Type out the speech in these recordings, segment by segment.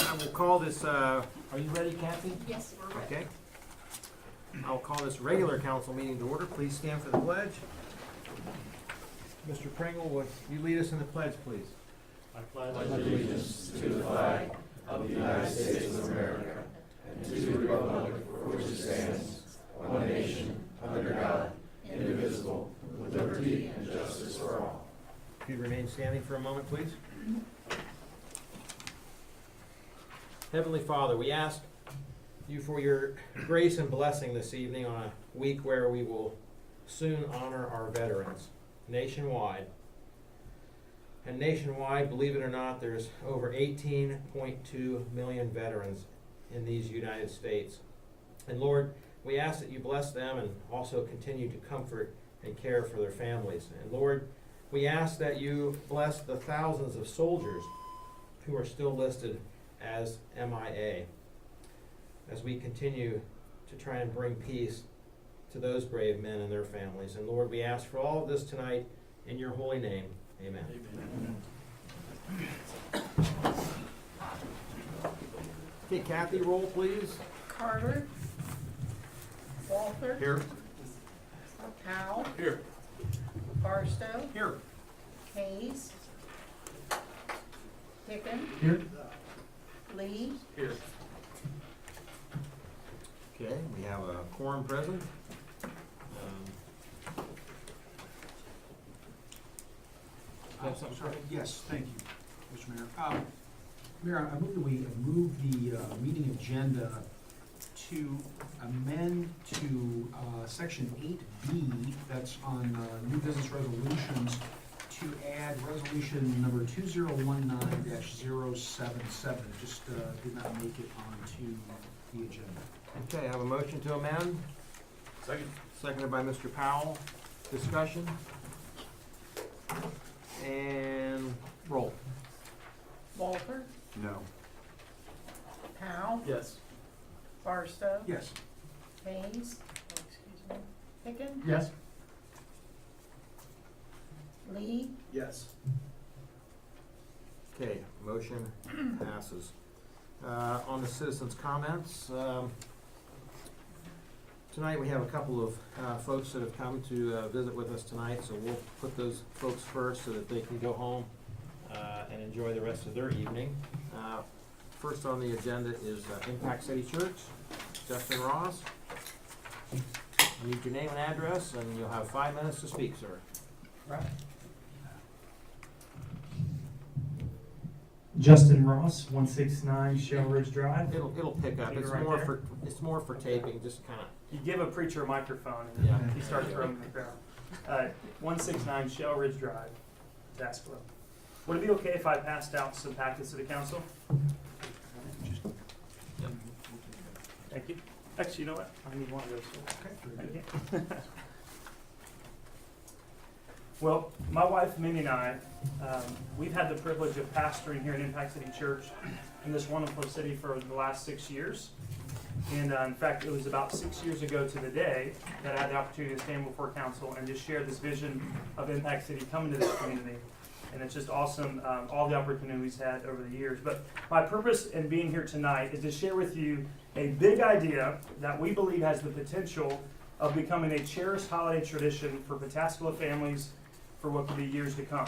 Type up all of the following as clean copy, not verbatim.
I will call this, are you ready, Kathy? Yes, we're ready. Okay. I'll call this regular council meeting to order. Please stand for the pledge. Mr. Pringle, would you lead us in the pledge, please? I pledge allegiance to the flag of the United States of America and to the republic for which it stands, one nation, under God, indivisible, with liberty and justice for all. If you'd remain standing for a moment, please. Heavenly Father, we ask you for your grace and blessing this evening on a week where we will soon honor our veterans nationwide. And nationwide, believe it or not, there's over 18.2 million veterans in these United States. And Lord, we ask that you bless them and also continue to comfort and care for their families. And Lord, we ask that you bless the thousands of soldiers who are still listed as MIA as we continue to try and bring peace to those brave men and their families. And Lord, we ask for all of this tonight in your holy name. Amen. Okay, Kathy, roll please. Carter. Walter. Here. Powell. Here. Barstow. Here. Hayes. Picken. Here. Lee. Here. Okay, we have a quorum present. You have something, Sorry. Frank? Yes, thank you, Mr. Mayor. Mayor, I move that we move the meeting agenda to amend to section 8B, that's on new business resolutions, to add resolution number 2019-077. Just did not make it onto the agenda. Okay, I have a motion to amend. Second. Seconded by Mr. Powell. Discussion? And roll. Walter. No. Powell. Yes. Barstow. Yes. Hayes. Oh, excuse me. Picken. Yes. Lee. Yes. Okay, motion passes. On the citizens' comments, tonight we have a couple of folks that have come to visit with us tonight, so we'll put those folks first so that they can go home and enjoy the rest of their evening. First on the agenda is Impact City Church, Justin Ross. I need your name and address, and you'll have 5 minutes to speak, sir. Right. Justin Ross, 169 Shell Ridge Drive. It'll pick up. Leave it It's right more there. it's more for taping, just kind of. You give a preacher a microphone and Yeah. he starts roaming the crowd. 169 Shell Ridge Drive, Tascalo. Would it be okay if I passed out some packets to the council? Thank you. Actually, you know what? I need one of those. Okay, very good. Thank you. Well, my wife Minnie and I, we've had the privilege of pastoring here at Impact City Church in this wonderful city for the last 6 years. And in fact, it was about 6 years ago to the day that I had the opportunity to stand before council and just share this vision of Impact City coming to this community. And it's just awesome, all the opportunities had over the years. But my purpose in being here tonight is to share with you a big idea that we believe has the potential of becoming a cherished holiday tradition for Pataskala families for what could be years to come.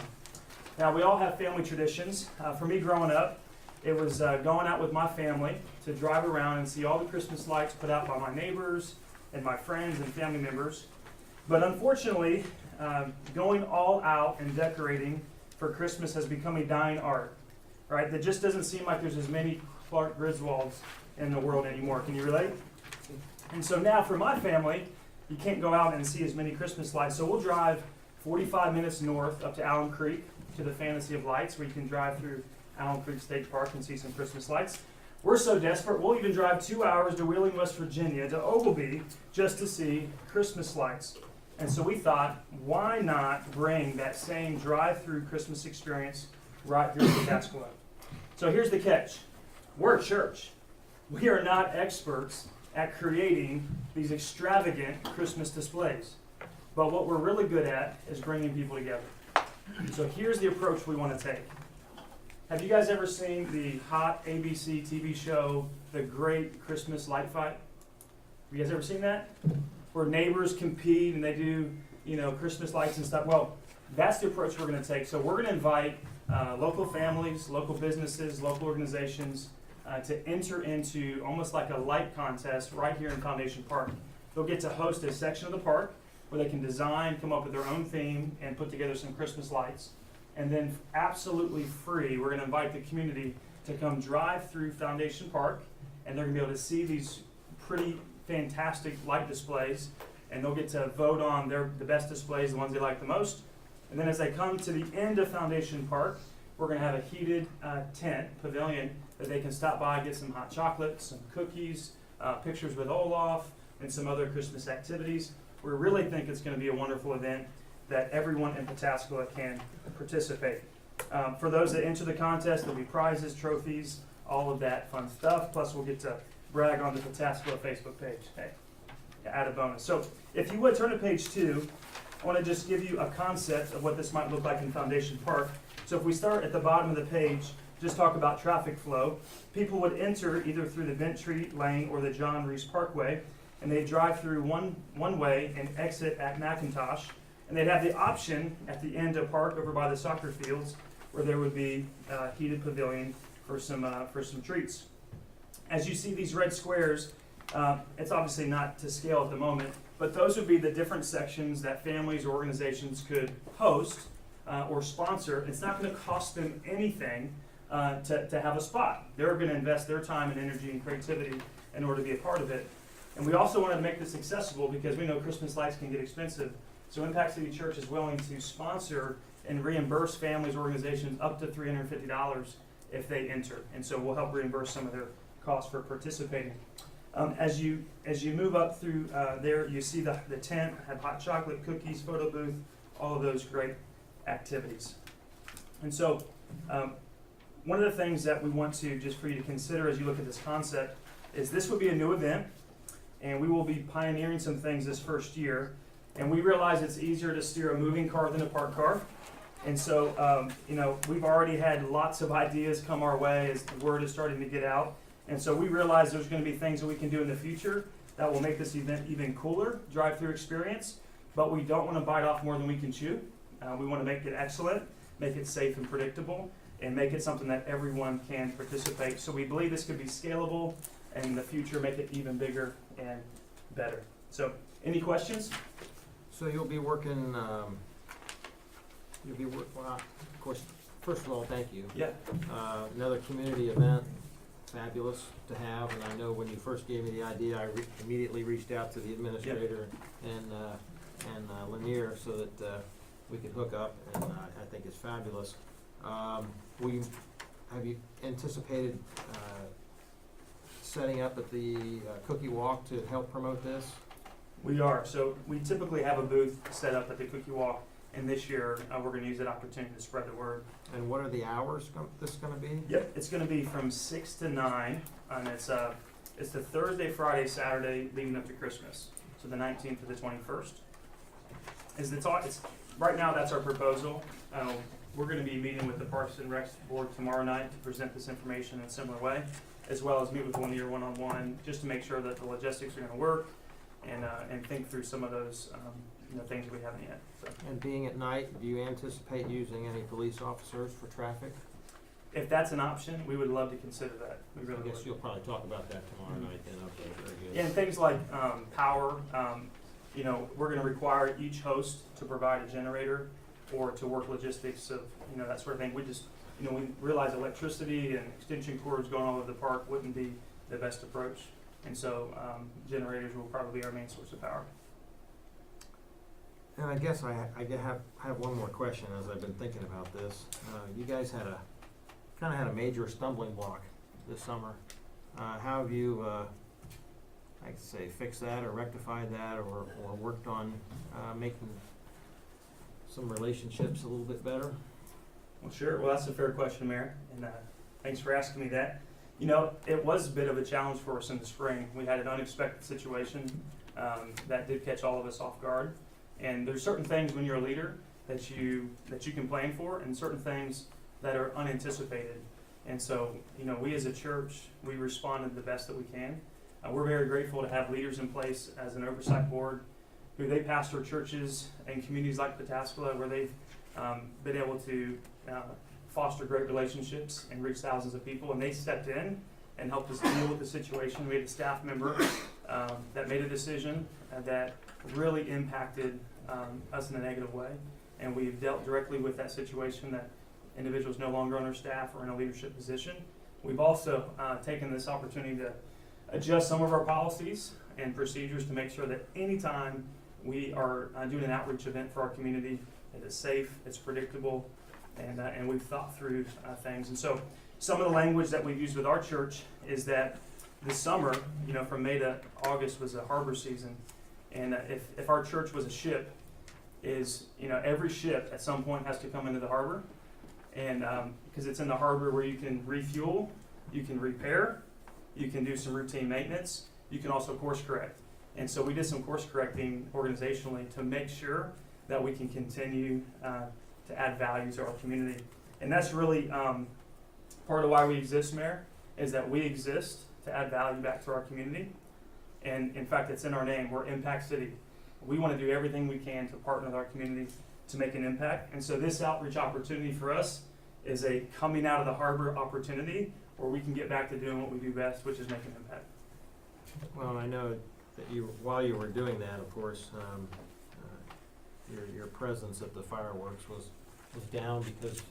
Now, we all have family traditions. For me growing up, it was going out with my family to drive around and see all the Christmas lights put out by my neighbors and my friends and family members. But unfortunately, going all out and decorating for Christmas has become a dying art, right? There just doesn't seem like there's as many Clark Griswolds in the world anymore. Can you relate? And so now for my family, you can't go out and see as many Christmas lights. So we'll drive 45 minutes north up to Allen Creek to the Fantasy of Lights, where you can drive through Allen Creek State Park and see some Christmas lights. We're so desperate, we'll even drive 2 hours to Wheeling, West Virginia, to Oglebay, just to see Christmas lights. And so we thought, why not bring that same drive-through Christmas experience right here to Pataskala? So here's the catch. We're a church. We are not experts at creating these extravagant Christmas displays. But what we're really good at is bringing people together. So here's the approach we want to take. Have you guys ever seen the hot ABC TV show, The Great Christmas Light Fight? Have you guys ever seen that? Where neighbors compete and they do, Christmas lights and stuff. Well, that's the approach we're going to take. So we're going to invite local families, local businesses, local organizations to enter into almost like a light contest right here in Foundation Park. They'll get to host a section of the park where they can design, come up with their own theme, and put together some Christmas lights. And then absolutely free, we're going to invite the community to come drive through Foundation Park, and they're going to be able to see these pretty fantastic light displays, and they'll get to vote on the best displays, the ones they like the most. And then as they come to the end of Foundation Park, we're going to have a heated tent, pavilion, that they can stop by, get some hot chocolate, some cookies, pictures with Olaf, and some other Christmas activities. We really think it's going to be a wonderful event that everyone in Pataskala can participate. For those that enter the contest, there'll be prizes, trophies, all of that fun stuff. Plus, we'll get to brag on the Pataskala Facebook page. Hey, add a bonus. So, if you would turn to page 2, I want to just give you a concept of what this might look like in Foundation Park. So, if we start at the bottom of the page, just talk about traffic flow. People would enter either through the Ventry Lane or the John Reese Parkway, and they'd drive through one way and exit at McIntosh. And they'd have the option at the end of park over by the soccer fields where there would be a heated pavilion for some treats. As you see these red squares, it's obviously not to scale at the moment, but those would be the different sections that families or organizations could host or sponsor. It's not going to cost them anything to have a spot. They're going to invest their time and energy and creativity in order to be a part of it. And we also wanted to make this accessible because we know Christmas lights can get expensive. So Impact City Church is willing to sponsor and reimburse families, organizations up to $350 if they enter. And so we'll help reimburse some of their costs for participating. As you move up through there, you see the tent, have hot chocolate, cookies, photo booth, all of those great activities. And so one of the things that we want to, just for you to consider as you look at this concept, is this will be a new event, and we will be pioneering some things this first year. And we realize it's easier to steer a moving car than a parked car. And so, we've already had lots of ideas come our way as the word is starting to get out. And so we realize there's going to be things that we can do in the future that will make this event even cooler, drive-through experience. But we don't want to bite off more than we can chew. We want to make it excellent, make it safe and predictable, and make it something that everyone can participate. So we believe this could be scalable, and in the future make it even bigger and better. So, any questions? So you'll be working, well, of course, first of all, thank you. Yeah. Another community event, fabulous to have, and I know when you first gave me the idea, I immediately reached out to the administrator and Lanier so that we could hook up, and I think it's fabulous. Have you anticipated setting up at the Cookie Walk to help promote this? We are. So we typically have a booth set up at the Cookie Walk, and this year we're going to use that opportunity to spread the word. And what are the hours this going to be? Yep, it's going to be from 6 to 9, and it's the Thursday, Friday, Saturday leading up to Christmas, so the 19th to the 21st. It's right now that's our proposal. We're going to be meeting with the Parks and Recs Board tomorrow night to present this information in a similar way, as well as meet with Lanier one-on-one, just to make sure that the logistics are going to work, and think through some of those things that we haven't yet. So. And being at night, do you anticipate using any police officers for traffic? If that's an option, we would love to consider that. We really I guess would. you'll probably talk about that tomorrow night then. Okay, very good. Yeah, and things like power. We're going to require each host to provide a generator or to work logistics of that sort of thing. We just we realize electricity and extension cords going all over the park wouldn't be the best approach, and so generators will probably be our main source of power. And I guess I have one more question as I've been thinking about this. You guys had a major stumbling block this summer. How have you, fixed that or rectified that or worked on making some relationships a little bit better? Well, sure. Well, that's a fair question, Mayor, and thanks for asking me that. It was a bit of a challenge for us in the spring. We had an unexpected situation that did catch all of us off guard. And there's certain things when you're a leader that you can plan for, and certain things that are unanticipated. And so, you know, we as a church, we responded the best that we can. We're very grateful to have leaders in place as an oversight board who they pastor churches and communities like Pataskala where they've been able to foster great relationships and reach thousands of people. And they stepped in and helped us deal with the situation. We had a staff member that made a decision that really impacted us in a negative way. And we've dealt directly with that situation, that individuals no longer on our staff or in a leadership position. We've also taken this opportunity to adjust some of our policies and procedures to make sure that anytime we are doing an outreach event for our community, it is safe, it's predictable, and we've thought through things. And so some of the language that we've used with our church is that this summer, you know, from May to August was a harbor season. And if our church was a ship, is, you know, every ship at some point has to come into the harbor. And because it's in the harbor where you can refuel, you can repair, you can do some routine maintenance, you can also course correct. And so we did some course correcting organizationally to make sure that we can continue to add value to our community. And that's really part of why we exist, Mayor, is that we exist to add value back to our community. And in fact, it's in our name. We're Impact City. We want to do everything we can to partner with our community to make an impact. And so this outreach opportunity for us is a coming out of the harbor opportunity where we can get back to doing what we do best, which is make an impact. Well, I know that while you were doing that, of course, your presence at the fireworks was down because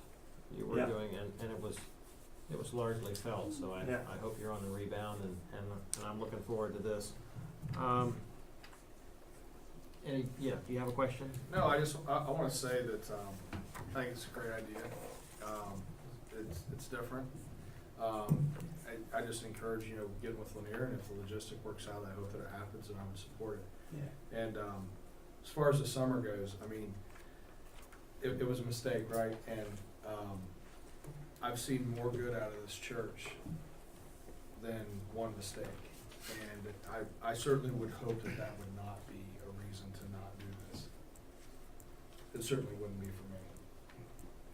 you were Yeah. doing, and it was largely felt, so I Yeah. hope you're on the rebound, and I'm looking forward to this. Do you have a question? No, I want to say that I think it's a great idea. It's different. I just encourage, you know, getting with Lanier, and if the logistic works out, I hope that it happens, and I would support it. Yeah. And as far as the summer goes, I mean, it was a mistake, right? And I've seen more good out of this church than one mistake. And I certainly would hope that that would not be a reason to not do this. It certainly wouldn't be for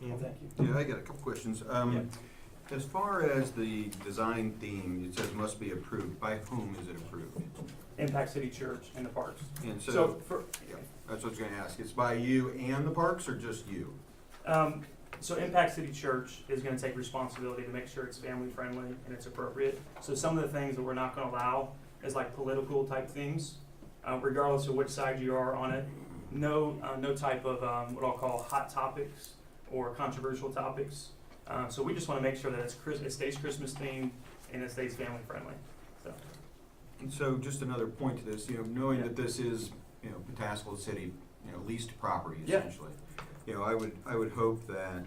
me. Well, thank you. Yeah, I got a couple questions. Yeah. As far as the design theme, it says must be approved. By whom is it approved? Impact City Church and the parks. And So so, for, yeah, that's what I was gonna ask. It's by you and the parks, or just you? So Impact City Church is going to take responsibility to make sure it's family friendly and it's appropriate. So some of the things that we're not going to allow is like political type things, regardless of which side you are on it. No type of what I'll call hot topics or controversial topics. So we just want to make sure that it stays Christmas themed and it stays family friendly. So And so just another point to this, you know, knowing Yeah. that this is, you know, Pataskala City, you know, leased property Yeah. essentially. You know, I would hope that,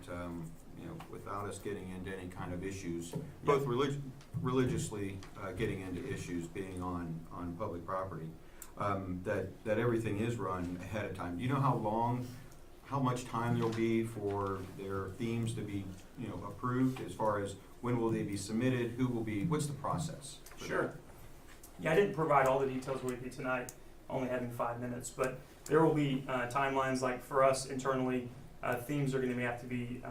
you know, without us getting into any kind of issues, both religiously getting into issues being on public property, that everything is run ahead of time. Do you know how much time there'll be for their themes to be, you know, approved, as far as when will they be submitted, what's the process? for that? Sure. Yeah, I didn't provide all the details with you tonight, only having 5 minutes, but there will be timelines, like for us internally, themes are going to have to be,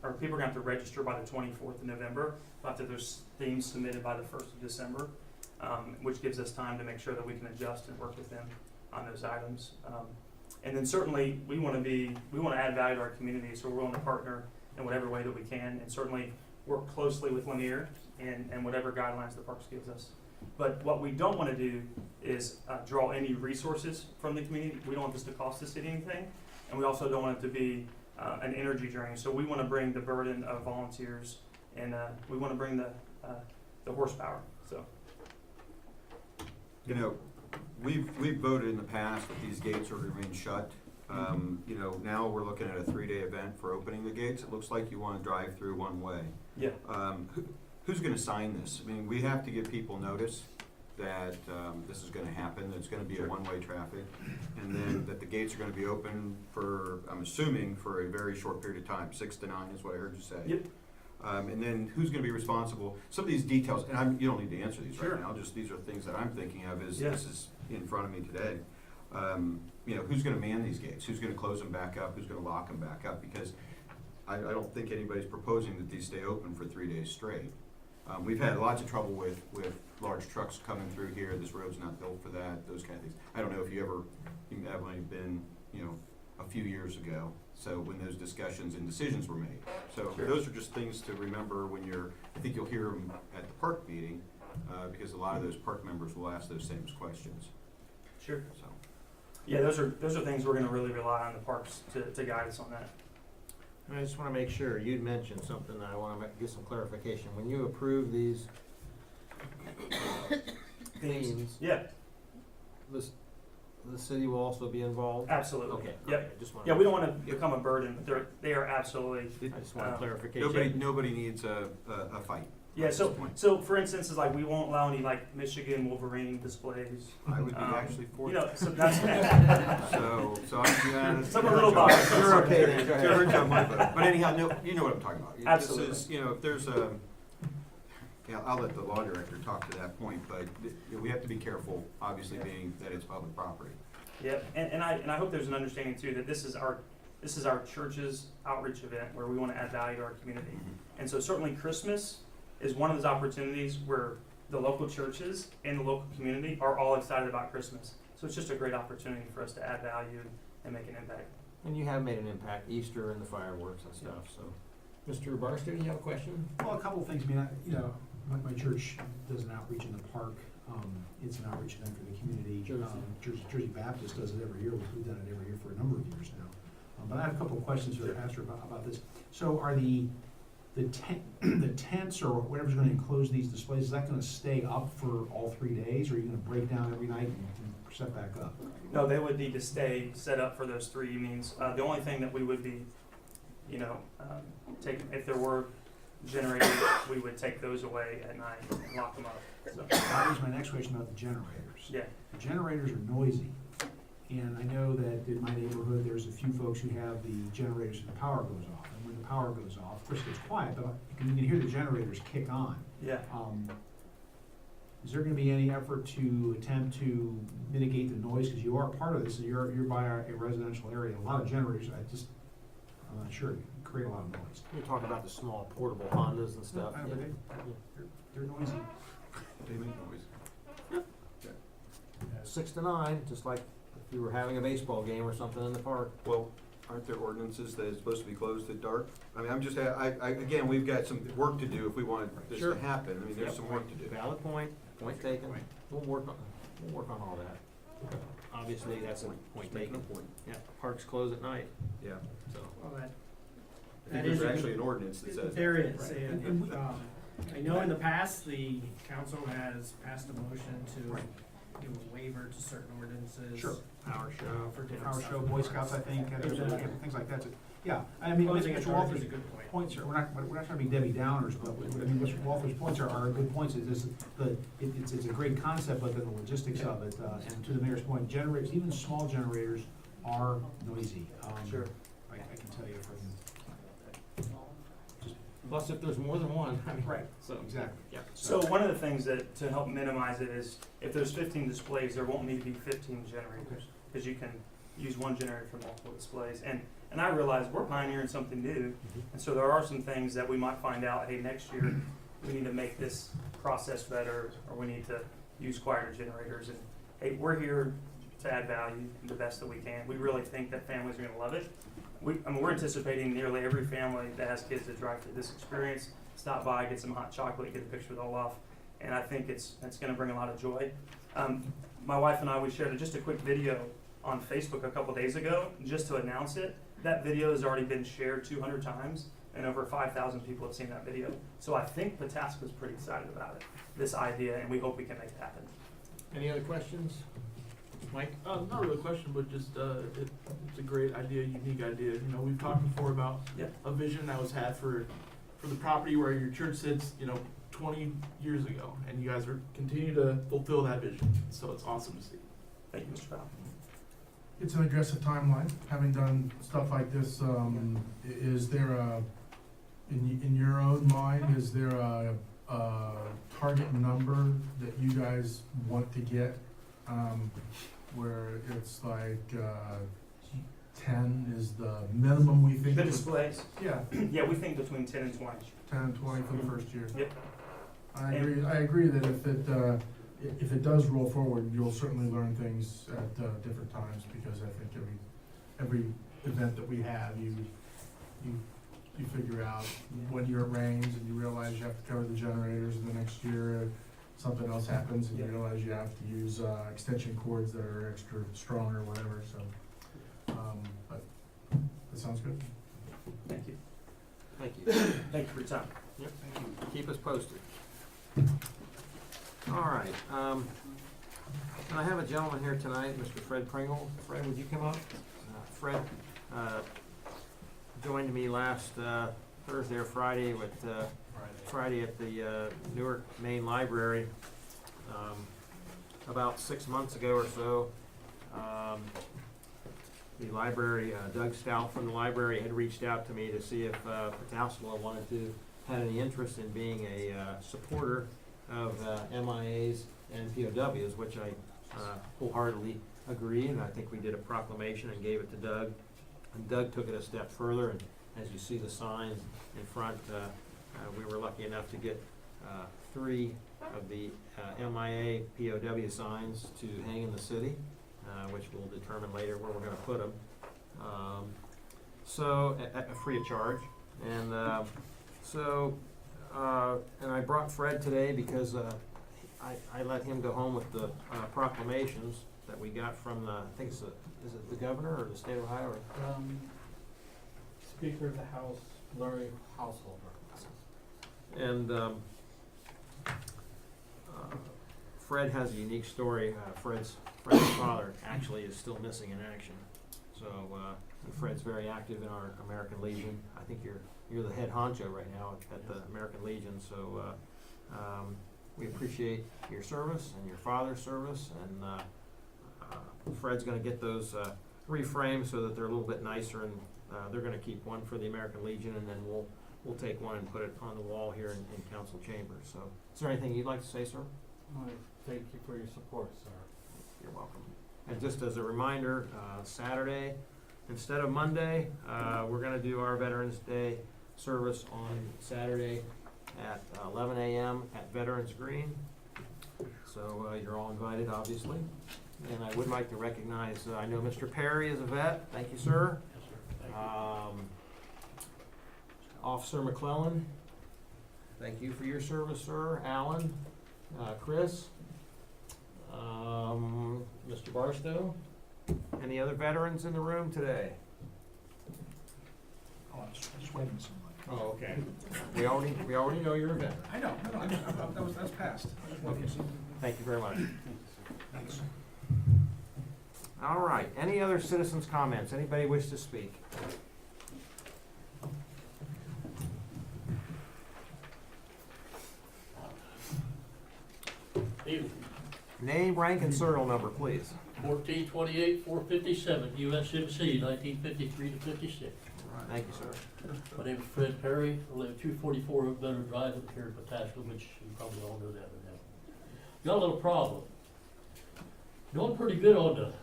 or people are going to have to register by the 24th of November, but that there's themes submitted by the 1st of December, which gives us time to make sure that we can adjust and work with them on those items. And then certainly we want to add value to our community, so we're willing to partner in whatever way that we can, and certainly work closely with Lanier and whatever guidelines the parks gives us. But what we don't want to do is draw any resources from the community. We don't want this to cost the city anything, and we also don't want it to be an energy drain. So we want to bring the burden of volunteers, and we want to bring the horsepower. So You know, we've voted in the past that these gates are to remain shut. You know, now we're looking at a 3-day event for opening the gates. It looks like you want to drive through one way. yeah, Who's gonna sign this? I mean, we have to give people notice that, this is gonna happen, that it's gonna be a Sure. one-way traffic, and then that the gates are gonna be open for, I'm assuming, for a very short period of time, 6 to 9 is what I heard you say. Yep. And then who's gonna be responsible? Some of these details, and you don't need to answer these Sure. right now, just these are things that I'm thinking of as Yeah. this is in front of me today. You know, who's gonna man these gates? Who's gonna close them back up? Who's gonna lock them back up? Because I don't think anybody's proposing that these stay open for 3 days straight. We've had lots of trouble with large trucks coming through here, this road's not built for that, those kind of things. I don't know if you have only been, a few years ago, so when those discussions and decisions were made. So Sure. those are just things to remember when I think you'll hear them at the park meeting, because a lot of those park members will ask those same questions, Sure. so. Yeah, those are things we're gonna really rely on the parks to guide us on that. I just wanna make sure, you'd mentioned something that I wanna get some clarification. When you approve these themes, Yeah, the city will also be involved? absolutely. Okay. Yep. okay, just wanna- Yeah, we don't wanna become a burden, but they are absolutely. I just want clarification. Nobody needs a fight. Yeah, at so, this point. so for instance, is like, we won't allow any like Michigan Wolverine displays. I would be actually for that. So that's, So I'm, Some a little biased. You're okay then, go ahead. George on my vote. But anyhow, no, you know what I'm talking about. Absolutely. This is, if there's I'll let the law director talk to that point, but we have to be careful, obviously being that it's public property. Yep, and I hope there's an understanding too, that this is our church's outreach event where we wanna add value to our community. And so certainly Christmas is one of those opportunities where the local churches and the local community are all excited about Christmas. So it's just a great opportunity for us to add value and make an impact. And you have made an impact, Easter and the fireworks and stuff, so. Mr. Barstow, you have a question? Well, a couple of things, I mean, my church does an outreach in the park, it's an outreach event for the community. Jersey Baptist does it every year, we've done it every year for a number of years now. But I have a couple of questions for the pastor about this. So are the tents or whatever's gonna enclose these displays, is that gonna stay up for all 3 days, or are you gonna break down every night and set back up? No, they would need to stay set up for those 3 evenings. The only thing that we would be, taking, if there were generators, we would take those away at night and lock them up. So, That was my next question about the generators. yeah, The generators are noisy, and I know that in my neighborhood, there's a few folks who have the generators and the power goes off. And when the power goes off, of course it gets quiet, but you can hear the generators kick on. yeah. Is there gonna be any effort to attempt to mitigate the noise, because you are part of this, you're by a residential area, a lot of generators, I'm not sure, create a lot of noise. You're talking about the small portable Hondas and stuff. I know, but they're noisy. They make noise. 6 to 9, just like if you were having a baseball game or something in the park. Well, aren't there ordinances that it's supposed to be closed at dark? I mean, again, we've got some work to do if we want this Sure. to happen. I mean, there's Yep. some work to do. Valid point taken. We'll work on all that. Obviously, that's a point Making taken. a point. Yeah, parks close at night, Yeah. so. Well, I that think is there's a actually an ordinance that says. there that. is, Right. and, And we- I know in the past, the council has passed a motion to Right. give a waiver to certain ordinances. Sure. Power show. For different Power stuff. show, Boy Scouts, I think, Exactly. things like that. Yeah, I mean, Closing Mr. at dark Walters' is a good point. points are, we're not trying to be Debbie Downers, but, I mean, Mr. Walters' points are good points. It's a great concept, but then the logistics of it, and to the mayor's point, generators, even small generators are noisy. Sure. I can tell you from, Plus, if there's more than one, I mean. right, So, exactly. yeah. So one of the things that, to help minimize it is, if there's 15 displays, there won't need to be 15 generators, because you can use one generator for multiple displays. And I realize we're pioneering something new, and so there are some things that we might find out, hey, next year, we need to make this process better, or we need to use quieter generators, and hey, we're here to add value the best that we can. We really think that families are gonna love it. We're anticipating nearly every family that has kids to drive through this experience, stop by, get some hot chocolate, get a picture with Olaf, and I think it's gonna bring a lot of joy. My wife and I, we shared just a quick video on Facebook a couple days ago, just to announce it. That video has already been shared 200 times, and over 5,000 people have seen that video. So I think Pataska's pretty excited about it, this idea, and we hope we can make it happen. Any other questions? Mike? Not really a question, but just it's a great idea, unique idea. You know, we've talked before about Yep. a vision that was had for the property where your church sits, 20 years ago, and you guys are continue to fulfill that vision. So it's awesome to see. Thank you, Mr. Powell. It's an aggressive timeline, having done stuff like this, is there in your own mind, is there a target number that you guys want to get? Where it's like, 10 is the minimum we think? The would- displays, Yeah, yeah, we think between 10 and 20. 10 and 20 for the first year. Yep. I agree that if it does roll forward, you'll certainly learn things at different times, because I think every event that we have, you figure out when year it rains and you realize you have to cover the generators, and the next year something else happens and you Yeah. realize you have to use extension cords that are extra strong or whatever, so, but that sounds good. Thank you. Thank you. Thank you for your time. Keep us posted. All right, and I have a gentleman here tonight, Mr. Fred Pringle. Fred, would you come up? Fred joined me last Thursday or Friday Friday at the Newark Main Library. About 6 months ago or so, the library, Doug Stout from the library had reached out to me to see if Pataskala had any interest in being a supporter of MIAs and POWs, which I wholeheartedly agreed, and I think we did a proclamation and gave it to Doug. And Doug took it a step further, and as you see the signs in front, we were lucky enough to get 3 of the MIA POW signs to hang in the city, which we'll determine later where we're gonna put them. So, at free of charge. And and I brought Fred today because I let him go home with the proclamations that we got from the, I think it's is it the governor or the state of Ohio? Or Speaker of the House, Larry Householder. And Fred has a unique story. Fred's father actually is still missing in action. So and Fred's very active in our American Legion. I think you're the head honcho right now at the American Legion. So we appreciate your service and your father's service. And Fred's going to get those reframed so that they're a little bit nicer, and they're going to keep one for the American Legion, and then we'll take one and put it on the wall here in council chambers. So, is there anything you'd like to say, sir? Thank you for your support, sir. You're welcome. And just as a reminder, Saturday instead of Monday, we're going to do our Veterans Day service on Saturday at 11 a.m. at Veterans Green. So you're all invited, obviously. And I would like to recognize, I know Mr. Perry is a vet. Thank you, sir. Yes, sir. Thank you. Officer McClellan, thank you for your service, sir. Alan, Chris, Mr. Barstow. Any other veterans in the room today? Oh, I was just waiting somebody. Oh, okay. We already know you're a veteran. I know, that's passed. Thank you very much. All right, any other citizens' comments? Anybody wish to speak? Evening. Name, rank, and serial number, please. 1428, 457, USMC, 1953 to 56. Thank you, sir. My name is Fred Perry. I live 244 Oak Meadow Drive up here in Pataskala, which you probably all know that now. Got a little problem. Going pretty good on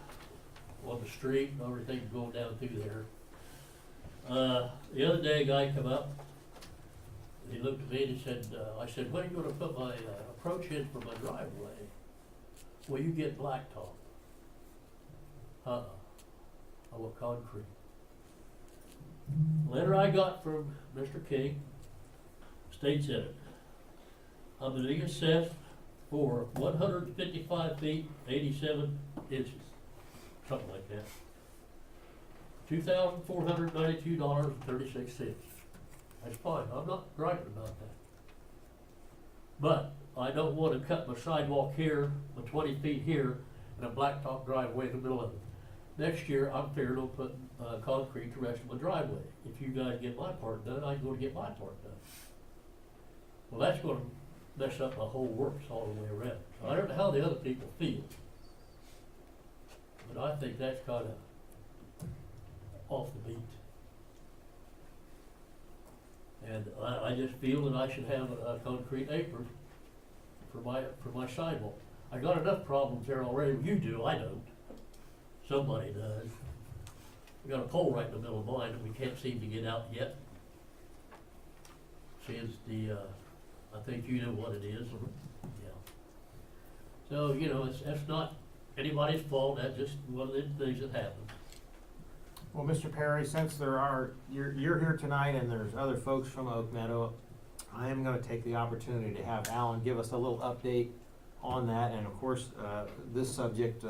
the street and everything going down through there. The other day, a guy come up. He looked at me and he said, I said, when are you going to put my approach in for my driveway? Well, you get blacktop. I want concrete. Letter I got from Mr. King states in it, I'm being assessed for 155 feet, 87 inches, something like that. $2,492.36. That's fine, I'm not griping about that. But I don't want to cut my sidewalk here, my 20 feet here, and a blacktop driveway in the middle of it. Next year, I'm figuring on putting concrete the rest of my driveway. If you guys get my part done, I'm going to get my part done. Well, that's going to mess up my whole works all the way around. So I don't know how the other people feel, but I think that's kind of off the beat. And I just feel that I should have a concrete apron for my sidewalk. I got enough problems there already. You do, I don't. Somebody does. We got a pole right in the middle of mine that we can't seem to get out yet. See, it's the, I think you know what it is. Yeah. So, you know, that's not anybody's fault, that's just one of the things that happens. Well, Mr. Perry, since you're here tonight and there's other folks from Oak Meadow, I am gonna take the opportunity to have Alan give us a little update on that, and of course, this subject,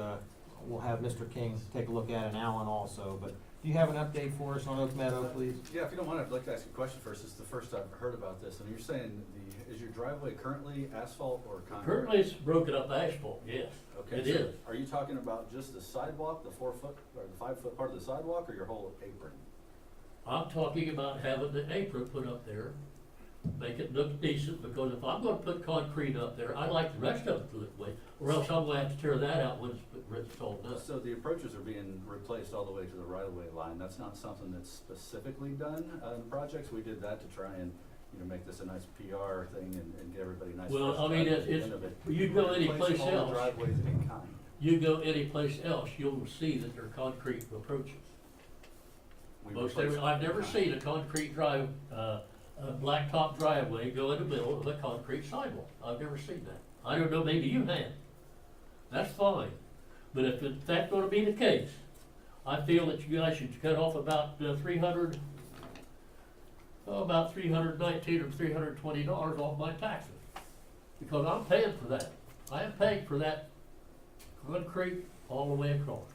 we'll have Mr. King take a look at, and Alan also, but do you have an update for us on Oak Meadow, please? Yeah, if you don't mind, I'd like to ask you a question first. It's the first I've heard about this, and you're saying is your driveway currently asphalt or concrete? Currently, it's broken up asphalt, yes, Okay, it so is. Are you talking about just the sidewalk, the 4 foot or the 5 foot part of the sidewalk, or your whole apron? I'm talking about having the apron put up there, make it look decent, because if I'm gonna put concrete up there, I like the rest of it to look way, or else I'm gonna have to tear that out when it's all done. So the approaches are being replaced all the way to the right-of-way line. That's not something that's specifically done in projects. We did that to try and, you know, make this a nice PR thing and get everybody nice. Well, fresh I mean, driveways at the it's, end of it. you go We're any place replacing all the else, driveways in kind. you go any place else, you'll see that they're concrete approaches. We Most replaced I've them in never kind. seen a concrete drive, a blacktop driveway go in the middle of a concrete sidewalk. I've never seen that. I don't know, maybe you have. That's fine. But if that's gonna be the case, I feel that you guys should cut off about about $319 or $320 off my taxes. Because I'm paying for that. I am paying for that concrete all the way across.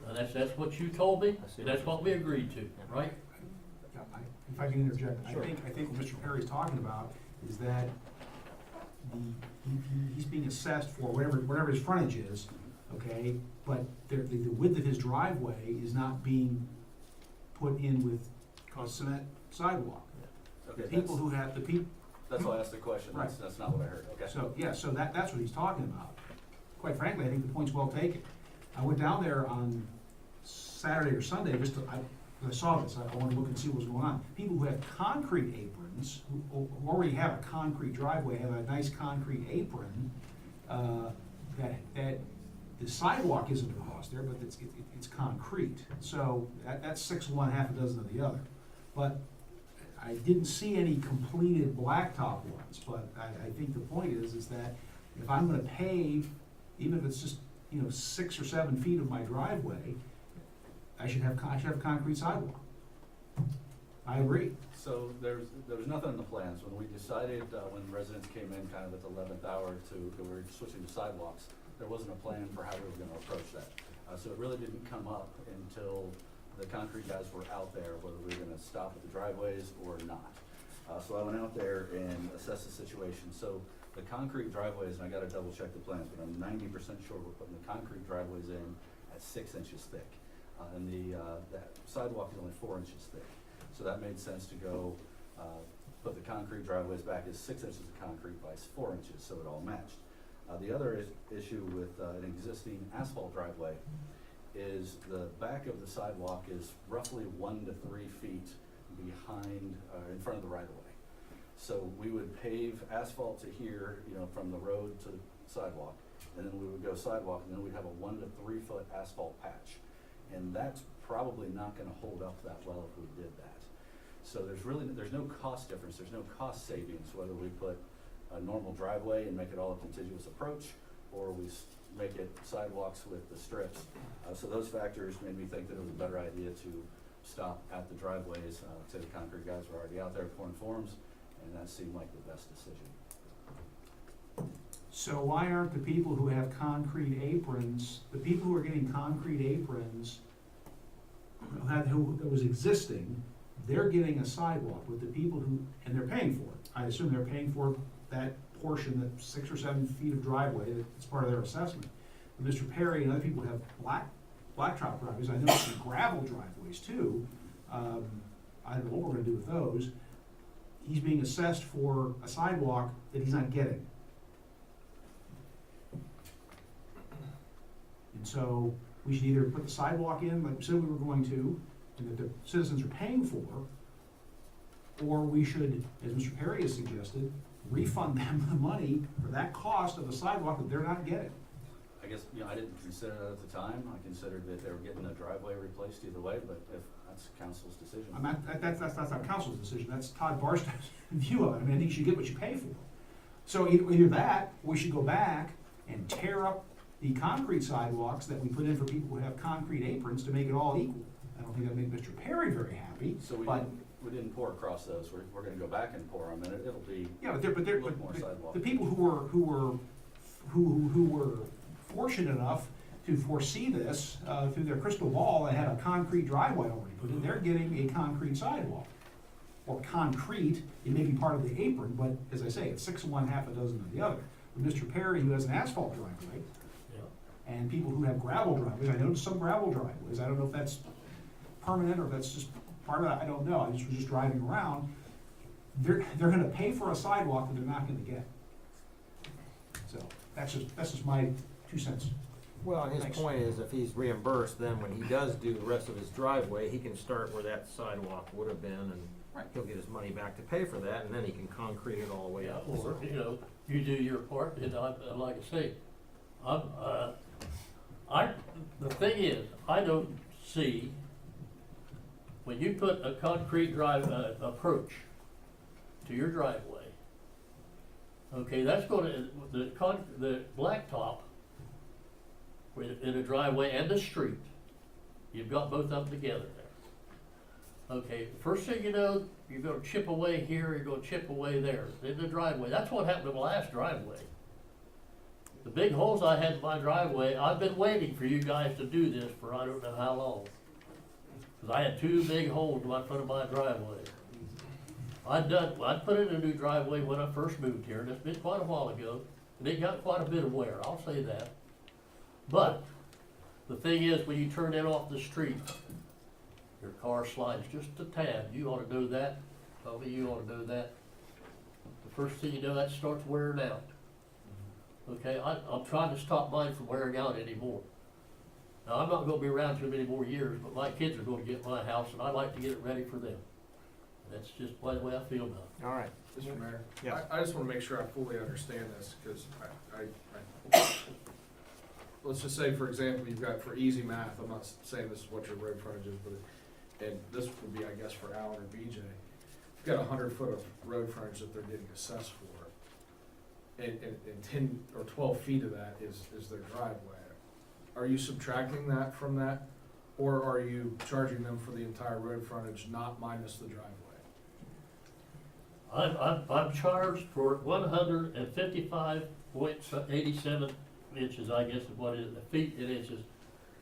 Now, that's what you told me, and that's what we agreed to, right? Yeah, if I can interject, Sure. I think what Mr. Perry's talking about is that he's being assessed for whatever his frontage is, okay? But the width of his driveway is not being put in with a cement sidewalk. Okay, People who have, that's why I asked the question. Right. That's not what I heard. Okay. so, yeah, so that's what he's talking about. Quite frankly, I think the point's well taken. I went down there on Saturday or Sunday, I saw this, I wanted to look and see what was going on. People who have concrete aprons, who already have a concrete driveway, have a nice concrete apron, that the sidewalk isn't across there, but it's concrete. So that's 6 of one, half a dozen of the other. But I didn't see any completed blacktop ones, but I think the point is that if I'm gonna pave, even if it's just, 6 or 7 feet of my driveway, I should have a concrete sidewalk. I agree. So there was nothing in the plans. When we decided, when residents came in kind of at the 11th hour we were switching to sidewalks, there wasn't a plan for how we were gonna approach that. So it really didn't come up until the concrete guys were out there, whether we were gonna stop at the driveways or not. So I went out there and assessed the situation. So the concrete driveways, and I gotta double check the plans, but I'm 90% sure we're putting the concrete driveways in at 6 inches thick. And that sidewalk is only 4 inches thick. So that made sense to go, put the concrete driveways back as 6 inches of concrete by 4 inches, so it all matched. The other issue with an existing asphalt driveway is the back of the sidewalk is roughly 1 to 3 feet behind, in front of the right of way. So we would pave asphalt to here, from the road to the sidewalk, and then we would go sidewalk, and then we'd have a 1 to 3 foot asphalt patch. And that's probably not gonna hold up that well if we did that. So there's no cost difference, there's no cost savings, whether we put a normal driveway and make it all a contiguous approach, or we make it sidewalks with the strips. So those factors made me think that it was a better idea to stop at the driveways. So the concrete guys were already out there pouring forms, and that seemed like the best decision. So why aren't the people who have concrete aprons, the people who are getting concrete aprons, who was existing, they're getting a sidewalk with the people and they're paying for it. I assume they're paying for that portion, that 6 or 7 feet of driveway, that's part of their assessment. And Mr. Perry and other people have blacktop driveways, I know some gravel driveways too. I don't know what we're gonna do with those. He's being assessed for a sidewalk that he's not getting. And so we should either put the sidewalk in, like we said we were going to, and that the citizens are paying for, or we should, as Mr. Perry has suggested, refund them the money for that cost of the sidewalk that they're not getting. I guess, you know, I didn't consider that at the time. I considered that they were getting a driveway replaced either way, but if that's council's decision. I'm not, that's not council's decision, that's Todd Barstow's view of it. I mean, I think you should get what you pay for. So either that, we should go back and tear up the concrete sidewalks that we put in for people who have concrete aprons to make it all equal. I don't think that'd make Mr. Perry very happy, So but, we didn't pour across those. We're gonna go back and pour them, and it'll be yeah, a but little more sidewalk. the people who were fortunate enough to foresee this, through their crystal ball and had a concrete driveway already put in, they're getting a concrete sidewalk. Or concrete, it may be part of the apron, but as I say, it's 6 of one, half a dozen of the other. With Mr. Perry, who has an asphalt driveway, Yeah. and people who have gravel driveways, I noticed some gravel driveways, I don't know if that's permanent or if that's just part of it, I don't know, I just was just driving around. They're gonna pay for a sidewalk that they're not gonna get. So, that's just my 2 cents. Well, his Thanks. point is if he's reimbursed, then when he does do the rest of his driveway, he can start where that sidewalk would have been and Right. he'll get his money back to pay for that and then he can concrete it all the way Yeah, up. or, you know, you do your part, and like I say, the thing is, I don't see, when you put a concrete approach to your driveway, okay, that's gonna, the blacktop in a driveway and the street, you've got both of them together there. Okay, first thing you know, you're gonna chip away here, you're gonna chip away there, in the driveway. That's what happened to the last driveway. The big holes I had in my driveway, I've been waiting for you guys to do this for I don't know how long. Cause I had 2 big holes in front of my driveway. I put in a new driveway when I first moved here, and it's been quite a while ago, and it got quite a bit of wear, I'll say that. But, the thing is, when you turn that off the street, your car slides just a tad, you ought to know that, probably you ought to know that. The first thing you know, that starts wearing out. Okay, I'm trying to stop mine from wearing out anymore. Now, I'm not gonna be around too many more years, but my kids are gonna get my house, and I like to get it ready for them. That's just the way I feel about it. All right. Mr. Mayor, Yeah. I just wanna make sure I fully understand this, cause let's just say, for example, you've got, for easy math, I'm not saying this is what your road frontage is, but, and this would be, I guess, for Alan or BJ. You've got 100 foot of road frontage that they're getting assessed for, and 10 or 12 feet of that is their driveway. Are you subtracting that from that, or are you charging them for the entire road frontage, not minus the driveway? I'm charged for 155.87 inches, I guess is what it is, feet and inches,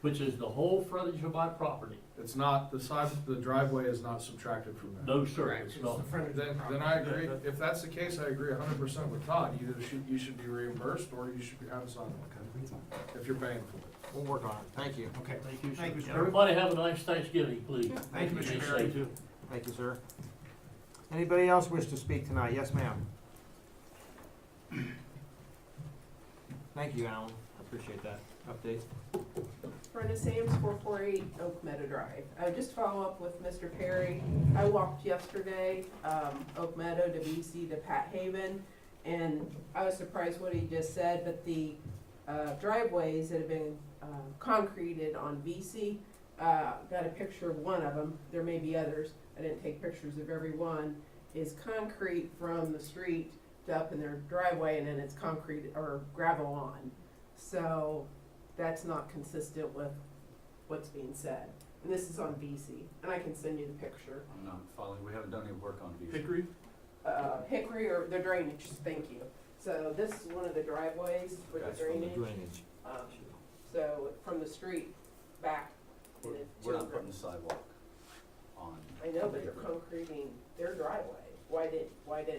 which is the whole frontage of my property. It's not, the driveway is not subtracted from that. No, sir, it's not. Then I agree, if that's the case, I agree 100% with Todd, either you should be reimbursed, or you should have a sidewalk, if you're paying for it. We'll work on it. Thank you. Okay, Thank you, Thank you, sir. Mr. Perry. Everybody have a nice Thanksgiving, please. Thank you, Mr. Be Perry. safe. Thank you, sir. Anybody else wish to speak tonight? Yes, ma'am. Thank you, Alan. I appreciate that update. Brenda Sams, 448 Oak Meadow Drive. Just to follow up with Mr. Perry, I walked yesterday, Oak Meadow to BC to Pat Haven, and I was surprised what he just said, but the driveways that have been concreted on BC, got a picture of one of them, there may be others, I didn't take pictures of every one, is concrete from the street to up in their driveway, and then it's concrete or gravel on. So that's not consistent with what's being said. And this is on BC, and I can send you the picture. I'm not following, we haven't done any work on these. Hickory? Hickory or the drainage, thank you. So this is one of the driveways with That's the from the drainage. So from the street back. and it's We're to not the- putting the sidewalk on. I know, but they're concreting their driveway. Why didn't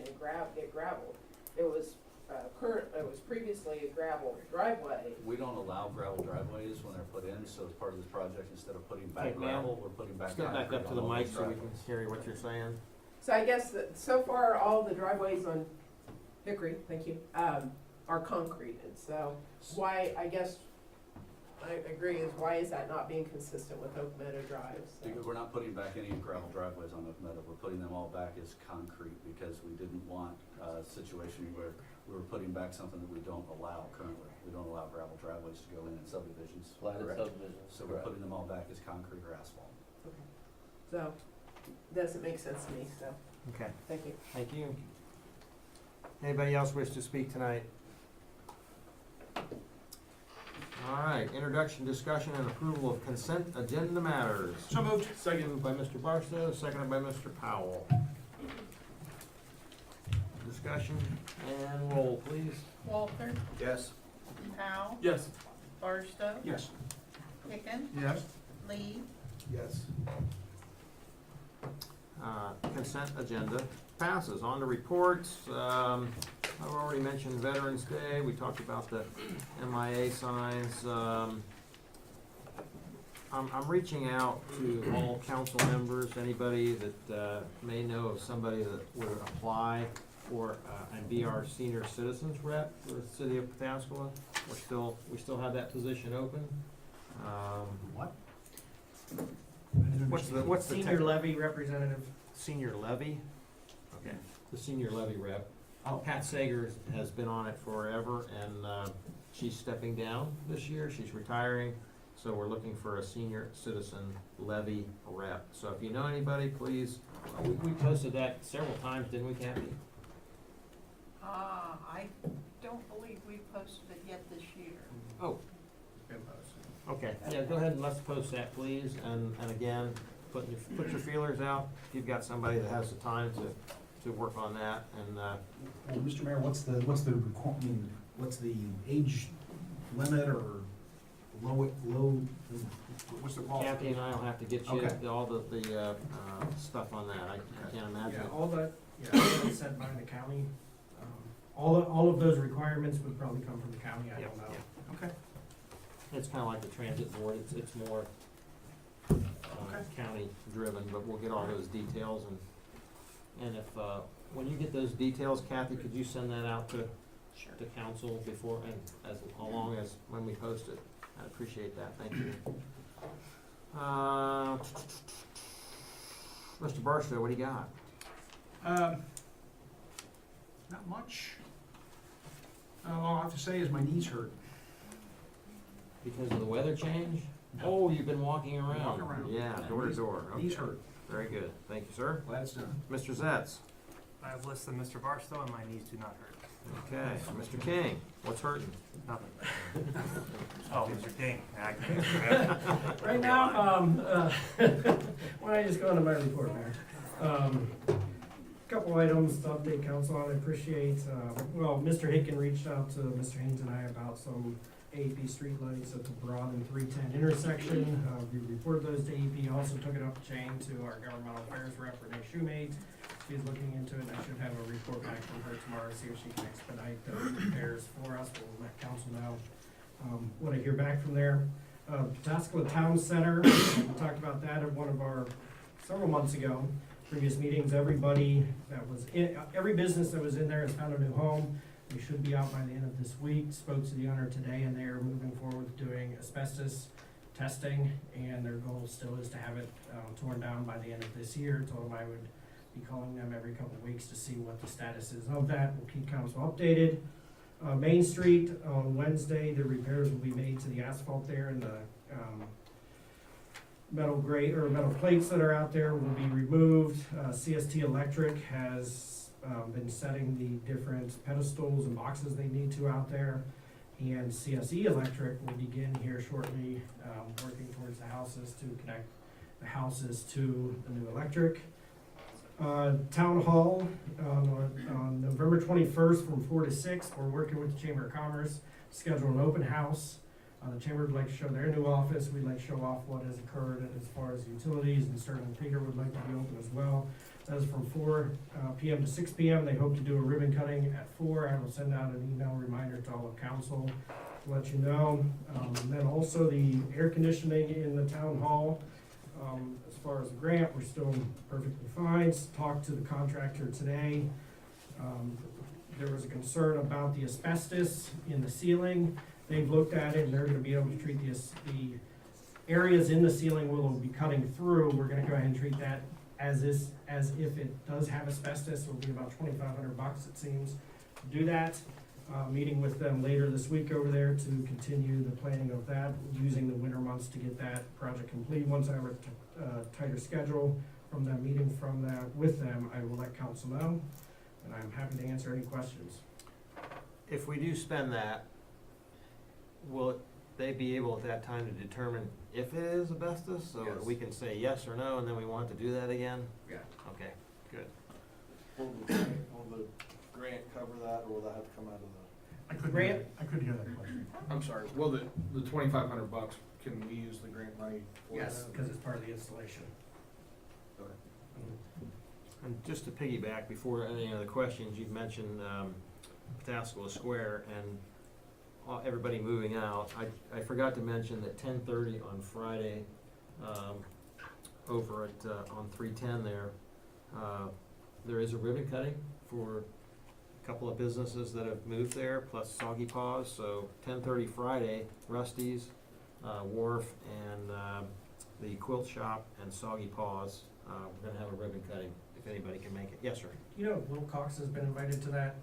it get gravelled? It was it was previously a gravel driveway. We don't allow gravel driveways when they're put in, so as part of this project, instead of putting back Hey, ma'am. gravel, we're putting back Step concrete back up to the on all mic those so we can driveways. hear what you're saying. So I guess that so far, all the driveways on Hickory, thank you, are concreted. So why, I guess, I agree, is why is that not being consistent with Oak Meadow Drive? So- Because we're not putting back any gravel driveways on Oak Meadow, we're putting them all back as concrete, because we didn't want a situation where we were putting back something that we don't allow currently. We don't allow gravel driveways to go in subdivisions. Platted correct? subdivision. So we're putting them all back as concrete or asphalt. Okay. So, doesn't make sense to me, so, Okay, thank you. thank you. Anybody else wish to speak tonight? All right, introduction, discussion, and approval of consent agenda matters. So moved. Seconded by Mr. Barstow, seconded by Mr. Powell. Discussion and roll, please. Walter, Yes. Powell, Yes. Barstow, Yes. Pickens, Yes. Lee, Yes. Consent agenda passes. On to reports. I've already mentioned Veterans Day. We talked about the MIA signs. I'm reaching out to all council members, anybody that may know of somebody that would apply for and be our senior citizens rep for the city of Pataskala. We still have that position open. What? What's the Senior levy representative. senior levy? Okay, the senior levy rep. Oh. Pat Sager has been on it forever, and she's stepping down this year. She's retiring, so we're looking for a senior citizen levy rep. So if you know anybody, please, we posted that several times, didn't we, Kathy? I don't believe we posted it yet this year. Oh, Been posted. okay. Yeah, go ahead and let's post that, please. And again, put your feelers out. If you've got somebody that has the time to work on that, and Well, Mr. Mayor, what's the what's the age limit or low, what's the qualification? Kathy and I will have to get you Okay. all the stuff on that. I can't imagine. Yeah, all that's set by the county. All of those requirements would probably come from the county, I don't know. Okay. It's kinda like the transit board, it's more county driven, but we'll get all those details and if, when you get those details, Kathy, could you send that out to council before and as long as when we post it? I'd appreciate that, thank you. Mr. Barstow, what do you got? Not much. All I have to say is my knees hurt. Because of the weather change? Oh, you've been walking around? Walking around. Yeah, door to door, Knees okay. hurt. Very good, thank you, sir. Glad it's done. Mr. Zetz? I have less than Mr. Barstow, and my knees do not hurt. Okay, Mr. King, what's hurting? Nothing. Oh, Mr. King. I can't. Right now, why don't I just go into my report, Mayor? Couple items to update council on, I appreciate, well, Mr. Hicken reached out to Mr. Haynes and I about some AEP streetlights at the Broad and 310 intersection. We reported those to AEP, also took it up the chain to our governmental affairs rep, Renee Shoemate. She's looking into it, and I should have a report back from her tomorrow to see if she can expedite those repairs for us. We'll let council know what I hear back from there. Pataskala Town Center, we talked about that at one of our, several months ago, previous meetings. Everybody that was in, every business that was in there has found a new home. They should be out by the end of this week. Spoke to the owner today, and they are moving forward with doing asbestos testing, and their goal still is to have it torn down by the end of this year. Told them I would be calling them every couple of weeks to see what the status is of that. We'll keep council updated. Main Street, on Wednesday, the repairs will be made to the asphalt there, and the metal grate, or metal plates that are out there will be removed. CST Electric has been setting the different pedestals and boxes they need to out there. And CSE Electric will begin here shortly, working towards the houses to connect the houses to the new electric. Town Hall, on November 21st from 4 to 6, we're working with the Chamber of Commerce to schedule an open house. The Chamber would like to show their new office. We'd like to show off what has occurred as far as utilities, and Sterling Peter would like to be open as well. That is from 4 p.m. to 6 p.m. They hope to do a ribbon cutting at 4. I will send out an email reminder to all of council to let you know. And then also the air conditioning in the town hall. As far as the grant, we're still perfectly fine. Talked to the contractor today. There was a concern about the asbestos in the ceiling. they've looked at it and they're gonna be able to treat the areas in the ceiling we'll be cutting through, we're gonna go ahead and treat that as if it does have asbestos. It'll be about $2,500, it seems, to do that. Meeting with them later this week over there to continue the planning of that, using the winter months to get that project complete. Once I have a tighter schedule from that meeting with them, I will let council know, and I'm happy to answer any questions. If we do spend that, will they be able at that time to determine if it is asbestos? So that Yes. we can say yes or no, and then we want to do that again? Yeah. Okay, good. Will the grant cover that, or will that have to come out of the? I couldn't, Grant? I couldn't hear that question. I'm sorry, well, the $2,500, can we use the grant money for that? Yes, because it's part of the installation. Okay. And just to piggyback, before any other questions, you've mentioned Pataskala Square and everybody moving out. I forgot to mention that 10:30 on Friday, over at, on 310 there is a ribbon cutting for a couple of businesses that have moved there, plus Soggy Paws. So 10:30 Friday, Rusty's, Wharf, and the Quilt Shop and Soggy Paws. We're gonna have a ribbon cutting, if anybody can make it. Yes, sir. You know, Will Cox has been invited to that.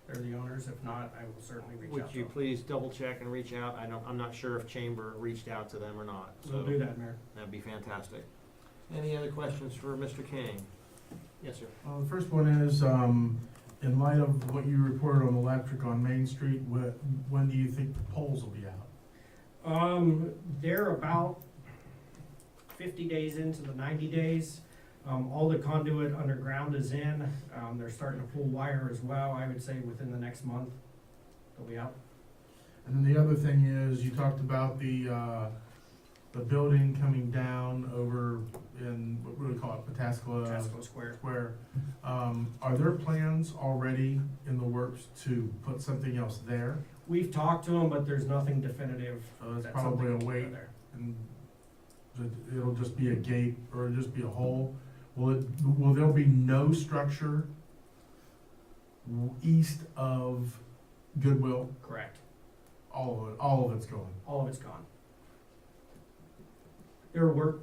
They're the owners. If not, I will certainly reach out Would to you them. please double check and reach out? I'm not sure if Chamber reached out to them or not. We'll So do that, Mayor. that'd be fantastic. Any other questions for Mr. King? Yes, sir. The first one is, in light of what you reported on electric on Main Street, when do you think the poles will be out? They're about 50 days into the 90 days. All the conduit underground is in. They're starting to pull wire as well. I would say within the next month, they'll be out. And then the other thing is, you talked about the building coming down over in, what do we call it, Pataskala Square. Square. Are there plans already in the works to put something else there? We've talked to them, but there's nothing definitive. So that's that probably a something will go wait. there. And it'll just be a gate, or it'll just be a hole? Will there be no structure east of Goodwill? Correct. All of it's going? All of it's gone. Their work,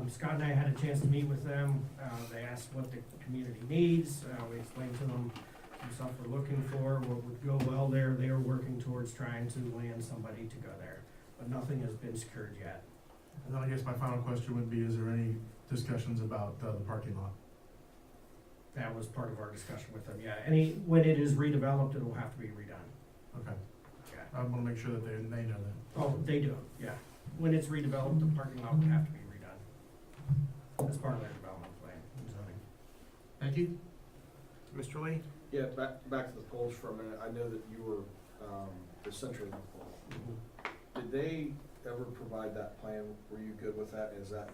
Scott and I had a chance to meet with them. They asked what the community needs. We explained to them some stuff we're looking for, what would go well there. They are working towards trying to land somebody to go there, but nothing has been secured yet. And then I guess my final question would be, is there any discussions about the parking lot? That was part of our discussion with them, yeah. When it is redeveloped, it will have to be redone. Okay, Yeah. I wanna make sure that they know that. Oh, they do, yeah. When it's redeveloped, the parking lot would have to be redone. As part of their development plan and zoning. Thank you. Mr. Lee? Yeah, back to the polls for a minute. I know that you were, the CenturyLink poll. Did they ever provide that plan? Were you good with that? Is that?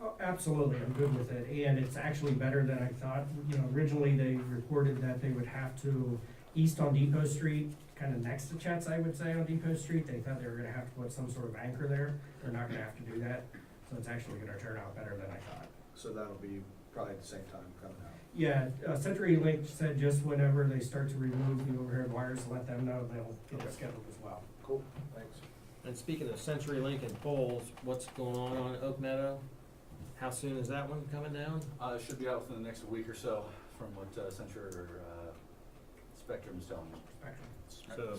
Oh, absolutely, I'm good with it, and it's actually better than I thought. You know, originally they reported that they would have to, east on Depot Street, kind of next to Chet's, I would say, on Depot Street, they thought they were gonna have to put some sort of anchor there. They're not gonna have to do that, so it's actually gonna turn out better than I thought. So that'll be probably at the same time coming out. Yeah, CenturyLink said just whenever they start to remove the overhead wires, let them know, they'll get it scheduled as well. Cool, thanks. And speaking of CenturyLink and poles, what's going on Oak Meadow? How soon is that one coming down? It should be out within the next week or so, from what Spectrum is telling me. So,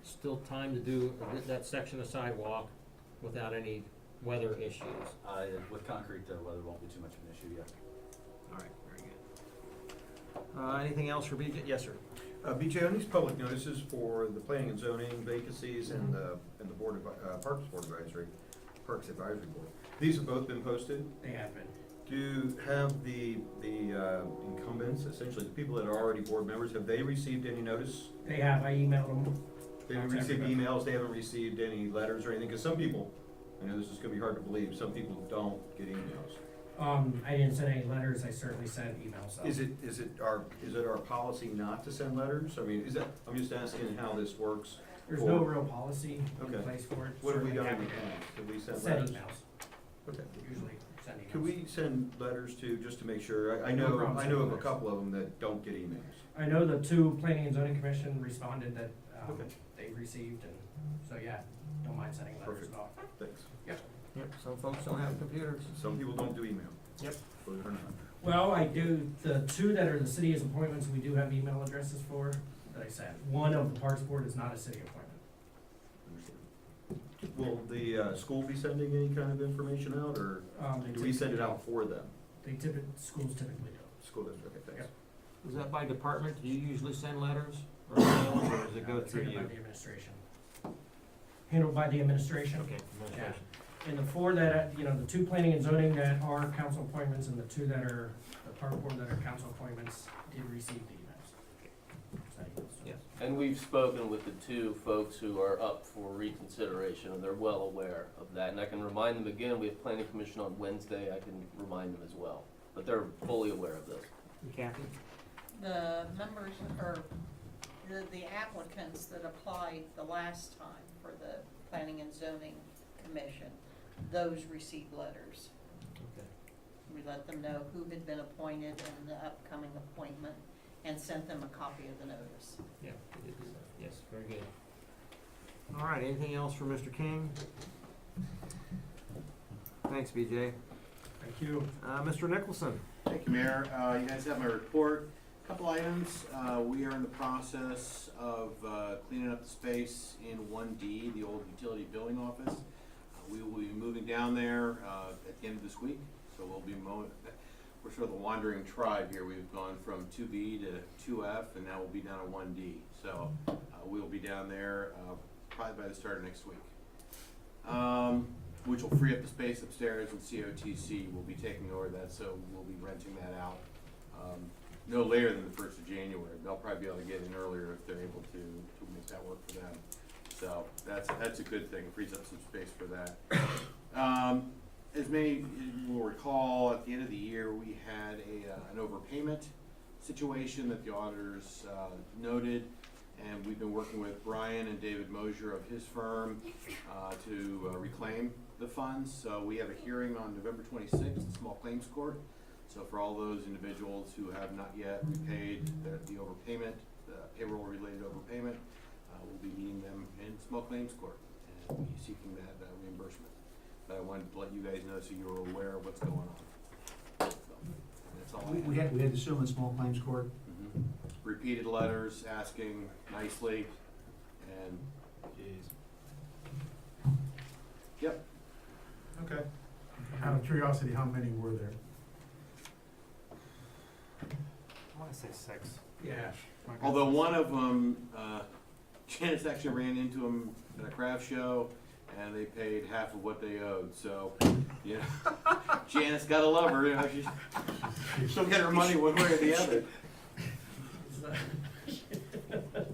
still time to do that section of sidewalk without any weather issues. With concrete, weather won't be too much of an issue yet. All right, very good. Anything else for BJ? Yes, sir. BJ, on these public notices for the planning and zoning vacancies and the Board of, Parks Advisory Board, these have both been posted? They have been. Do have the incumbents, essentially the people that are already board members, have they received any notice? They have, I emailed them. They haven't received emails, they haven't received any letters or anything? Because some people, I know this is gonna be hard to believe, some people don't get emails. I didn't send any letters, I certainly sent emails. So. Is it our policy not to send letters? I mean, I'm just asking how this works. There's no real policy in Okay. place for it. What have we Certainly done in the happy to past? Have we sent Send letters? emails, Okay. usually send emails. Could we send letters to, just to make sure? I No know problem of a sending letters. couple of them that don't get emails. I know the two planning and zoning commission responded that, Okay. they received, and so, yeah, don't mind sending letters Perfect. at all. Thanks. Yep, some folks don't have computers. Some people don't do email. Yep. Believe it or not. Well, I do, the two that are the city's appointments, we do have email addresses for, that I sent. One of the Parks Board is not a city appointment. Will the school be sending any kind of information out, or They do we send it typically- out for them? Schools typically do. School district, okay, thanks. Is that by department? Do you usually send letters or emails, or does it go It's through handled you? by the administration. Handled by the administration. Okay, administration. And the four that, the two planning and zoning that are council appointments, and the two that are, the park board that are council appointments, did receive the emails. Yes. And we've spoken with the two folks who are up for reconsideration, and they're well aware of that. And I can remind them again, we have planning commission on Wednesday, I can remind them as well. But they're fully aware of this. Kathy? The members, or the applicants that applied the last time for the Planning and Zoning Commission, those received letters. Okay. We let them know who had been appointed and the upcoming appointment, and sent them a copy of the notice. Yeah, we did do that. Yes, very good. All right, anything else for Mr. King? Thanks, BJ. Thank you. Mr. Nicholson? Thank you, Mayor. You guys have my report. Couple items. We are in the process of cleaning up the space in 1D, the old utility billing office. We will be moving down there at the end of this week, so we'll be mowing. We're sort of the wandering tribe here. We've gone from 2B to 2F, and now we'll be down at 1D. So we'll be down there probably by the start of next week, which will free up the space upstairs, and COTC will be taking over that, so we'll be renting that out no later than the 1st of January. They'll probably be able to get in earlier if they're able to make that work for them. So that's a good thing. It frees up some space for that. As many will recall, at the end of the year, we had an overpayment situation that the auditors noted, and we've been working with Brian and David Mosier of his firm to reclaim the funds. So we have a hearing on November 26th in Small Claims Court. So for all those individuals who have not yet repaid the overpayment, the payroll-related overpayment, we'll be meeting them in Small Claims Court and be seeking that reimbursement. But I wanted to let you guys know so you're aware of what's going on. So, that's all I have. We had to sue in small claims court. Mhm. Repeated letters asking nicely, and yep. Okay. Out of curiosity, how many were there? I wanna say 6. Yeah. Although one of them, Janice actually ran into him at a craft show, and they paid half of what they owed. So, you know, Janice gotta love her. You know, she'll get her money one way or the other.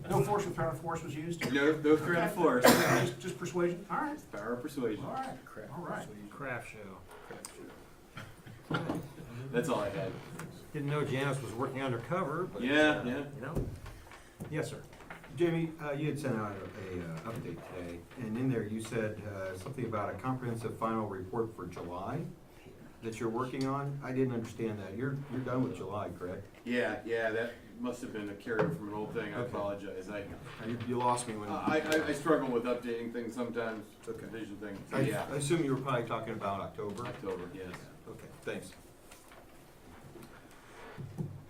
No force or threat of force was used? No threat of force. Just persuasion? All right. Power of persuasion. All right. All right. Craft show. That's all I had. Didn't know Janice was working undercover, but. Yeah. You know? Yes, sir. Jamie, you had sent out a update today, and in there you said something about a comprehensive final report for July that you're working on. I didn't understand that. You're done with July, correct? Yeah, that must have been a carryover from an old thing. I Okay. apologize. You lost me when. I struggle with updating things sometimes, Okay. vision things. So, I yeah, assume you were probably talking about October. October, yes. Okay, thanks.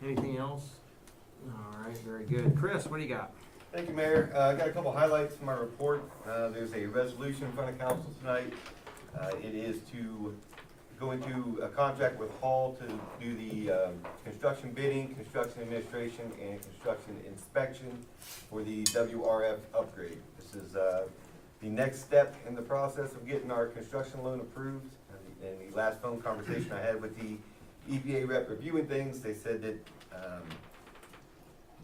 Anything else? All right, very good. Chris, what do you got? Thank you, Mayor. I got a couple highlights from my report. There's a resolution in front of council tonight. It is to go into a contract with Hall to do the construction bidding, construction administration, and construction inspection for the WRF upgrade. This is the next step in the process of getting our construction loan approved. In the last phone conversation I had with the EPA rep reviewing things, they said that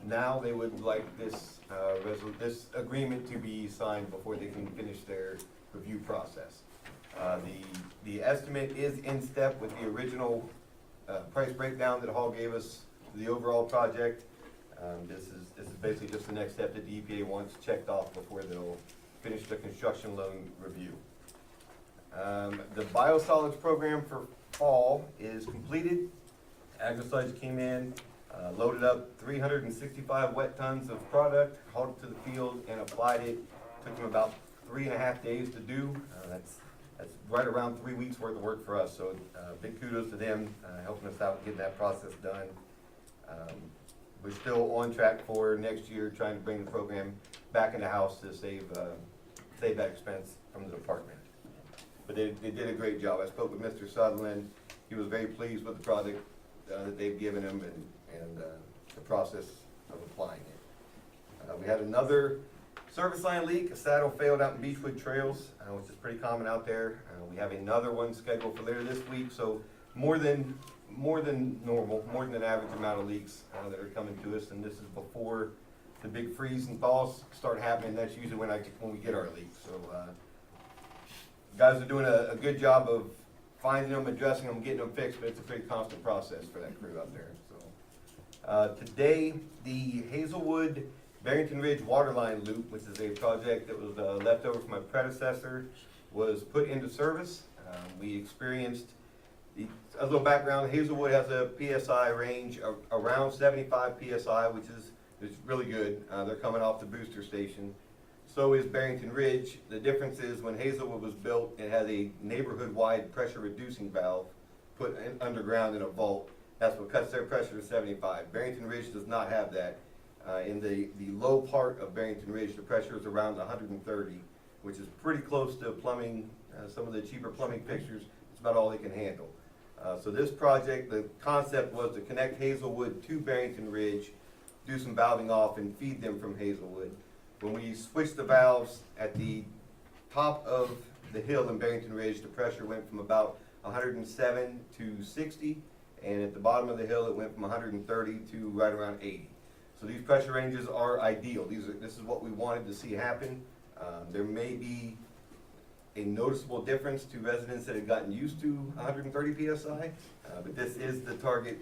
now they would like this agreement to be signed before they can finish their review process. The estimate is in step with the original price breakdown that Hall gave us for the overall project. This is basically just the next step that the EPA wants checked off before they'll finish the construction loan review. The biosolids program for fall is completed. AgroSlides came in. Loaded up 365 wet tons of product, hauled it to the field and applied it. Took them about 3.5 days to do. That's right around 3 weeks worth of work for us. So big kudos to them helping us out getting that process done. We're still on track for next year, trying to bring the program back in the house to save that expense from the department. But they did a great job. I spoke with Mr. Sutherland. He was very pleased with the product that they've given him and the process of applying it. We had another service line leak. A saddle failed out in Beechwood Trails, which is pretty common out there. We have another one scheduled for later this week, so more than normal, more than an average amount of leaks that are coming to us, and this is before the big freeze and thaws start happening. That's usually when we get our leaks. So guys are doing a good job of finding them, addressing them, getting them fixed, but it's a pretty constant process for that crew out there. So today, the Hazelwood Barrington Ridge Waterline Loop, which is a project that was left over from my predecessor, was put into service. We experienced a little background. Hazelwood has a PSI range of around 75 PSI, which is really good. They're coming off the booster station. So is Barrington Ridge. The difference is when Hazelwood was built, it had a neighborhood-wide pressure reducing valve put underground in a vault. That's what cuts their pressure to 75. Barrington Ridge does not have that. In the low part of Barrington Ridge, the pressure is around 130, which is pretty close to plumbing. Some of the cheaper plumbing fixtures, it's about all they can handle. So this project, the concept was to connect Hazelwood to Barrington Ridge, do some valving off and feed them from Hazelwood. When we switched the valves at the top of the hill in Barrington Ridge, the pressure went from about 107 to 60, and at the bottom of the hill it went from 130 to right around 80. So these pressure ranges are ideal. This is what we wanted to see happen. There may be a noticeable difference to residents that have gotten used to 130 PSI, but this is the target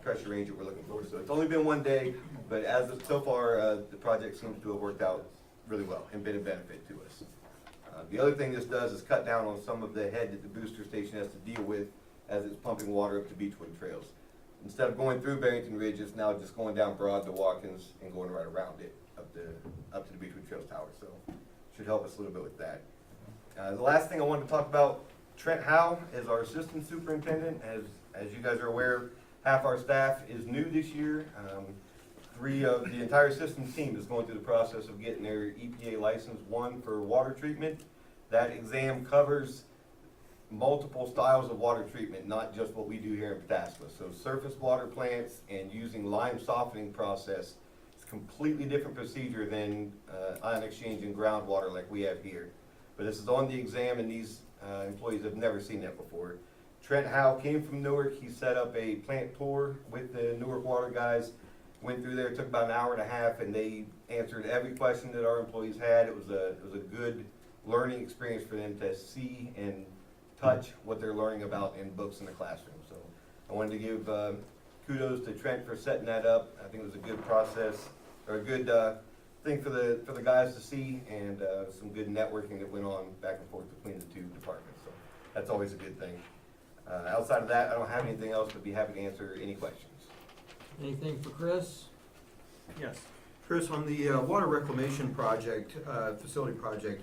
pressure range that we're looking for. So it's only been 1 day, but as of so far, the project seems to have worked out really well and been a benefit to us. The other thing this does is cut down on some of the head that the booster station has to deal with as it's pumping water up to Beechwood Trails. Instead of going through Barrington Ridge, it's now just going down Broad to Watkins and going right around it up to the Beechwood Trails Tower. So should help us a little bit with that. The last thing I wanted to talk about, Trent Howe is our assistant superintendent. As you guys are aware, half our staff is new this year. The entire systems team is going through the process of getting their EPA license 1 for water treatment. That exam covers multiple styles of water treatment, not just what we do here in Pataskla. So surface water plants and using lime softening process is a completely different procedure than ion exchange and groundwater like we have here. But this is on the exam, and these employees have never seen that before. Trent Howe came from Newark. He set up a plant tour with the Newark water guys, went through there, took about an hour and a half, and they answered every question that our employees had. It was a good learning experience for them to see and touch what they're learning about in books in the classroom. So I wanted to give kudos to Trent for setting that up. I think it was a good process, or a good thing for the guys to see, and some good networking that went on back and forth between the two departments. So that's always a good thing. Outside of that, I don't have anything else, but be happy to answer any questions. Anything for Chris? Yes. Chris, on the water reclamation project, facility project,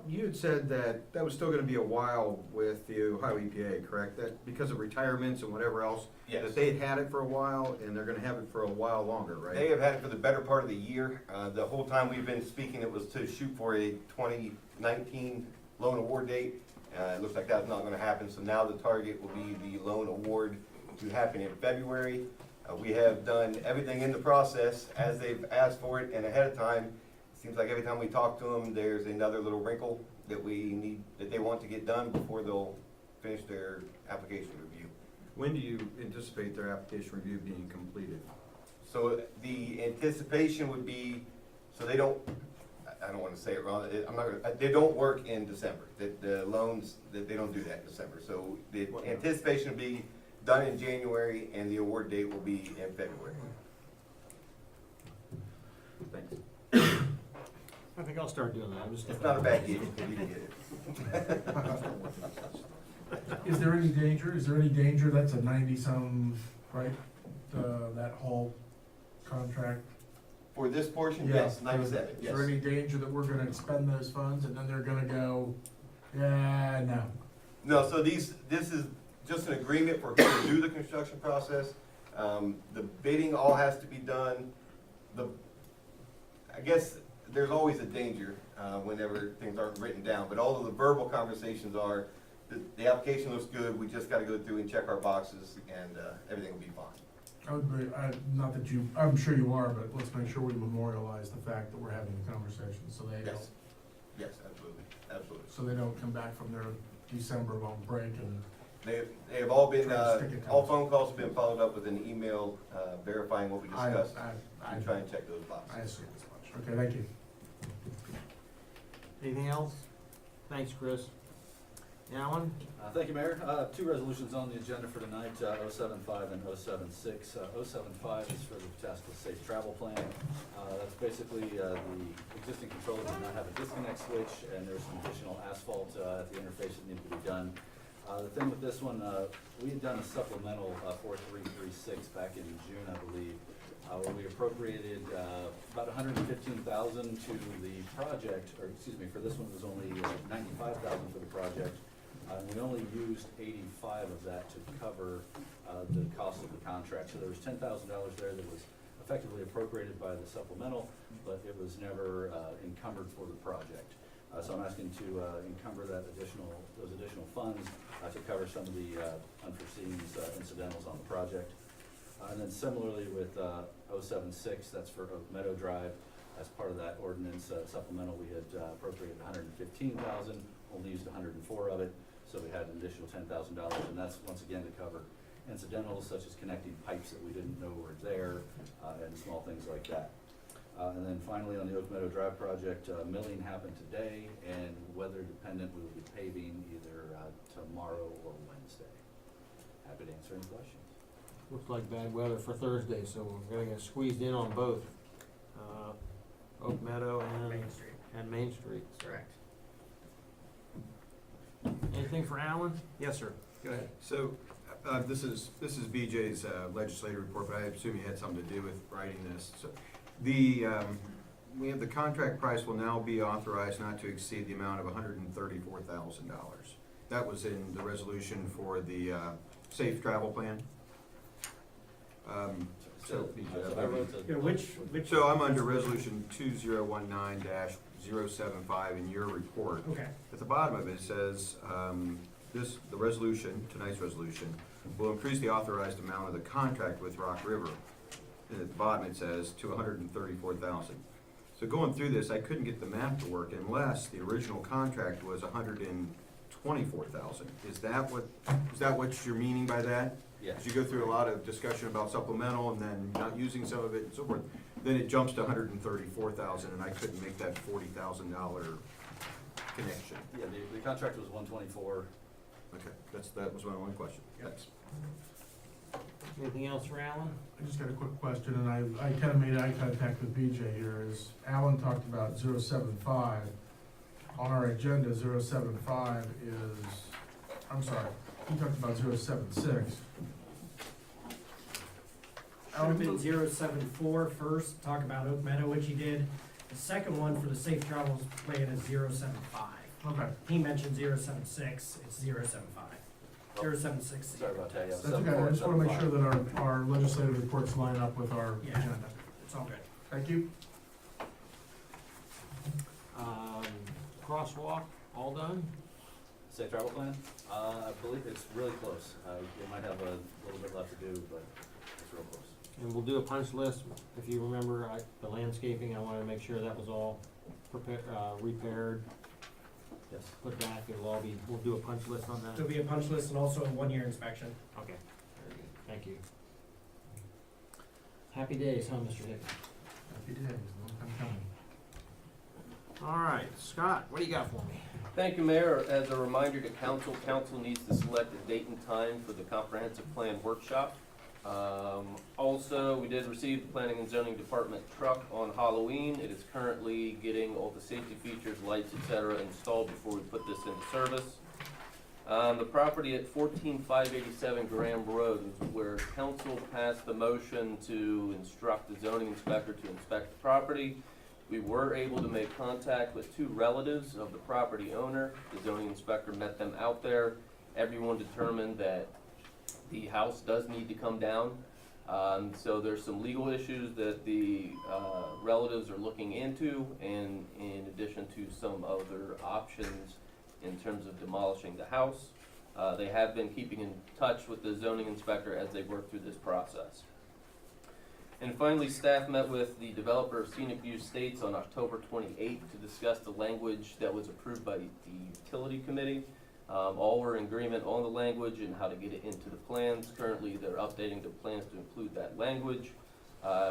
you had said that was still gonna be a while with the Ohio EPA, correct? That because of retirements and whatever else? Yes. That they had it for a while, and they're gonna have it for a while longer, right? They have had it for the better part of the year. The whole time we've been speaking, it was to shoot for a 2019 loan award date. It looks like that's not gonna happen, so now the target will be the loan award to happen in February. We have done everything in the process as they've asked for it and ahead of time. Seems like every time we talk to them, there's another little wrinkle that they want to get done before they'll finish their application review. When do you anticipate their application review being completed? So the anticipation would be, so they don't, I don't want to say it wrong, they don't work in December. The loans, they don't do that in December. So the anticipation would be done in January, and the award date will be in February. Thanks. I think I'll start doing that. I'm just It's not a bad gig if you can get it. Is there any danger? That's a 90-some, right? That that whole contract? For this portion, Yeah. yes, 97, Is yes. there any danger that we're gonna expend those funds and then they're gonna go, yeah, no? No, so this is just an agreement for who to do the construction process. The bidding all has to be done. I guess there's always a danger, whenever things aren't written down, but all of the verbal conversations are, the application looks good, we just gotta go through and check our boxes, and, everything will be fine. I would agree, not that you, I'm sure you are, but let's make sure we memorialize the fact that we're having a conversation, so they don't, Yes, yes, absolutely, absolutely. so they don't come back from their December long break and, They have all been, Try to stick it to all us. phone calls have been followed up with an email, verifying what we I, discussed, I, and try and check those boxes. I assume as much. Okay, thank you. Anything else? Thanks, Chris. Alan? Thank you, Mayor. Two resolutions on the agenda for tonight, 075 and 076. 075 is for the Pataskla Safe Travel Plan. That's basically the existing controller does not have a disconnect switch, and there's some additional asphalt at the interface that needs to be done. The thing with this one, we had done a supplemental 4336 back in June, I believe, where we appropriated about $115,000 to the project, or excuse me, for this one it was only $95,000 for the project. We only used 85 of that to cover the cost of the contract. So there was $10,000 there that was effectively appropriated by the supplemental, but it was never encumbered for the project. So I'm asking to encumber those additional funds to cover some of the unforeseen incidentals on the project. And then similarly with 076, that's for Oak Meadow Drive. As part of that ordinance supplemental, we had appropriated $115,000, only used 104 of it. So we had an additional $10,000, and that's once again to cover incidentals such as connecting pipes that we didn't know were there, and small things like that. And then finally, on the Oak Meadow Drive project, milling happened today, and weather dependent, we will be paving either tomorrow or Wednesday. Happy to answer any questions. Looks like bad weather for Thursday, so we're gonna get squeezed in on both, Oak Meadow and Main Street. Main Street. Correct. Anything for Alan? Yes, sir. Go ahead. So, this is BJ's legislative report, but I assume you had something to do with writing this. So, we have the contract price will now be authorized not to exceed the amount of $134,000. That was in the resolution for the safe travel plan. So, I wrote the. Yeah, which, so I'm under resolution 2019-075 in your report. okay, At the bottom of it says, the resolution, tonight's resolution, will increase the authorized amount of the contract with Rock River. And at the bottom it says to $134,000. So going through this, I couldn't get the math to work unless the original contract was $124,000. Is that what you're meaning by that? Yes. As you go through a lot of discussion about supplemental and then not using some of it and so forth, then it jumps to $134,000, and I couldn't make that $40,000 connection. Yeah, the contract was 124. Okay, that was my only question. Thanks. Anything else for Alan? I just got a quick question, and I kind of made eye contact with BJ here, is Alan talked about 075. On our agenda, 075 is, I'm sorry, he talked about 076. should have been 074 first, talk about Oak Meadow, which he did. The second one for the safe travels plan is 075. Okay, He mentioned 076, it's 075. 076. Sorry about that, yeah. that's okay, I just want to make sure that our legislative reports line up with our Yeah. agenda. It's all good. Thank you. Crosswalk, all done? Safe travel plan? I believe it's really close. You might have a little bit left to do, but it's real close. And we'll do a punch list. If you remember, the landscaping, I wanted to make sure that was all repaired, Yes. put back. We'll do a punch list on that. There'll be a punch list and also a one-year inspection. Okay, very good. Thank you. Happy days, huh, Mr. Hickman? Happy days, long time coming. All right, Scott, what do you got for me? Thank you, Mayor. As a reminder to council, council needs to select a date and time for the comprehensive plan workshop. Also, we did receive the Planning and Zoning Department truck on Halloween. It is currently getting all the safety features, lights, etc. installed before we put this into service. The property at 14587 Graham Road is where council passed the motion to instruct the zoning inspector to inspect the property. We were able to make contact with two relatives of the property owner. The zoning inspector met them out there. Everyone determined that the house does need to come down. So there's some legal issues that the relatives are looking into, and in addition to some other options in terms of demolishing the house. They have been keeping in touch with the zoning inspector as they work through this process. And finally, staff met with the developer of Scenic View Estates on October 28th to discuss the language that was approved by the utility committee. All were in agreement on the language and how to get it into the plans. Currently, they're updating the plans to include that language.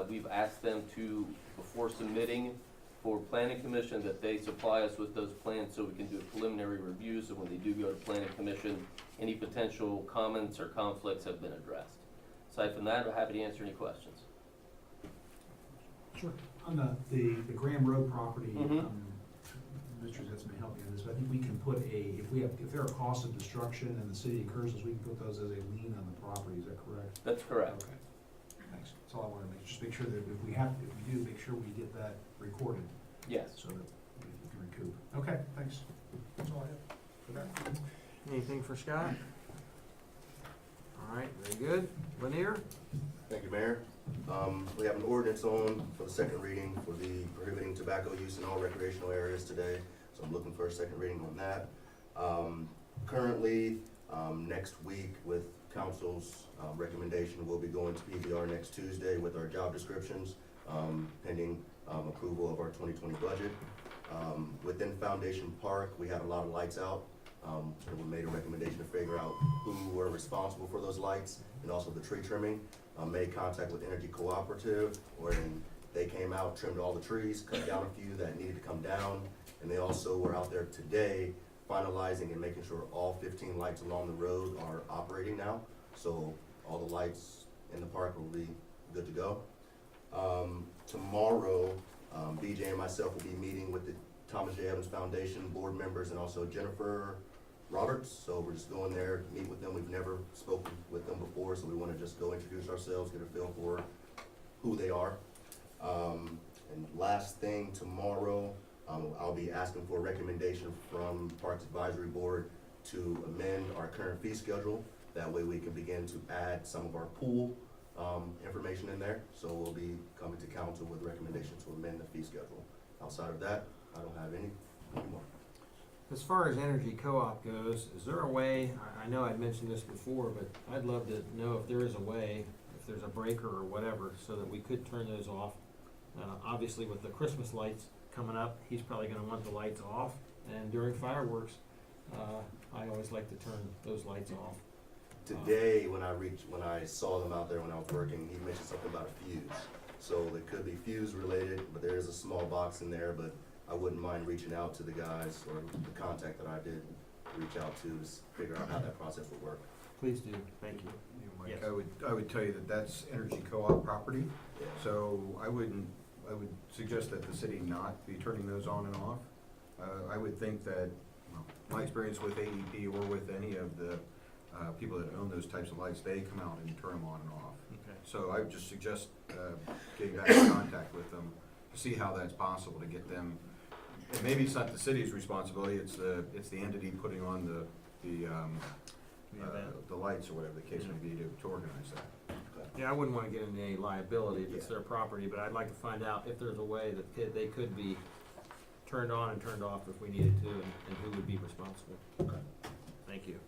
We've asked them to, before submitting for planning commission, that they supply us with those plans so we can do a preliminary review, so when they do go to planning commission, any potential comments or conflicts have been addressed. Aside from that, I'm happy to answer any questions. Sure. On the Graham Road property, Mhm. Mr. Zetz may help me on this, but I think we can put if there are costs of destruction and the city incurs those, we can put those as a lien on the property, is that correct? That's correct. Okay, thanks. That's all I wanted to just make sure that if we do, make sure we get that recorded, Yes. so that we can recoup. Okay, thanks. That's all I have for that. Anything for Scott? All right, very good. Lanier? Thank you, Mayor. We have an ordinance on for the second reading for the prohibiting tobacco use in all recreational areas today, so I'm looking for a second reading on that. Currently, next week with council's recommendation, we'll be going to PBR next Tuesday with our job descriptions, pending approval of our 2020 budget. Within Foundation Park, we had a lot of lights out. And we made a recommendation to figure out who were responsible for those lights and also the tree trimming. Made contact with Energy Cooperative, wherein they came out, trimmed all the trees, cut down a few that needed to come down. And they also were out there today finalizing and making sure all 15 lights along the road are operating now. So all the lights in the park will be good to go. Tomorrow, BJ and myself will be meeting with the Thomas J. Evans Foundation board members and also Jennifer Roberts. So we're just going there to meet with them. We've never spoken with them before, so we want to just go introduce ourselves, get a feel for who they are. And last thing, tomorrow, I'll be asking for a recommendation from Parks Advisory Board to amend our current fee schedule. That way we can begin to add some of our pool information in there. So we'll be coming to council with recommendations to amend the fee schedule. Outside of that, I don't have any more. As far as Energy Co-op goes, is there a way, I know I'd mentioned this before, but I'd love to know if there is a way, if there's a breaker or whatever, so that we could turn those off. Obviously with the Christmas lights coming up, he's probably gonna want the lights off, and during fireworks, I always like to turn those lights off. Today, when I saw them out there when I was working, he mentioned something about a fuse. So it could be fuse related, but there is a small box in there, but I wouldn't mind reaching out to the guys or the contact that I did reach out to figure out how that process would work. Please do, thank you. Mike, Yes. I would tell you that that's Energy Co-op property, Yeah. so I would suggest that the city not be turning those on and off. I would think that, well, my experience with AEP or with any of the people that own those types of lights, they come out and turn them on and off. Okay. So I would just suggest getting back in contact with them to see how that's possible to get them. And maybe it's not the city's responsibility; it's the entity putting on the lights or whatever the case may be to organize that. Yeah, I wouldn't wanna get into any liability if it's their property, but I'd like to find out if there's a way that they could be turned on and turned off if we needed to, and who would be responsible. Okay. Thank you.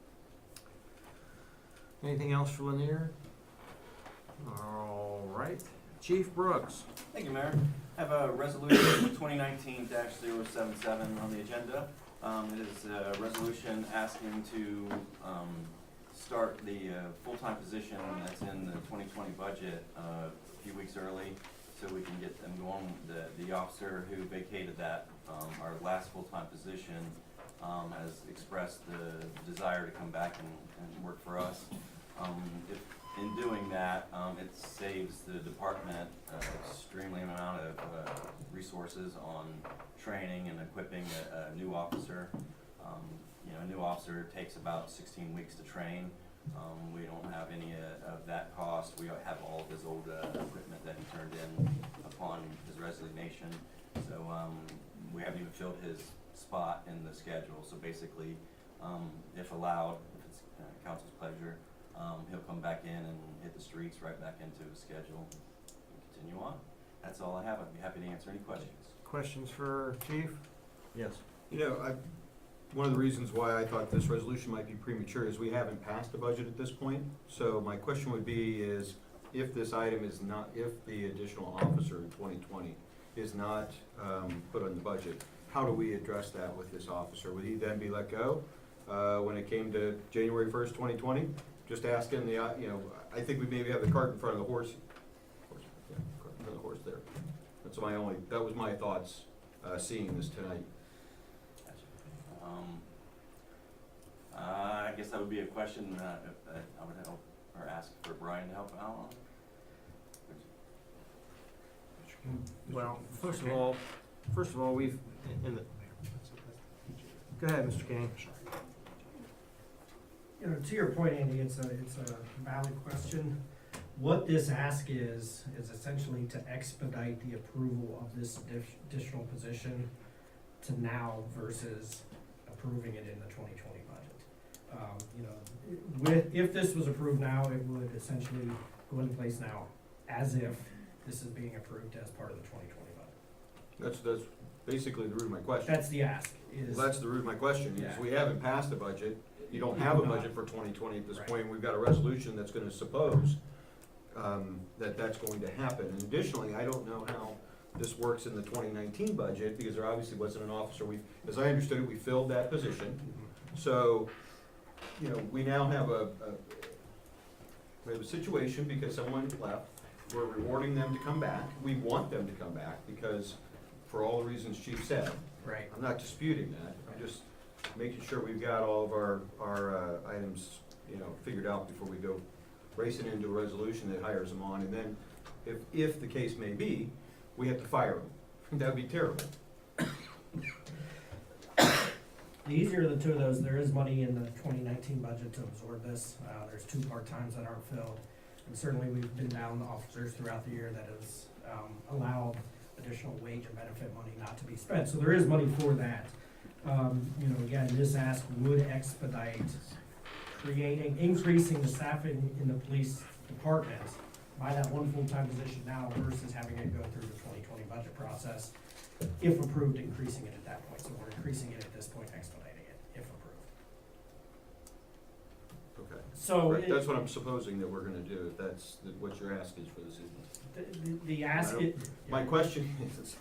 Anything else for Lanier? All right, Chief Brooks. Thank you, Mayor. I have a resolution 2019-077 on the agenda. It is a resolution asking to start the full-time position that's in the 2020 budget a few weeks early so we can get them going. The officer who vacated that, our last full-time position, has expressed the desire to come back and work for us. In doing that, it saves the department extremely amount of resources on training and equipping a new officer. You know, a new officer takes about 16 weeks to train. We don't have any of that cost. We have all of his old equipment that he turned in upon his resignation. So we haven't even filled his spot in the schedule. So basically, if allowed, if it's council's pleasure, he'll come back in and hit the streets right back into his schedule and continue on. That's all I have. I'd be happy to answer any questions. Questions for Chief? Yes. You know, one of the reasons why I thought this resolution might be premature is we haven't passed the budget at this point. So my question would be is, if this item is not, if the additional officer in 2020 is not put on the budget, how do we address that with this officer? Would he then be let go when it came to January 1st, 2020? Just asking the, you know, I think we maybe have the cart in front of the horse. Yeah, cart in front of the horse there. That was my thoughts seeing this tonight. I guess that would be a question that I would help or ask for Brian to help out on. Well, first of all, we've, go ahead, Mr. King. You know, to your point, Andy, it's a valid question. What this ask is essentially to expedite the approval of this additional position to now versus approving it in the 2020 budget. You know, if this was approved now, it would essentially go into place now as if this is being approved as part of the 2020 budget. That's basically the root of my question. That's the ask. Is Well, that's the root of my question, is Yeah. we haven't passed a budget, you don't have a budget for 2020 at this Right. point, and we've got a resolution that's gonna suppose that that's going to happen. And additionally, I don't know how this works in the 2019 budget, because there obviously wasn't an officer, as I understood it, we filled that position. So, you know, we now have we have a situation because someone left, we're rewarding them to come back, we want them to come back, because for all the reasons Chief said, right. I'm not disputing that, I'm just making sure we've got all of our items, you know, figured out before we go racing into a resolution that hires them on, and then if the case may be, we have to fire them. That'd be terrible. The easier of the two of those, there is money in the 2019 budget to absorb this. There's 2 part-times that aren't filled. And certainly, we've been down the officers throughout the year that has allowed additional wage and benefit money not to be spent. So there is money for that. You know, again, this ask would expedite increasing the staffing in the police department by that 1 full-time position now versus having it go through the 2020 budget process. If approved, increasing it at that point. So we're increasing it at this point, expediting it, if approved. Okay. So Right, that's what I'm supposing that we're gonna do, if that's what your ask is for this evening. the ask, I don't- My question is,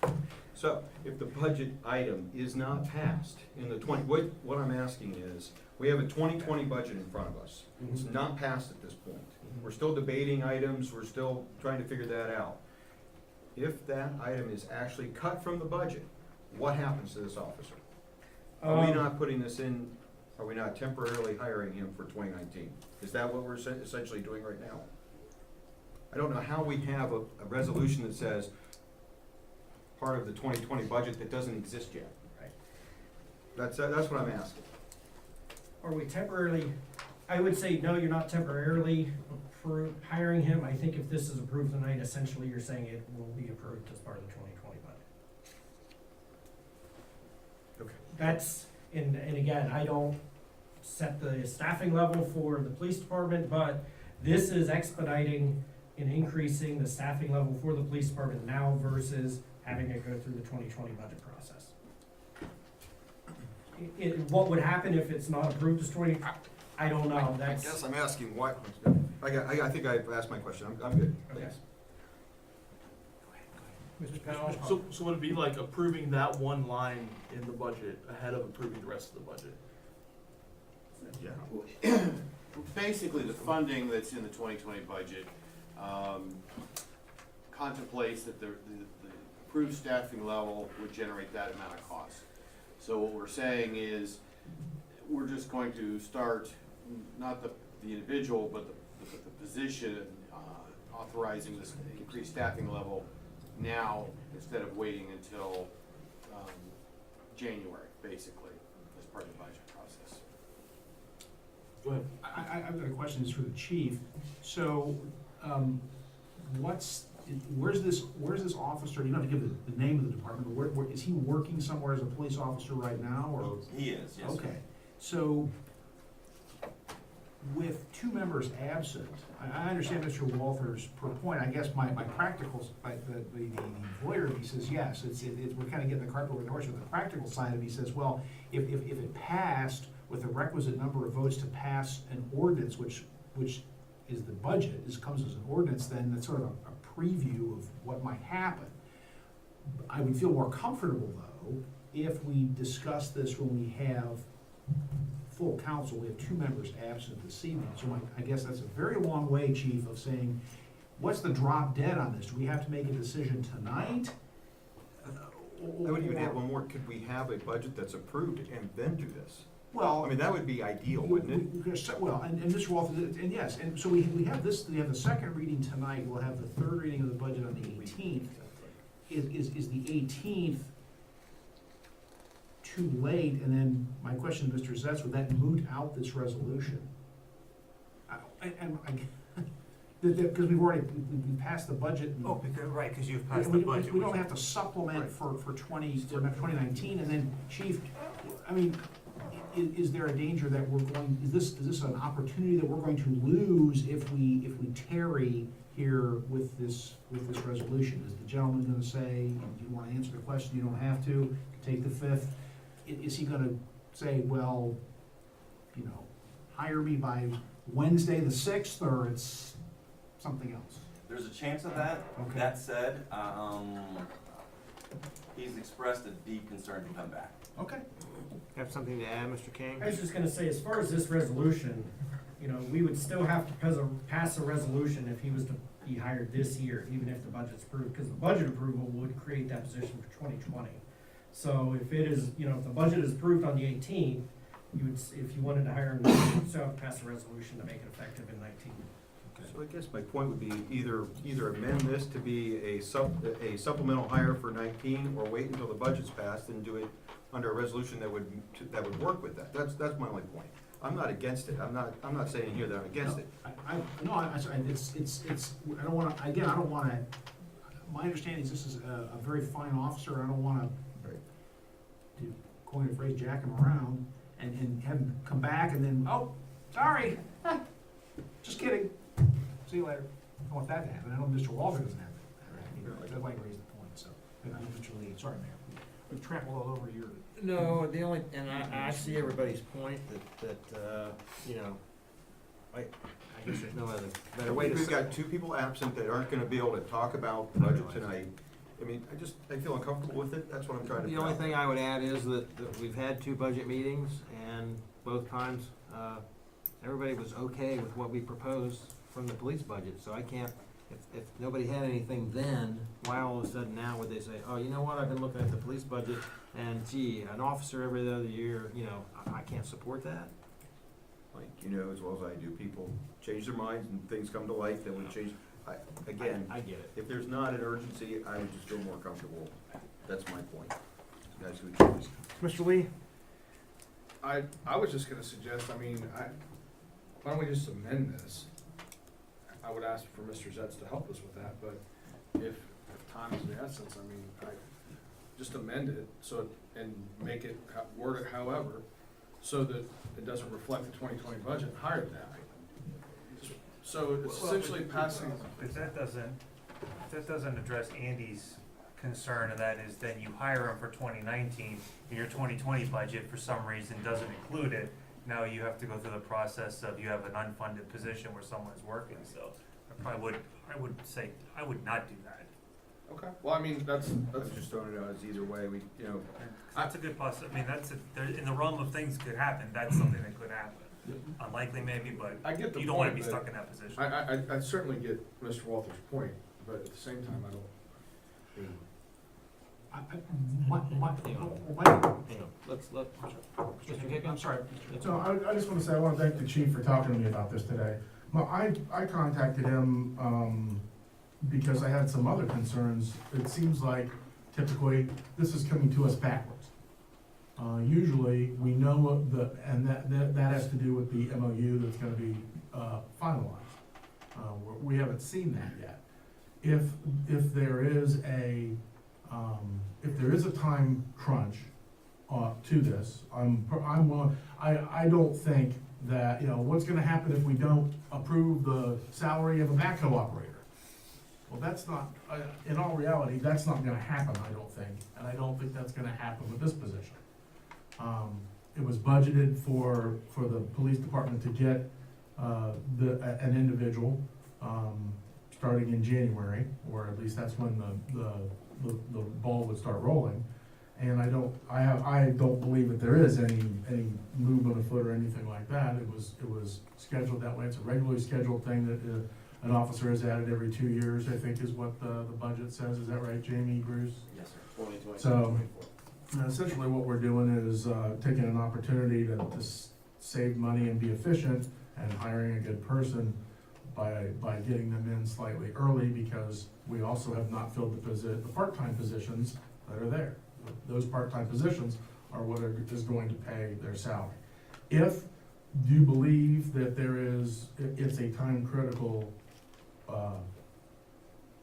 so, if the budget item is not passed in the what I'm asking is, we have a 2020 budget in front of us. It's not passed at this point. We're still debating items, we're still trying to figure that out. If that item is actually cut from the budget, what happens to this officer? Are we not putting this in, are we not temporarily hiring him for 2019? Is that what we're essentially doing right now? I don't know how we have a resolution that says part of the 2020 budget that doesn't exist yet. Right. That's what I'm asking. Are we temporarily, I would say, no, you're not temporarily hiring him. I think if this is approved tonight, essentially you're saying it will be approved as part of the 2020 budget. Okay. That's, and again, I don't set the staffing level for the police department, but this is expediting and increasing the staffing level for the police department now versus having it go through the 2020 budget process. What would happen if it's not approved as 20, I don't know, I that's. guess I'm asking why, I think I've asked my question, I'm good, Okay. thanks. Mr. Powell? So would it be like approving that one line in the budget ahead of approving the rest of the budget? Yeah. Basically, the funding that's in the 2020 budget contemplates that the approved staffing level would generate that amount of cost. So what we're saying is, we're just going to start, not the individual, but the position, authorizing this increased staffing level now, instead of waiting until January, basically, as part of the budget process. Go ahead. I've got a question, is for the chief. So, where's this officer, you don't have to give the name of the department, but where, is he working somewhere as a police officer right now, or? He is, yes, sir. Okay, so with two members absent, I understand Mr. Walters' point, I guess my practical, the lawyer, he says, yes, we're kind of getting the cart before the horse. With the practical side of it, he says, well, if it passed with the requisite number of votes to pass an ordinance, which is the budget, comes as an ordinance, then that's sort of a preview of what might happen. I would feel more comfortable, though, if we discuss this when we have full council. We have two members absent this evening, so I guess that's a very long way, chief, of saying, what's the drop dead on this? Do we have to make a decision tonight? I would even add one more, could we have a budget that's approved and then do this? Well, I mean, that would be ideal, wouldn't it? Well, and Mr. Walters, and yes, and so we have this, we have the second reading tonight, we'll have the third reading of the budget on the 18th. Is the 18th too late? And then my question to Mr. Zetz, would that moot out this resolution? Because we passed the budget. Oh, right, because you've We don't have to supplement for 2019, and then, chief, I mean, is there a danger that is this an opportunity that we're going to lose if we tarry here with this resolution? Is the gentleman gonna say, do you wanna answer the question, you don't have to, take the 5th? Is he gonna say, well, hire me by Wednesday the 6th, or it's something else? There's a chance of that. Okay. That said, he's expressed a deep concern to come back. Okay. Have something to add, Mr. King? I was just gonna say, as far as this resolution, we would still have to pass a resolution if he was to be hired this year, even if the budget's approved, because the budget approval would create that position for 2020. So if it is, if the budget is approved on the 18th, if you wanted to hire him, you'd still have to pass a resolution to make it effective in 19. So I guess my point would be either amend this to be a supplemental hire for 19, or wait until the budget's passed and do it under a resolution that would work with that. That's my only point. I'm not against it. I'm not saying here that I'm against it. I don't wanna, my understanding is this is a very fine officer. I don't wanna, to coin a phrase, jack him around and have him come back and then, oh, sorry, just kidding, see you later. I don't want that to happen. I know Mr. Walter doesn't have that. That's why he raised the point, so, I'm literally, sorry, Mayor. We've trampled all over your. No, and I see everybody's point that, I guess there's no other better way to We've say. got two people absent that aren't gonna be able to talk about the budget tonight. I mean, I feel uncomfortable with it. That's what I'm trying to. The only thing I would add is that we've had 2 budget meetings, and both times, everybody was okay with what we proposed from the police budget, so I can't, if nobody had anything then, why all of a sudden now would they say, oh, you know what, I've been looking at the police budget, and gee, an officer every other year, I can't support that? Like, as well as I do, people change their minds and things come to light that would change. Again, I get it. if there's not an urgency, I would just feel more comfortable. That's my point. You guys would choose. Mr. Lee? I was just gonna suggest, why don't we just amend this? I would ask for Mr. Zetz to help us with that, but if time is the essence, I just amend it and make it, word it however, so that it doesn't reflect the 2020 budget and hire that. So it's essentially passing. But that doesn't address Andy's concern, and that is then you hire him for 2019, and your 2020 budget for some reason doesn't include it. Now you have to go through the process of, you have an unfunded position where someone is working, so I would say, I would not do that. Okay, well, that's I'm just throwing it out as either way, That's a good possibility, in the realm of things could happen, that's something that could happen. Unlikely maybe, but I get the you don't wanna point, be but stuck in that position. I certainly get Mr. Walters' point, but at the same time, I don't. Hang on, let's, Mr. Hickman? I'm sorry. So I just want to say, I want to thank the chief for talking to me about this today. Well, I contacted him because I had some other concerns. It seems like typically this is coming to us backwards. usually we know what and that has to do with the MOU that's gonna be, finalized. We haven't seen that yet. If there is a time crunch, to this, I don't think that, what's gonna happen if we don't approve the salary of a backhoe operator? Well, that's not, in all reality, that's not gonna happen, I don't think, and I don't think that's gonna happen with this position. It was budgeted for the police department to get, an individual, starting in January, or at least that's when the ball would start rolling. And I don't believe that there is any movement afoot or anything like that. It was scheduled that way. It's a regularly scheduled thing that an officer is added every 2 years, I think is what the budget says. Is that right, Jamie, Bruce? Yes, sir. 2020, So, 2024. essentially what we're doing is taking an opportunity to save money and be efficient and hiring a good person by getting them in slightly early, because we also have not filled the part-time positions that are there. Those part-time positions are what is going to pay their salary. If you believe that it's a time-critical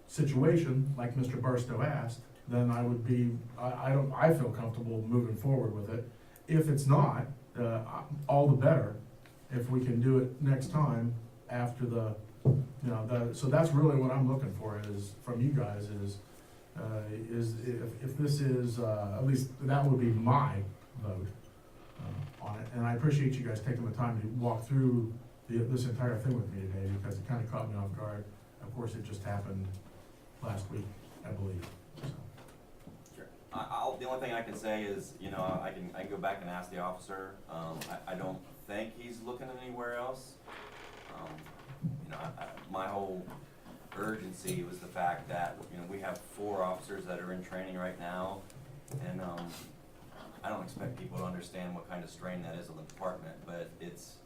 situation, like Mr. Barstow asked, then I feel comfortable moving forward with it. If it's not, all the better, if we can do it next time after so that's really what I'm looking for is, from you guys, is if this is, at least that would be my vote on it. And I appreciate you guys taking the time to walk through this entire thing with me today, because it kind of caught me off guard. Of course, it just happened last week, I believe, so. Sure. The only thing I can say is, I can go back and ask the officer. I don't think he's looking anywhere else. My whole urgency was the fact that, we have 4 officers that are in training right now, and I don't expect people to understand what kind of strain that is on the department, but it's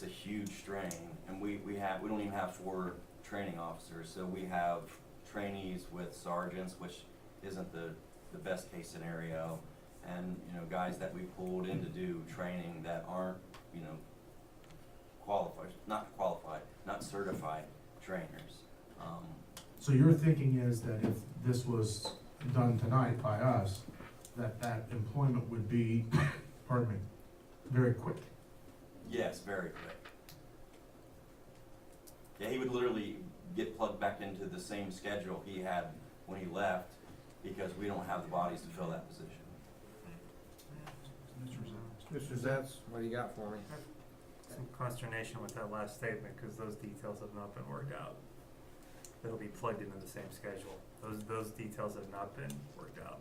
a huge strain, and we don't even have 4 training officers, so we have trainees with sergeants, which isn't the best case scenario, and, guys that we pulled in to do training that aren't, not certified trainers. So your thinking is that if this was done tonight by us, that employment would be, pardon me, very quick? Yes, very quick. Yeah, he would literally get plugged back into the same schedule he had when he left, because we don't have the bodies to fill that position. Mr. Zetz, what do you got for me? Some consternation with that last statement, because those details have not been worked out. It'll be plugged into the same schedule. Those details have not been worked out.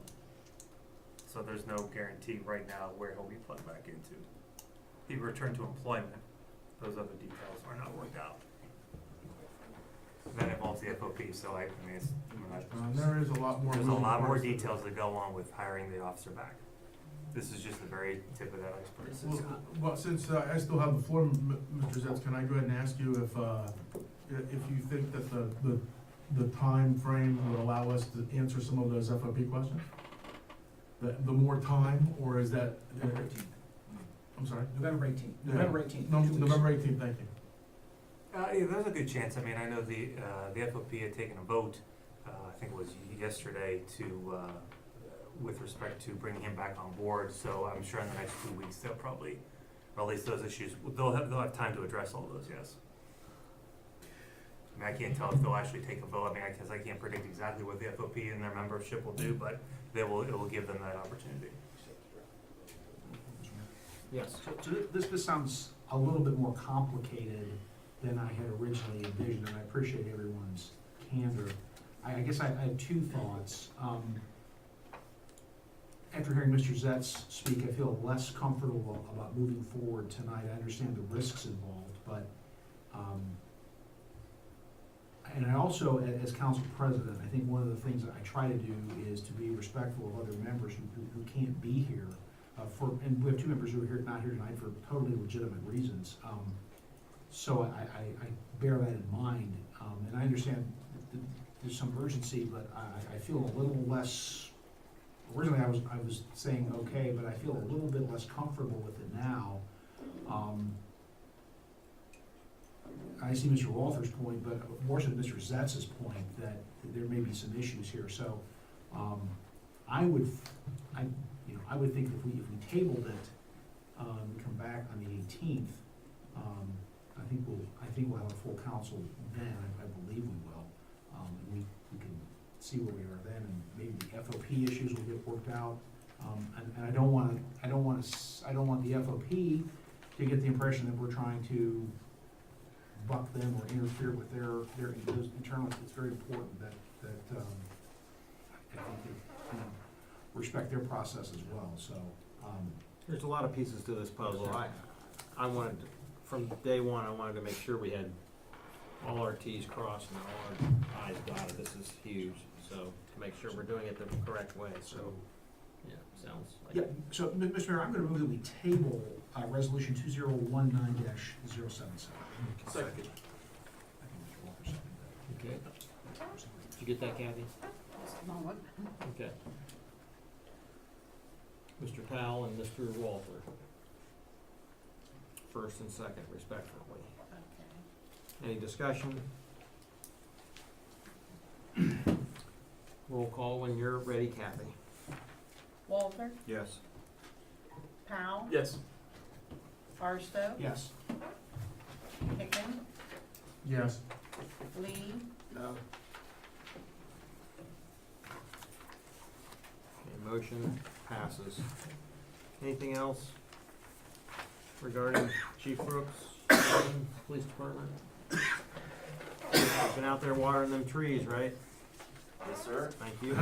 So there's no guarantee right now where he'll be plugged back into. He returned to employment. Those other details are not worked out. That involves the FOP, so There is a lot more. there's a lot more parts. details that go on with hiring the officer back. This is just the very tip of that iceberg. Well, since I still have the floor, Mr. Zetz, can I go ahead and ask you if you think that the time frame would allow us to answer some of those FOP questions? The more time, or is that? I'm sorry? November 18th. Yeah. November 18th. November 18th, thank you. Yeah, there's a good chance. I mean, I know the FOP had taken a vote, I think it was yesterday, with respect to bringing him back on board. So I'm sure in the next 2 weeks they'll probably, or at least those issues, they'll have time to address all those. Yes. I mean, I can't tell if they'll actually take a vote. I mean, I can't predict exactly what the FOP and their membership will do, but it will give them that opportunity. Yes. So this sounds a little bit more complicated than I had originally envisioned, and I appreciate everyone's candor. I guess I had 2 thoughts. After hearing Mr. Zetz speak, I feel less comfortable about moving forward tonight. I understand the risks involved, but, and I also, as council president, I think one of the things that I try to do is to be respectful of other members who can't be here. And we have 2 members who are not here tonight for totally legitimate reasons. So I bear that in mind, and I understand that there's some urgency, but I feel a little less originally I was saying okay, but I feel a little bit less comfortable with it now. I see Mr. Walther's point, but more so Mr. Zetz's point, that there may be some issues here, so, I would think if we tabled it, come back on the 18th, I think we'll have a full council then, I believe we will. And we can see where we are then, and maybe the FOP issues will get worked out. And I don't want the FOP to get the impression that we're trying to buck them or interfere with their internal. It's very important that I think that, respect their process as well, so. There's a lot of pieces to this puzzle. I wanted, from day one, I wanted to make sure we had all our Ts crossed and all our Is dotted. This is huge, so to make sure we're doing it the correct way, so, yeah, sounds like. Yeah, so, Mr. Mayor, I'm gonna move that we table, resolution 2019-077. Second. Okay. Did you get that, Kathy? Just a moment. Okay. Mr. Powell and Mr. Walter. First and second, respectively. Okay. Any discussion? Roll call when you're ready, Kathy. Walter, Yes. Powell, Yes. Barstow, Yes. Hicken, Yes. Lee, No. Okay, motion passes. Anything else regarding Chief Brooks, Police Department? Been out there watering them trees, right? Yes, sir. Thank you.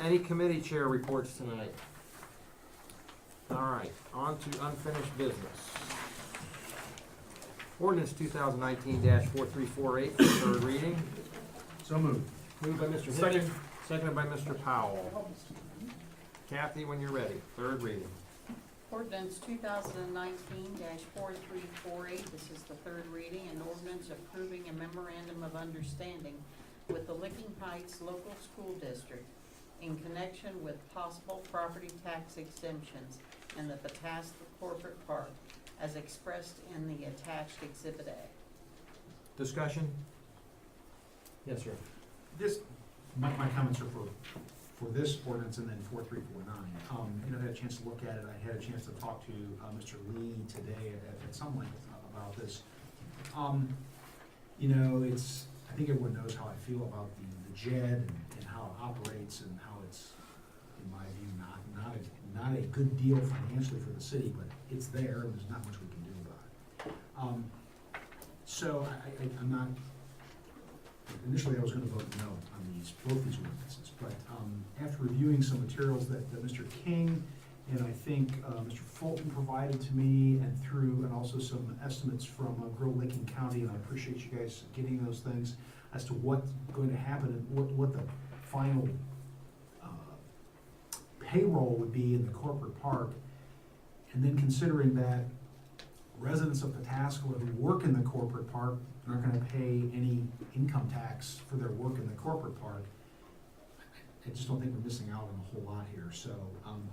Any committee chair reports tonight? All right, on to unfinished business. Ordinance 2019-4348, third reading. So moved. Moved by Mr. Second. Higgins, seconded by Mr. Powell. Kathy, when you're ready, third reading. ordinance 2019-4348, this is the third reading, an ordinance approving a memorandum of understanding with the Licking Heights Local School District in connection with possible property tax exemptions in the Pataska Corporate Park, as expressed in the attached Exhibit A. Discussion? Yes, sir. My comments are for this ordinance and then 4349. I had a chance to look at it. I had a chance to talk to Mr. Lee today at some length about this. I think everyone knows how I feel about the JED and how it operates and how it's, in my view, not a good deal financially for the city, but it's there and there's not much we can do about it. So I'm not, initially I was gonna vote no on both these ordinances, but after reviewing some materials that Mr. King and I think Mr. Fulton provided to me and also some estimates from Grove Licking County, and I appreciate you guys getting those things as to what's going to happen and what the final payroll would be in the corporate park. And then considering that residents of Pataskala who work in the corporate park aren't gonna pay any income tax for their work in the corporate park, I just don't think we're missing out on a whole lot here. So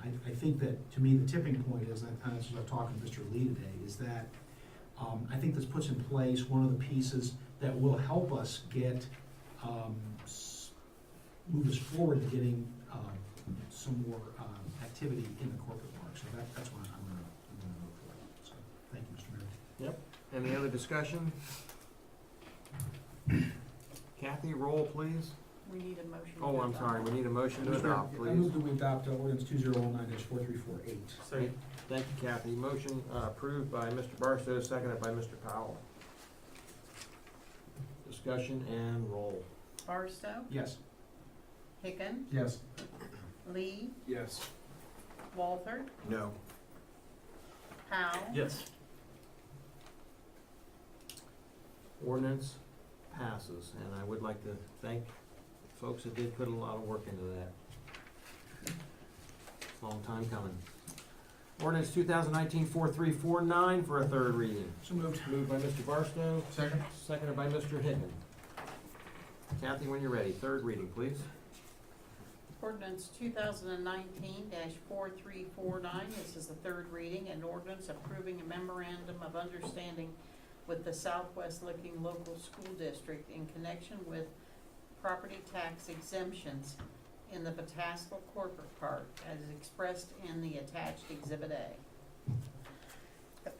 I think that, to me, the tipping point is, and as I was talking to Mr. Lee today, is that I think this puts in place one of the pieces that will help us get, move us forward to getting some more activity in the corporate park. So that's why I'm gonna vote for it. So, thank you, Mr. Mayor. Yep. Any other discussion? Kathy, roll, please. We need a motion. to Oh, I'm adopt. sorry, we need a motion to Mr. Mayor, adopt, I please. move that we adopt ordinance 2019-4348. Second. Thank you, Kathy. Motion approved by Mr. Barstow, seconded by Mr. Powell. Discussion and roll. Barstow, Yes. Hicken, Yes. Lee, Yes. Walter, No. Powell, Yes. Ordinance passes, and I would like to thank folks that did put a lot of work into that. Long time coming. Ordinance 2019-4349 for a third reading. So moved. Moved by Mr. Barstow, Second? seconded by Mr. Higgin. Kathy, when you're ready, third reading, please. Ordinance 2019-4349, this is the third reading, an ordinance approving a memorandum of understanding with the Southwest Licking Local School District in connection with property tax exemptions in the Pataskla Corporate Park as expressed in the attached Exhibit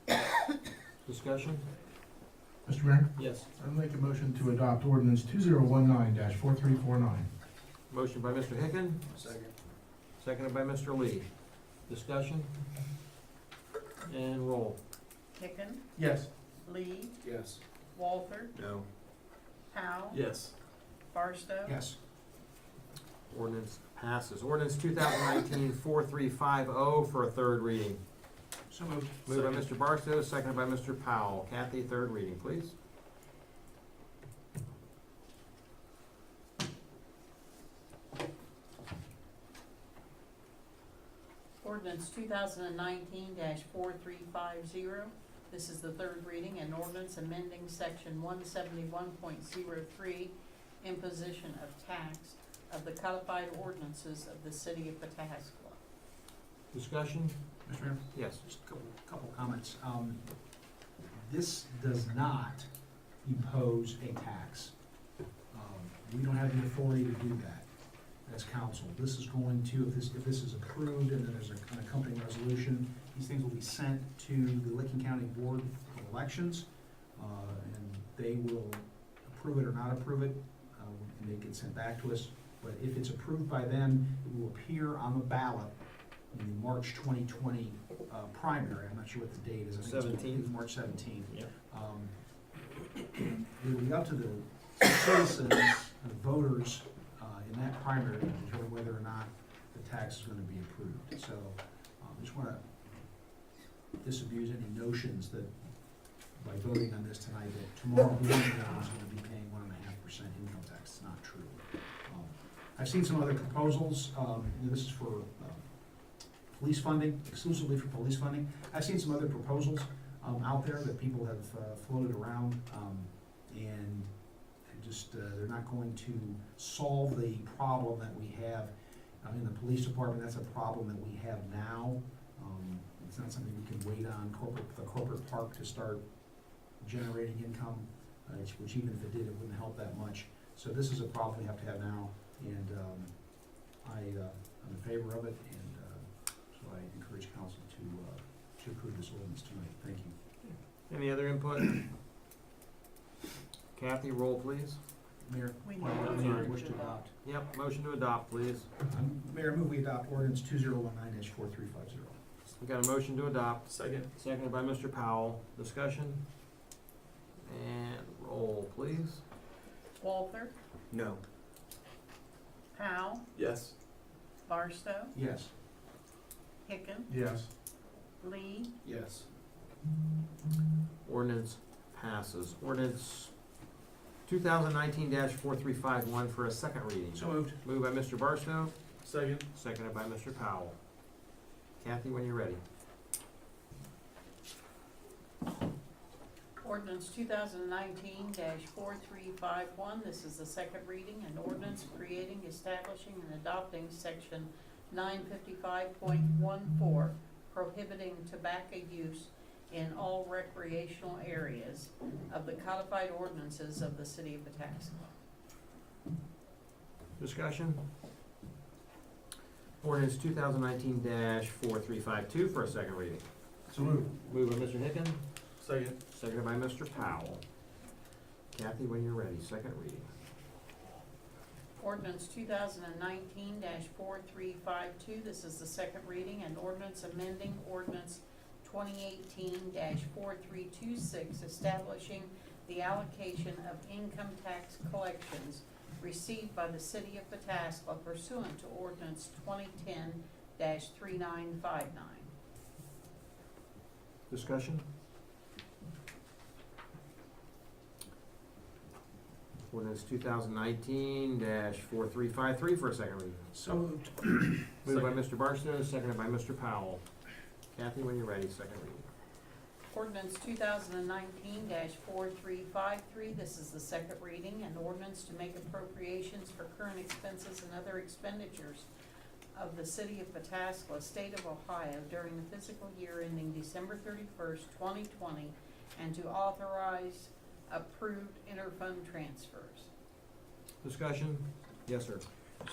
A. Discussion? Mr. Mayor, Yes. I'd make a motion to adopt ordinance 2019-4349. Motion by Mr. Hicken, Second. seconded by Mr. Lee. Discussion? And roll. Hicken, Yes. Lee, Yes. Walther, No. Powell, Yes. Barstow, Yes. Ordinance passes. Ordinance 2019-4350 for a third reading. So moved. Moved by Mr. Barstow, seconded by Mr. Powell. Kathy, third reading, please. Ordinance 2019-4350. This is the third reading, an ordinance amending section 171.03, imposition of tax of the codified ordinances of the city of Pataskla. Discussion? Mr. Mayor? Yes. Just a couple comments. This does not impose a tax. We don't have the authority to do that as council. This is going to, if this is approved and then there's an accompanying resolution, these things will be sent to the Licking County Board of Elections, and they will approve it or not approve it, and they get sent back to us. But if it's approved by them, it will appear on the ballot in the March 2020 primary. I'm not sure what the date is. I think it's 17th. March 17th. Yeah. It will be up to the citizens, the voters in that primary to determine whether or not the tax is going to be approved. So I just want to disabuse any notions that by voting on this tonight, that tomorrow Bloomingdale is going to be paying 1.5% income tax. It's not true. I've seen some other proposals. This is for police funding, exclusively for police funding. I've seen some other proposals out there that people have floated around, and just they're not going to solve the problem that we have in the police department. That's a problem that we have now. It's not something we can wait on the corporate park to start generating income, which even if it did, it wouldn't help that much. So this is a problem we have to have now, and I'm in favor of it, and so I encourage council to approve this ordinance tonight. Thank you. Any other input? Kathy, roll please. Mayor, We Mayor, need wish to to adopt. Yep, motion to adopt, please. Mayor, I move we adopt ordinance 2019-4350. We got a motion to adopt, Second. seconded by Mr. Powell. Discussion? And roll, please. Walther, No. Powell, Yes. Barstow, Yes. Hicken, Yes. Lee, Yes. Ordinance passes. Ordinance 2019-4351 for a second reading. So moved. Moved by Mr. Barstow, Second. seconded by Mr. Powell. Kathy, when you're ready. Ordinance 2019-4351, this is the second reading, an ordinance creating, establishing, and adopting section 955.14, prohibiting tobacco use in all recreational areas of the codified ordinances of the city of Pataskla. Discussion? Ordinance 2019-4352 for a second reading. So moved. Moved by Mr. Hicken, Second. seconded by Mr. Powell. Kathy, when you're ready, second reading. Ordinance 2019-4352, this is the second reading, an ordinance amending ordinance 2018-4326, establishing the allocation of income tax collections received by the city of Pataskla pursuant to ordinance 2010-3959. Discussion? Ordinance 2019-4353 for a second reading. So moved. Moved by Mr. Barstow, seconded by Mr. Powell. Kathy, when you're ready, second reading. Ordinance 2019-4353, this is the second reading, an ordinance to make appropriations for current expenses and other expenditures of the city of Pataskla, state of Ohio during the fiscal year ending December 31st, 2020, and to authorize approved interfund transfers. Discussion? Yes, sir.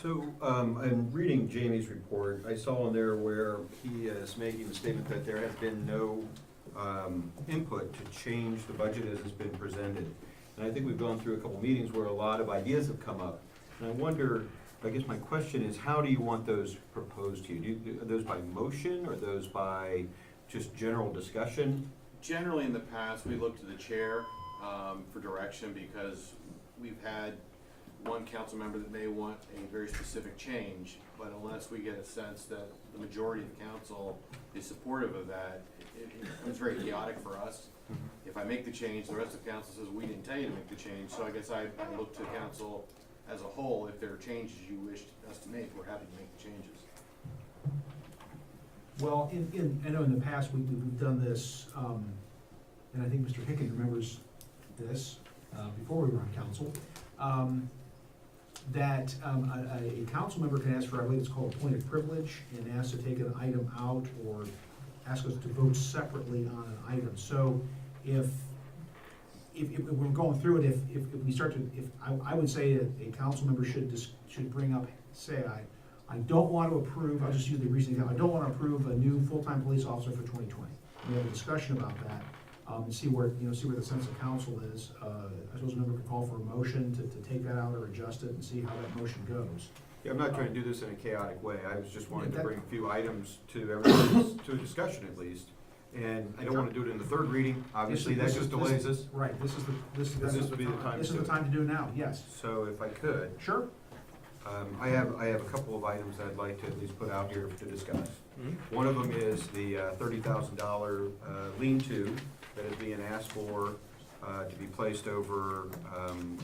So, I'm reading Jamie's report. I saw in there where he is making the statement that there has been no input to change the budget as it's been presented. And I think we've gone through a couple meetings where a lot of ideas have come up. And I wonder, I guess my question is, how do you want those proposed to you? Are those by motion or those by just general discussion? Generally, in the past, we look to the chair for direction because we've had one council member that may want a very specific change, but unless we get a sense that the majority of the council is supportive of that, it becomes very chaotic for us. If I make the change, the rest of the council says, we didn't tell you to make the change, so I guess I look to council as a whole. If there are changes you wish us to make, we're happy to make the changes. Well, I know in the past, we've done this, and I think Mr. Hicken remembers this, before we were on council, that a council member can ask for, I believe it's called a point of privilege, and ask to take an item out or ask us to vote separately on an item. So if we're going through it, if we start to, I would say that a council member should bring up, say, I don't want to approve, I'll just use the recent example, I don't want to approve a new full-time police officer for 2020. We have a discussion about that, and see where the sense of council is. I suppose a member could call for a motion to take that out or adjust it and see how that motion goes. Yeah, I'm not trying to do this in a chaotic way. I was just wanting to bring a few items to everyone's, to a discussion at least. And I don't want to do it in the third reading. Obviously, that just delays us. Right, this would be the time. This is the time to do it now, yes. So if I could. Sure. I have a couple of items that I'd like to at least put out here to discuss. One of them is the $30,000 lean-to that is being asked for to be placed over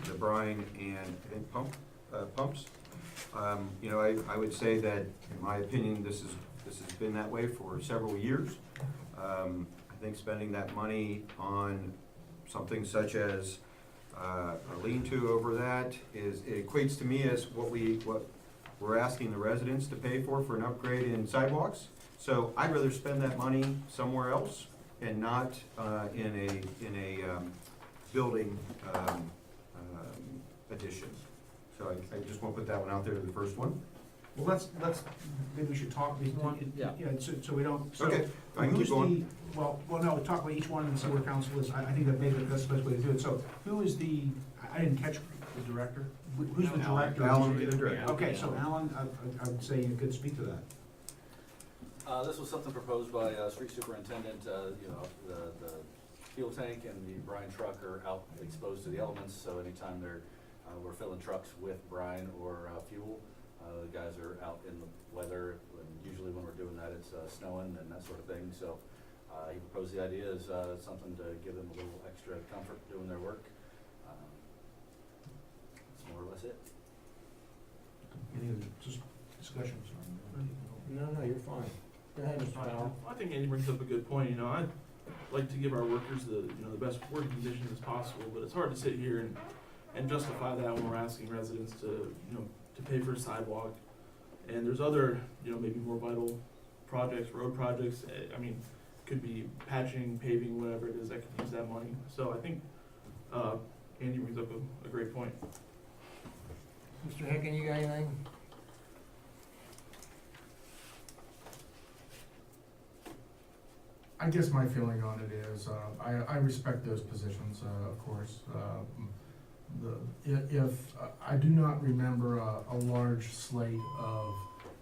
the brine and pumps. I would say that, in my opinion, this has been that way for several years. I think spending that money on something such as a lean-to over that it equates to me as what we're asking the residents to pay for an upgrade in sidewalks. So I'd rather spend that money somewhere else and not in a building addition. So I just want to put that one out there to the first one. Well, let's, maybe we should talk, so we don't, so. Okay, I can keep going. Well, no, talk about each one and see where council is. I think that maybe that's the best way to do it. So who is I didn't catch the director? Who's the director? Alan will be the director. Okay, so Alan, I would say you could speak to that. This was something proposed by street superintendent. The fuel tank and the brine truck are out exposed to the elements, so anytime we're filling trucks with brine or fuel, the guys are out in the weather, and usually when we're doing that, it's snowing and that sort of thing. So he proposed the idea as something to give them a little extra comfort doing their work. That's more or less it. Any other discussions? No, you're fine. Go ahead, Mr. Powell. I think Andy brings up a good point. I'd like to give our workers the best working conditions as possible, but it's hard to sit here and justify that when we're asking residents to pay for a sidewalk. And there's other maybe more vital projects, road projects. Could be patching, paving, whatever it is that could use that money. So I think Andy brings up a great point. Mr. Hicken, you got anything? I guess my feeling on it is, I respect those positions, of course. I do not remember a large slate of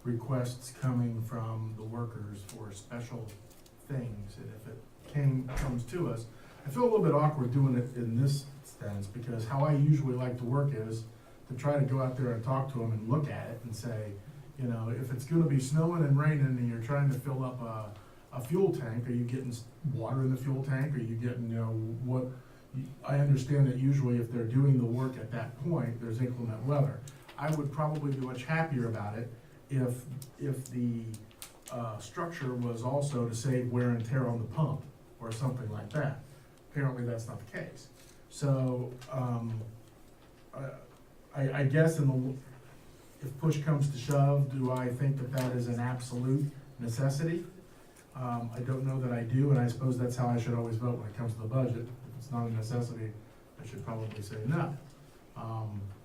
requests coming from the workers for special things, and if it comes to us, I feel a little bit awkward doing it in this sense, because how I usually like to work is to try to go out there and talk to them and look at it and say, if it's gonna be snowing and raining and you're trying to fill up a fuel tank, are you getting water in the fuel tank? Are you getting, what? I understand that usually if they're doing the work at that point, there's inclement weather. I would probably be much happier about it if the structure was also to save wear and tear on the pump. or something like that. Apparently, that's not the case. So, I guess if push comes to shove, do I think that that is an absolute necessity? I don't know that I do, and I suppose that's how I should always vote when it comes to the budget. If it's not a necessity, I should probably say no.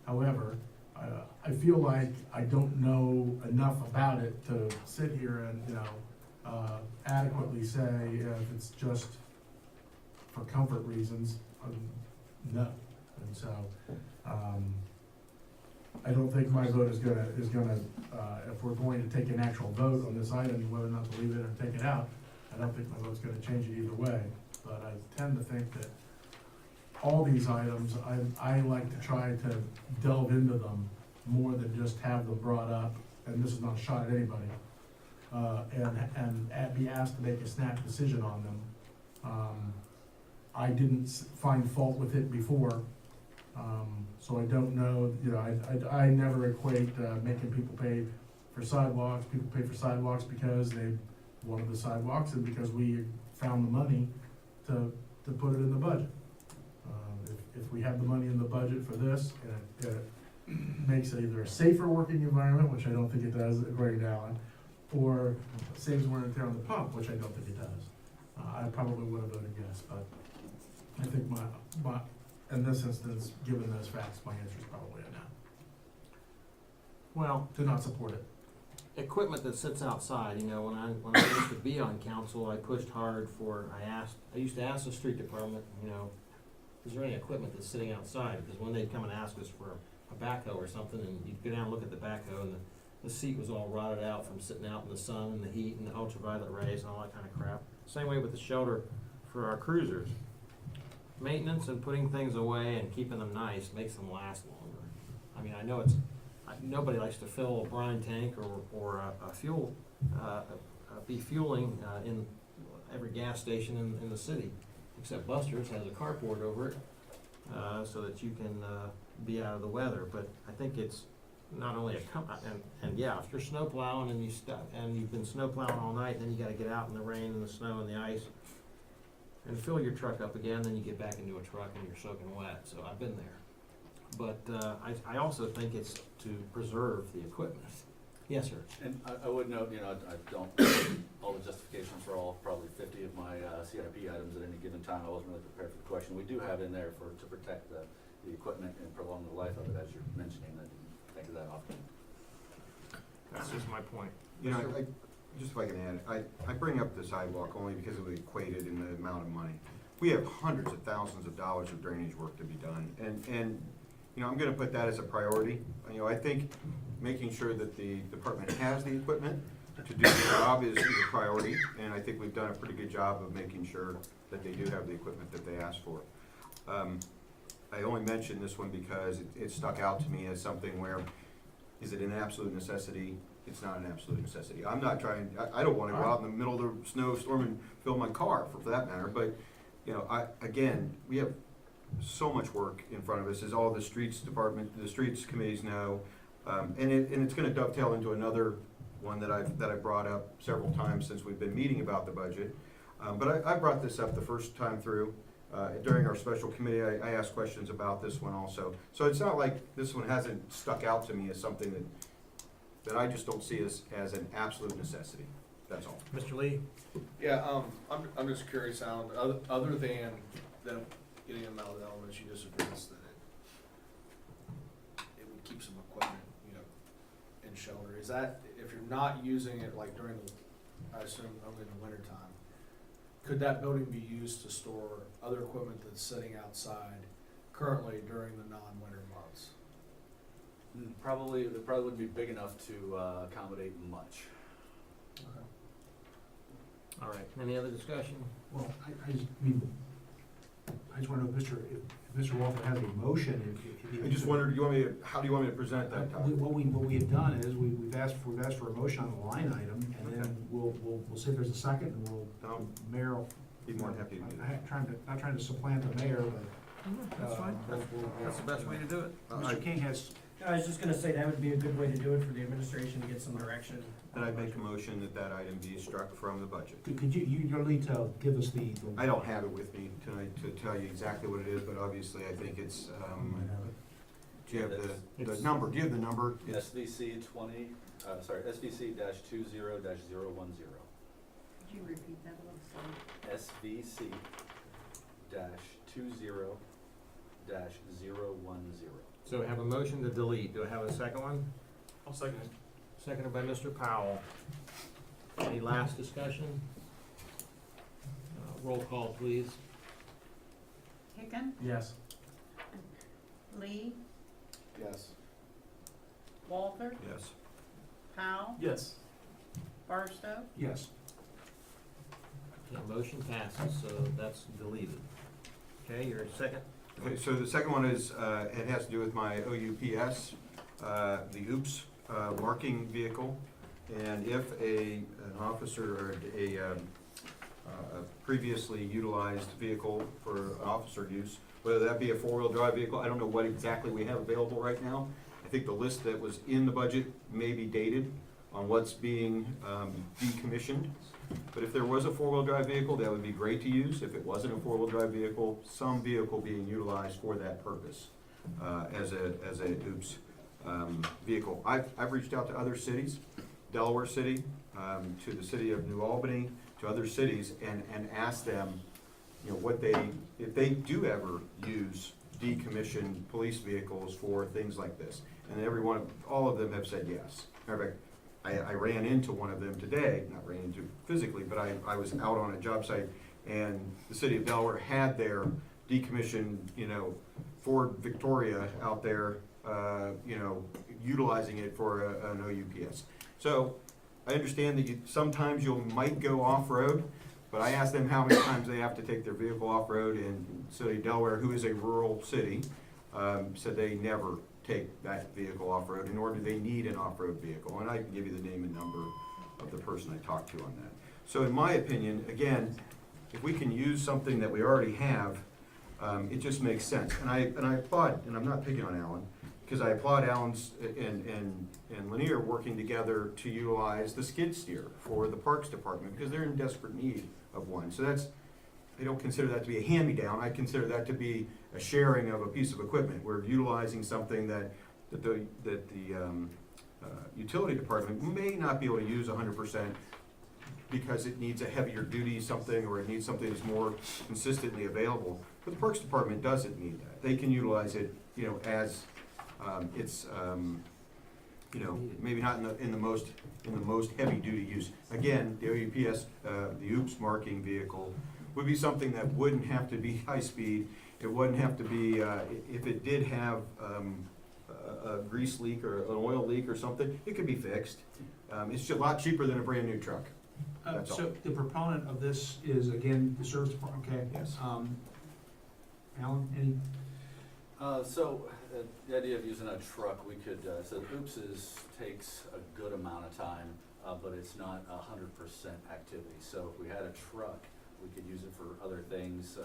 However, I feel like I don't know enough about it to sit here and, adequately say if it's just for comfort reasons, no. And so, I don't think my vote is gonna, if we're going to take an actual vote on this item, whether or not to leave it or take it out, I don't think my vote's gonna change it either way. But I tend to think that all these items, I like to try to delve into them more than just have them brought up, and this is not a shot at anybody, and be asked to make a snap decision on them. I didn't find fault with it before, so I don't know, I never equate, making people pay for sidewalks. People pay for sidewalks because they wanted the sidewalks and because we found the money to put it in the budget. If we have the money in the budget for this, and it makes it either a safer working environment, which I don't think it does, according to Alan, or saves wear and tear on the pump, which I don't think it does. I probably would have voted yes, but I think my, in this instance, given those facts, my answer is probably a no. Well, To not support it. equipment that sits outside, when I used to be on council, I pushed hard I used to ask the street department, is there any equipment that's sitting outside? Because when they'd come and ask us for a backhoe or something, and you'd go down and look at the backhoe, and the seat was all rotted out from sitting out in the sun and the heat and the ultraviolet rays and all that kind of crap. Same way with the shelter for our cruisers. Maintenance and putting things away and keeping them nice makes them last longer. I mean, I know nobody likes to fill a brine tank or a fuel, be fueling in every gas station in the city, except Buster's has a carport over it, so that you can be out of the weather. But I think it's not only and yeah, if you're snow plowing and you've been snow plowing all night, then you gotta get out in the rain and the snow and the ice and fill your truck up again, then you get back into a truck and you're soaking wet. So I've been there. But I also think it's to preserve the equipment. Yes, sir. And I would note, I don't, all the justifications for all, probably 50 of my CIP items at any given time, I wasn't really prepared for the question. We do have in there to protect the equipment and prolong the life of it, as you're mentioning. I didn't think of that often. That's just my point. Just if I can add, I bring up the sidewalk only because of the equated in the amount of money. We have hundreds of thousands of dollars of drainage work to be done, and I'm gonna put that as a priority. I think making sure that the department has the equipment to do the job is a priority, and I think we've done a pretty good job of making sure that they do have the equipment that they asked for. I only mentioned this one because it stuck out to me as something where, is it an absolute necessity? It's not an absolute necessity. I'm not trying, I don't wanna go out in the middle of the snowstorm and fill my car, for that matter, but, again, we have so much work in front of us, as all the streets committees know, and it's gonna dovetail into another one that I brought up several times since we've been meeting about the budget. But I brought this up the first time through, during our special committee, I asked questions about this one also. So it's not like this one hasn't stuck out to me as something that I just don't see as an absolute necessity, that's all. Mr. Lee? Yeah, I'm just curious, Alan, other than them getting them out of the elements, you just addressed that it would keep some equipment, in shelter. Is that, if you're not using it like during I assume only in the winter time, could that building be used to store other equipment that's sitting outside currently during the non-winter months? It probably wouldn't be big enough to accommodate much. Okay. All right, any other discussion? Well, I just want to know if Mr. Walter has a motion. I just wondered, how do you want me to present that, Todd? What we have done is we've asked for a motion on the line item, and then we'll see if there's a second, and we'll, Mayor will. Be more than happy to do that. Not trying to supplant the mayor, but. That's fine. That's the best way to do it. Mr. King has. I was just gonna say that would be a good way to do it for the administration to get some direction. then I'd make a motion that that item be struck from the budget. Could you'll need to give us the. I don't have it with me tonight to tell you exactly what it is, but obviously I think it's, do you have the number? Do you have the number? It's SVC SVC dash 20 dash 010. Could you repeat that one, sorry? SVC dash 20 dash 010. So we have a motion to delete. Do I have a second one? I'll second it. Seconded by Mr. Powell. Any last discussion? Roll call, please. Hicken, Yes. Lee, Yes. Walter, yes. Powell, Yes. Barstow, Yes. Okay, motion passes, so that's deleted. Okay, your second? Okay, so the second one is, it has to do with my OUPS, the OOPS marking vehicle. And if an officer or a previously utilized vehicle for officer use, whether that be a four-wheel drive vehicle, I don't know what exactly we have available right now. I think the list that was in the budget may be dated on what's being decommissioned. But if there was a four-wheel drive vehicle, that would be great to use. If it wasn't a four-wheel drive vehicle, some vehicle being utilized for that purpose as a OOPS vehicle. I've reached out to other cities, Delaware City, to the city of New Albany, to other cities, and asked them, you know, if they do ever use decommissioned police vehicles for things like this. And all of them have said yes. Matter of fact, I ran into one of them today, not ran into physically, but I was out on a job site, and the city of Delaware had their decommissioned, Ford Victoria out there, utilizing it for an OUPS. So I understand that sometimes you might go off-road, but I asked them how many times they have to take their vehicle off-road, and city of Delaware, who is a rural city, said they never take that vehicle off-road, nor do they need an off-road vehicle. And I can give you the name and number of the person I talked to on that. So in my opinion, again, if we can use something that we already have, it just makes sense. And I applaud, and I'm not picking on Alan, because I applaud Alan's and Lanier working together to utilize the skid steer for the Parks Department, because they're in desperate need of one. So I don't consider that to be a hand-me-down. I consider that to be a sharing of a piece of equipment. We're utilizing something that the utility department may not be able to use 100% because it needs a heavier duty something, or it needs something that's more consistently available. But the Parks Department doesn't need that. They can utilize it, as it's, maybe not in the most heavy duty use. Again, the OUPS, the OOPS marking vehicle would be something that wouldn't have to be high speed. It wouldn't have to be, if it did have a grease leak or an oil leak or something, it could be fixed. It's a lot cheaper than a brand new truck. That's all. So the proponent of this is, again, the service department, okay? Yes. Alan, any? The idea of using a truck, we could, so OOPS takes a good amount of time, but it's not 100% activity. So if we had a truck, we could use it for other things,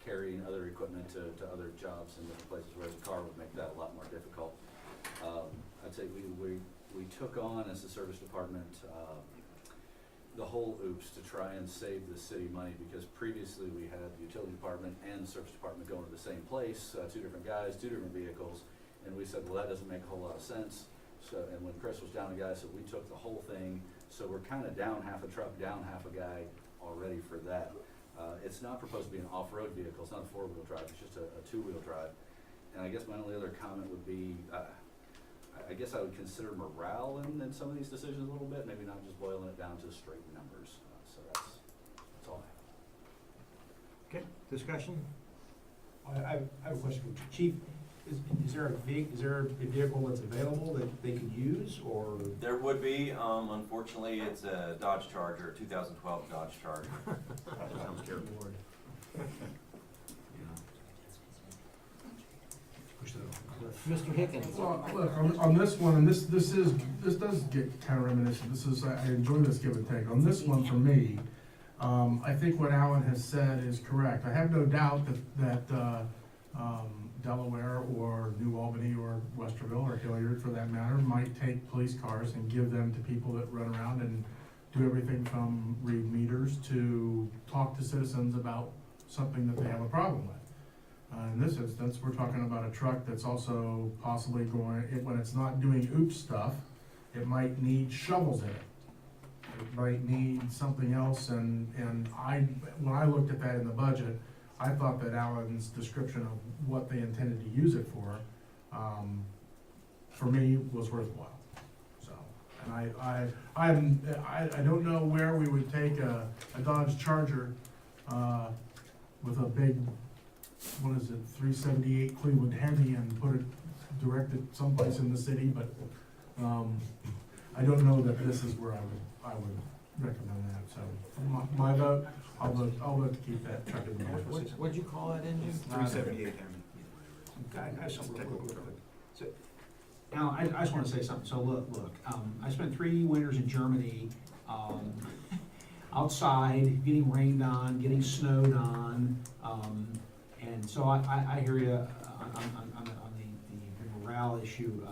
carrying other equipment to other jobs in different places, whereas a car would make that a lot more difficult. I'd say we took on, as the service department, the whole OOPS to try and save the city money, because previously we had the utility department and the service department going to the same place, two different guys, two different vehicles, and we said, well, that doesn't make a whole lot of sense. So, and when Chris was down a guy, so we took the whole thing, so we're kind of down half a truck, down half a guy already for that. It's not proposed to be an off-road vehicle, it's not a four-wheel drive, it's just a two-wheel drive. And I guess my only other comment would be, I guess I would consider morale in some of these decisions a little bit, maybe not just boiling it down to straight numbers. So that's all I have. Okay, discussion? I have a question for you. Chief. Is there a vehicle that's available that they could use, or? There would be, unfortunately, it's a Dodge Charger, 2012 Dodge Charger. Sounds terrible. Mr. Hickens? Well, look, on this one, and this does get kind of reminiscent. I enjoy this give and take. On this one, for me, I think what Alan has said is correct. I have no doubt that Delaware or New Albany or Westerville or Hilliard for that matter might take police cars and give them to people that run around and do everything from read meters to talk to citizens about something that they have a problem with. In this instance, we're talking about a truck that's also possibly going, when it's not doing oops stuff, it might need shovels in it. It might need something else, and when I looked at that in the budget, I thought that Alan's description of what they intended to use it for me, was worthwhile. So, and I don't know where we would take a Dodge Charger, with a big, what is it, 378 Cleveland Hemi and put it, direct it someplace in the city, but, I don't know that this is where I would recommend that, so, my vote, I'll vote to keep that truck in the office. What'd you call that engine? 378 I just want to look real quick. So, now, I just want to say something. So look, I spent 3 winters in Germany, outside, getting rained on, getting snowed on, and so I hear you on the morale issue.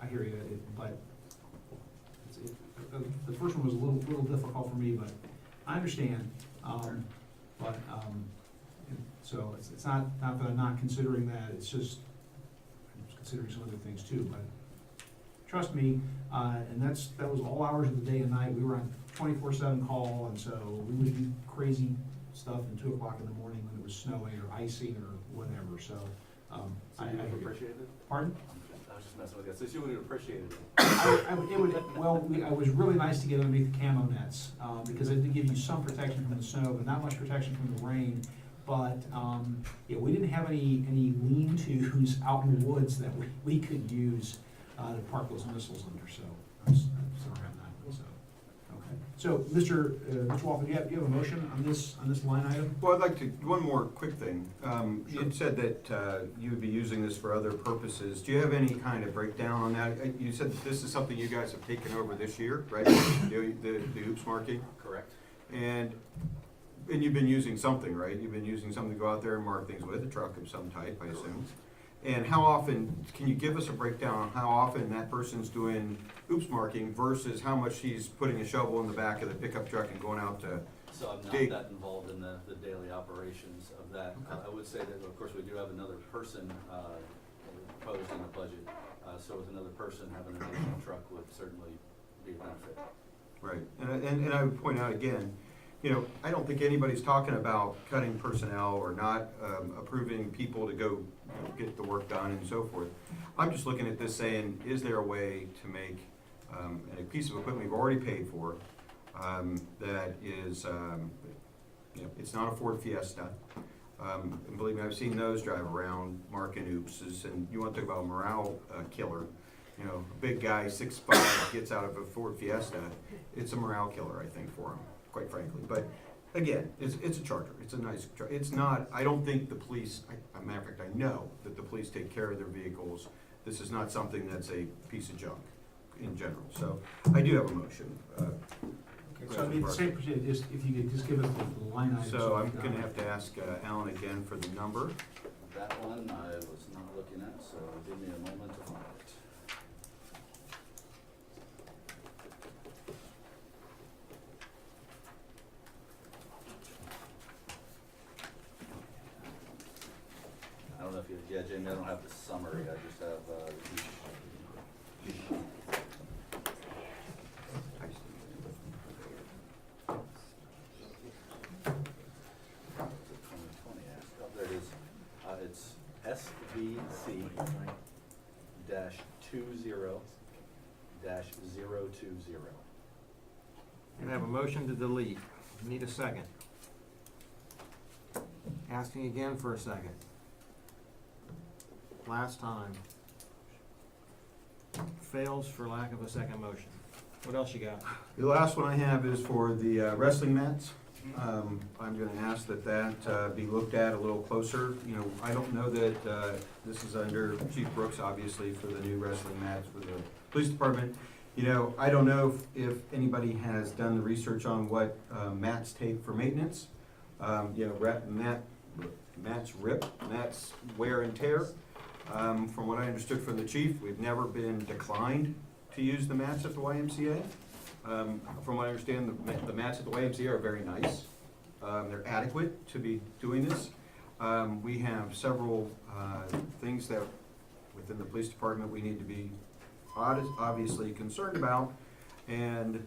I hear you, but the first one was a little difficult for me, but I understand. So it's not that I'm not considering that, it's just, I'm considering some other things too, but trust me, and that was all hours of the day and night. We were on 24/7 call, and so we would do crazy stuff at 2 o'clock in the morning when it was snowing or icing or whatever, so, So you would appreciate it? Pardon? I was just messing with you. So you would appreciate it? It was really nice to get underneath the camo nets, because it did give you some protection from the snow, but not much protection from the rain. But, yeah, we didn't have any lean-tos out in the woods that we could use, to park those missiles under, so, I'm sorry on that, so, okay. So, Mr. Walton, do you have a motion on this line item? Well, I'd like to, one more quick thing. You had said that you would be using this for other purposes. Do you have any kind of breakdown on that? You said that this is something you guys have taken over this year, right? The oops marking? Correct. And you've been using something, right? You've been using something to go out there and mark things with, a truck of some type, I assume. And how often, can you give us a breakdown on how often that person's doing oops marking versus how much he's putting a shovel in the back of the pickup truck and going out to So I'm not dig? that involved in the daily operations of that. I would say that, of course, we do have another person proposed in the budget. So with another person, having an additional truck would certainly be a benefit. Right, and I would point out again, I don't think anybody's talking about cutting personnel or not approving people to go get the work done and so forth. I'm just looking at this saying, is there a way to make a piece of equipment we've already paid for that is, it's not a Ford Fiesta. And believe me, I've seen those drive around marking oopses, and you want to talk about a morale killer. A big guy, 6'5", gets out of a Ford Fiesta, it's a morale killer, I think, for him, quite frankly. But again, it's a Charger, it's a nice, it's not, I don't think the police, as a matter of fact, I know that the police take care of their vehicles. This is not something that's a piece of junk in general, so I do have a motion. So I mean, the same procedure, just, if you could just give us the line item. So I'm gonna have to ask Alan again for the number. That one I was not looking at, so give me a moment to find it. I don't know if you, yeah, Jamie, I don't have the summary, I just have, there it is. It's SVC -20-020. And I have a motion to delete. Need a second. Asking again for a second. Last time. Fails for lack of a second motion. What else you got? The last one I have is for the wrestling mats. I'm gonna ask that be looked at a little closer. I don't know that, this is under Chief Brooks, obviously, for the new wrestling mats for the police department. I don't know if anybody has done the research on what mats take for maintenance. Mats rip, mats wear and tear. From what I understood from the chief, we've never been declined to use the mats at the YMCA. From what I understand, the mats at the YMCA are very nice. They're adequate to be doing this. We have several things that within the police department we need to be obviously concerned about, and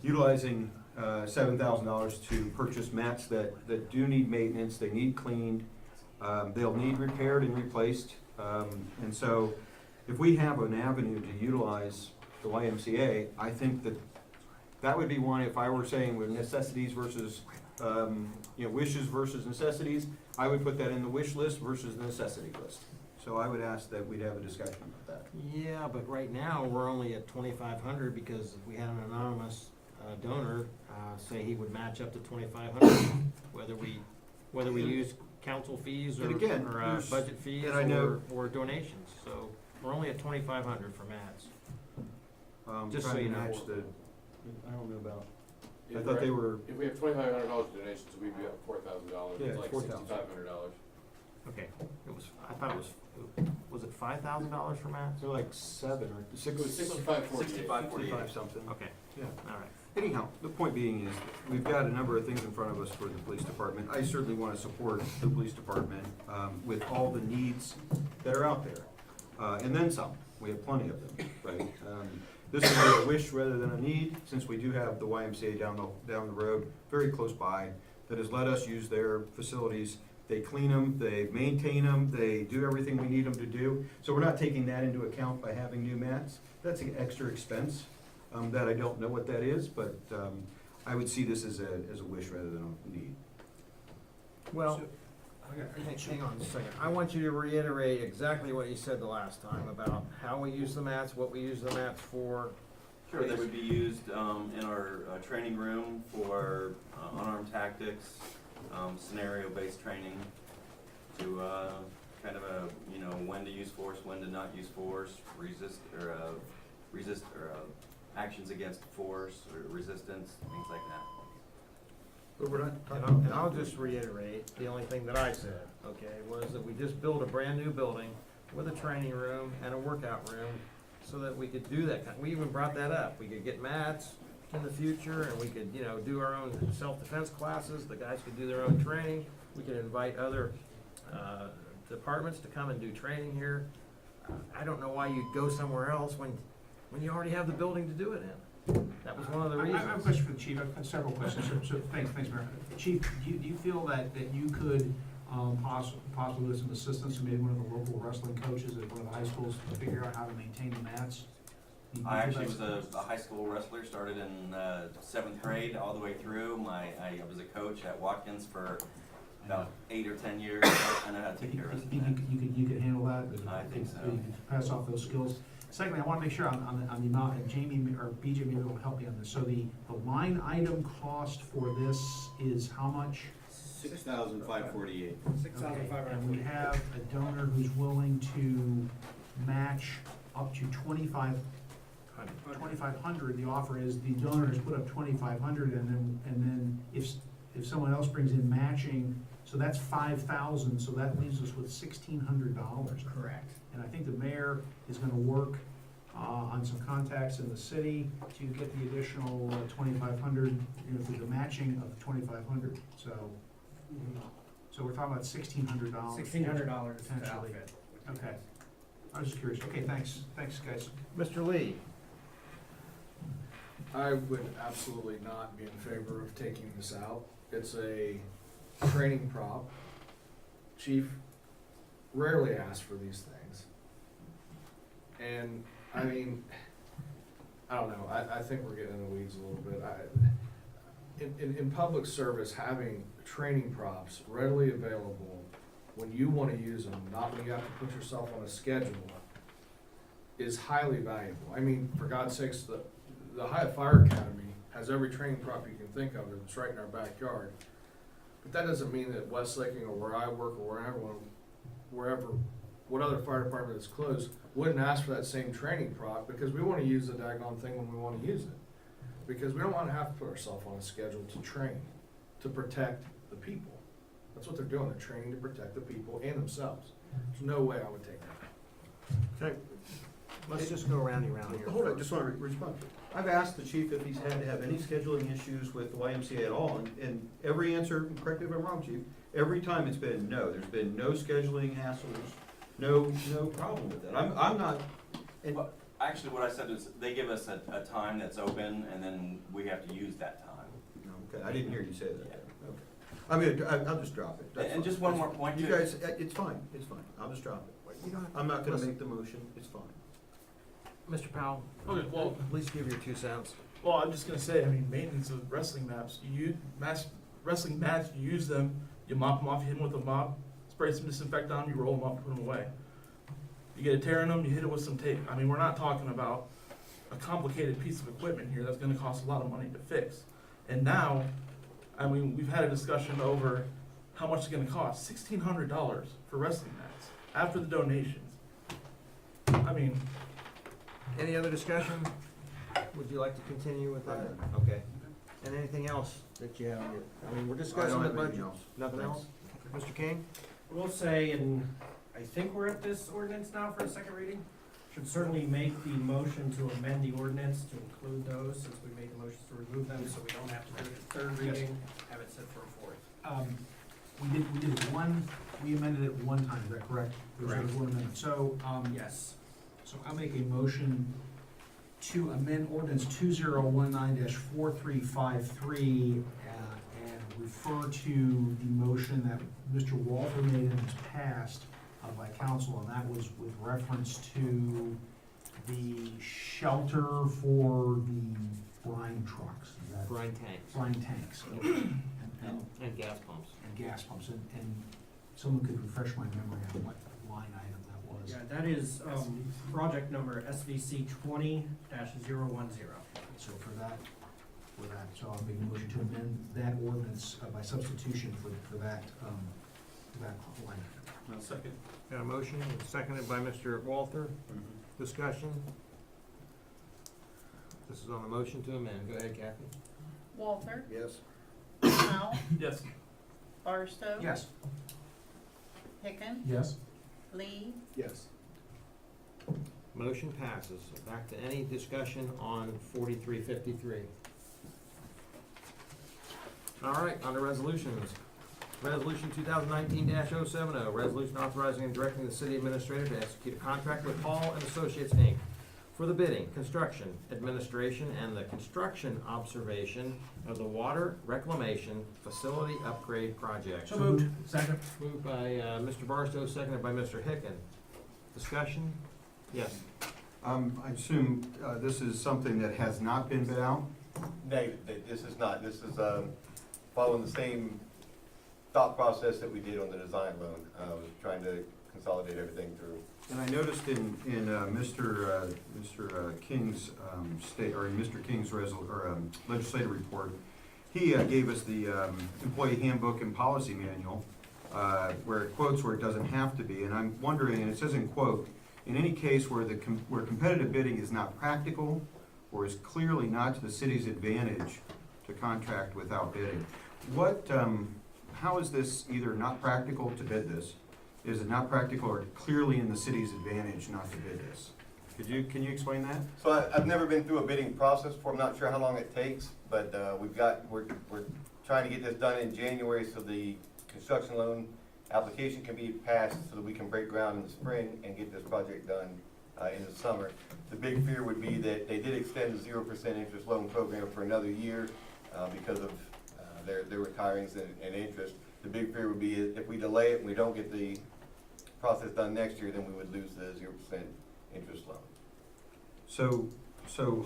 utilizing $7,000 to purchase mats that do need maintenance, they need cleaned, they'll need repaired and replaced. And so if we have an avenue to utilize the YMCA, I think that would be one. If I were saying with necessities versus wishes versus necessities, I would put that in the wish list versus the necessity list. So I would ask that we'd have a discussion about that. Yeah, but right now, we're only at 2,500 because we had an anonymous donor say he would match up to 2,500, whether we use council fees or, And again, budget fees and I know- or donations. So we're only at 2,500 for mats. Just so Trying you to know. match the, I don't know about, I If thought they we're- were, If we have $2,500 donations, we'd be up $4,000, Yeah, it's like $4,000. $6,500. Okay, I thought it was it $5,000 for mats? they're like 7 or 6. It was 65.48. 65 something. Okay, Yeah. all right. Anyhow, the point being is, we've got a number of things in front of us for the police department. I certainly want to support the police department with all the needs that are out there. And then some, we have plenty of them, right? This is a wish rather than a need, since we do have the YMCA down the road, very close by, that has let us use their facilities. They clean them, they maintain them, they do everything we need them to do. So we're not taking that into account by having new mats. That's an extra expense that I don't know what that is, but I would see this as a wish rather than a need. Well, hang on a second. I want you to reiterate exactly what you said the last time about how we use the mats, what we use the mats for. Sure, they would be used in our training room for unarmed tactics, scenario-based training to kind of when to use force, when to not use force, resist or actions against force or resistance, things like that. But we're not And I'll just reiterate, the only thing that I said, okay, was that we just built a brand-new building with a training room and a workout room so that we could do that. We even brought that up. We could get mats in the future and we could, do our own self-defense classes. The guys could do their own training. We could invite other departments to come and do training here. I don't know why you'd go somewhere else when you already have the building to do it in. That was one of the I reasons. have a question for the chief. I've got several questions. So thanks, Mayor. Chief, do you feel that you could possibly with some assistance from maybe one of the local wrestling coaches at one of the high schools to figure out how to maintain the mats? I actually was a high school wrestler, started in 7th grade all the way through. I was a coach at Watkins for about 8 or 10 years. I know how to take care of it. You could handle that? I think so. You could pass off those skills? Secondly, I want to make sure on the amount, and Jamie or BJ maybe will help me on this. So the line item cost for this is how much? $6,548. Okay, and we have a donor who's willing to match up to 2,500. The offer is the donor has put up 2,500, and then if someone else brings in matching, so that's 5,000. So that leaves us with $1,600. Correct. And I think the mayor is going to work on some contacts in the city to get the additional 2,500, through the matching of 2,500. So we're talking about $1,600. $1,600 to potentially. outfit. Okay. I was just curious. Okay, thanks, guys. Mr. Lee? I would absolutely not be in favor of taking this out. It's a training prop. Chief rarely asks for these things. And, I mean, I don't know, I think we're getting in the weeds a little bit. In public service, having training props readily available when you want to use them, not when you have to put yourself on a schedule, is highly valuable. I mean, for God's sakes, the Hyatt Fire Academy has every training prop you can think of. It's right in our backyard. But that doesn't mean that Westlaking or where I work or what other fire department is closed wouldn't ask for that same training prop, because we want to use the daggone thing when we want to use it. Because we don't want to have to put ourselves on a schedule to train, to protect the people. That's what they're doing, they're training to protect the people and themselves. There's no way I would take that. Okay, let's just go round and round here. Hold on, just want to respond. I've asked the chief if he's had to have any scheduling issues with the YMCA at all, and every answer, correct me if I'm wrong, chief, every time it's been no. There's been no scheduling hassles, no problem with that. I'm not, and Well, actually, what I said is, they give us a time that's open, and then we have to use that time. okay, I didn't hear you say that. Okay. I mean, I'll just drop it. That's And fine. just one more point, You too. guys, it's fine, I'll just drop it. I'm not gonna make the motion, it's fine. Mr. Powell, Okay, well, at least give your 2 cents. well, I'm just gonna say, I mean, maintenance of wrestling maps, wrestling mats, you use them, you mop them off, you hit them with a mop, spray some disinfectant on them, you roll them up, put them away. You get a tear in them, you hit it with some tape. I mean, we're not talking about a complicated piece of equipment here that's gonna cost a lot of money to fix. And now, I mean, we've had a discussion over how much it's gonna cost, $1,600 for wrestling mats, after the donations. I mean, Any other discussion? Would you like to continue with that? Okay. And anything else that you have? I mean, we're I discussing don't the have anything budget. else. Nothing Thanks. else? Mr. King? I will say, and I think we're at this ordinance now for a second reading, should certainly make the motion to amend the ordinance to include those, since we made the motions to remove them, so we don't have to do it at third Yes. reading, have it set for a fourth. We did it we amended it one time, is that correct? There was Correct. one amendment. So, Yes. so I'll make a motion to amend ordinance 2019-4353, and refer to the motion that Mr. Walter made and was passed by council, and that was with reference to the shelter for the brine trucks. Is that- Brine tanks. Brine tanks. And And gas pumps. gas pumps, and someone could refresh my memory on what line item that was. Yeah, that is, project number SVC 20-010. So for that, so I'll make a motion to amend that ordinance by substitution for that line. second. Got a motion, and seconded by Mr. Walther. Discussion? This is on the motion to amend. Go ahead, Kathy. Walter, Yes. Powell, Yes. Barstow. Yes. Hicken, Yes? Lee, Yes. Motion passes. Back to any discussion on 4353. All right, on to resolutions. Resolution 2019-070, resolution authorizing and directing the city administrator to execute a contract with Hall and Associates, Inc. for the bidding, construction, administration, and the construction observation of the water reclamation facility upgrade project. So moved. Second? Moved by Mr. Barstow, seconded by Mr. Hicken. Discussion? Yes. I assume this is something that has not been bid out? This is not, this is following the same thought process that we did on the design loan. Was trying to consolidate everything through. And I noticed in Mr. King's state, or in Mr. King's legislative report, he gave us the employee handbook and policy manual, where it quotes where it doesn't have to be. And I'm wondering, and it says in quote, in any case where where competitive bidding is not practical or is clearly not to the city's advantage to contract without bidding. How is this either not practical to bid this? Is it not practical or clearly in the city's advantage not to bid this? Can you explain that? So I've never been through a bidding process before. I'm not sure how long it takes, but we're trying to get this done in January so the construction loan application can be passed so that we can break ground in the spring and get this project done in the summer. The big fear would be that they did extend the 0% interest loan program for another year because of their retirings and interest. The big fear would be if we delay it and we don't get the process done next year, then we would lose the 0% interest loan. So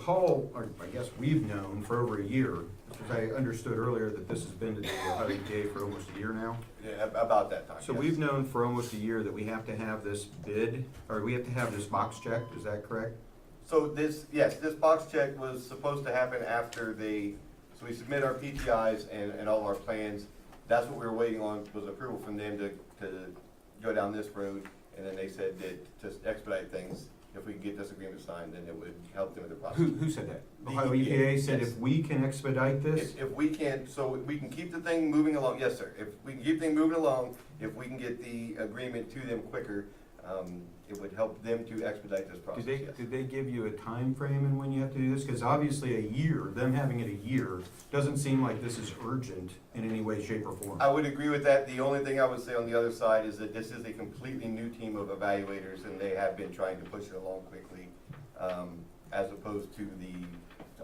Hull, or I guess we've known for over a year, because I understood earlier that this has been to the Ohio EPA for almost a year now. Yeah, about that time. So yes. we've known for almost a year that we have to have this bid, or we have to have this box checked, is that correct? So this box check was supposed to happen after so we submit our PTIs and all of our plans. That's what we were waiting on, was approval from them to go down this road. And then they said that to expedite things, if we can get this agreement signed, then it would help them with the process. Who said that? The Ohio EPA, EPA said yes. if we can expedite this? If we can, so we can keep the thing moving along, yes, sir. If we can keep the thing moving along, if we can get the agreement to them quicker, it would help them to expedite this process, yes. Did they give you a time frame in when you have to do this? Because obviously a year, them having it a year, doesn't seem like this is urgent in any way, shape, or form. I would agree with that. The only thing I would say on the other side is that this is a completely new team of evaluators, and they have been trying to push it along quickly, as opposed to the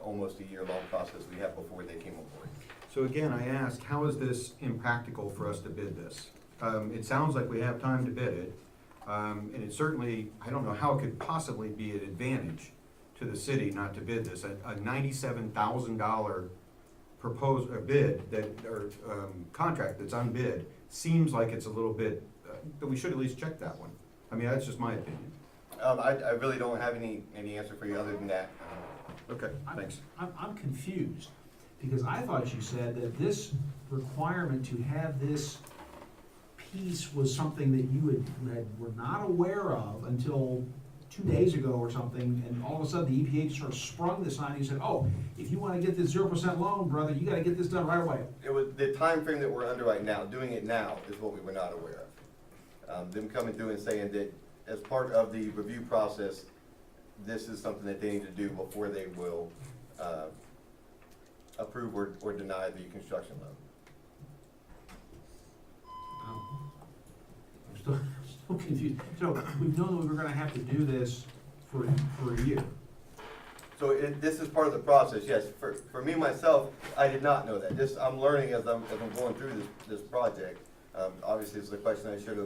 almost a year-long process we had before they came on board. So again, I ask, how is this impractical for us to bid this? It sounds like we have time to bid it, and it certainly, I don't know how it could possibly be an advantage to the city not to bid this. A $97,000 bid that, or contract that's unbid seems like it's a little bit, but we should at least check that one. I mean, that's just my opinion. I really don't have any answer for you other than that. Okay, thanks. I'm confused, because I thought you said that this requirement to have this piece was something that you were not aware of until 2 days ago or something, and all of a sudden the EPA just sort of sprung this on you and said, oh, if you wanna get this 0% loan, brother, you gotta get this done right away. It was the time frame that we're under right now, doing it now is what we were not aware of. Them coming through and saying that as part of the review process, this is something that they need to do before they will approve or deny the construction loan. I'm still confused. So we've known that we were gonna have to do this for a year. So this is part of the process, yes. For me, myself, I did not know that. I'm learning as I'm going through this project. Obviously, it's a question I should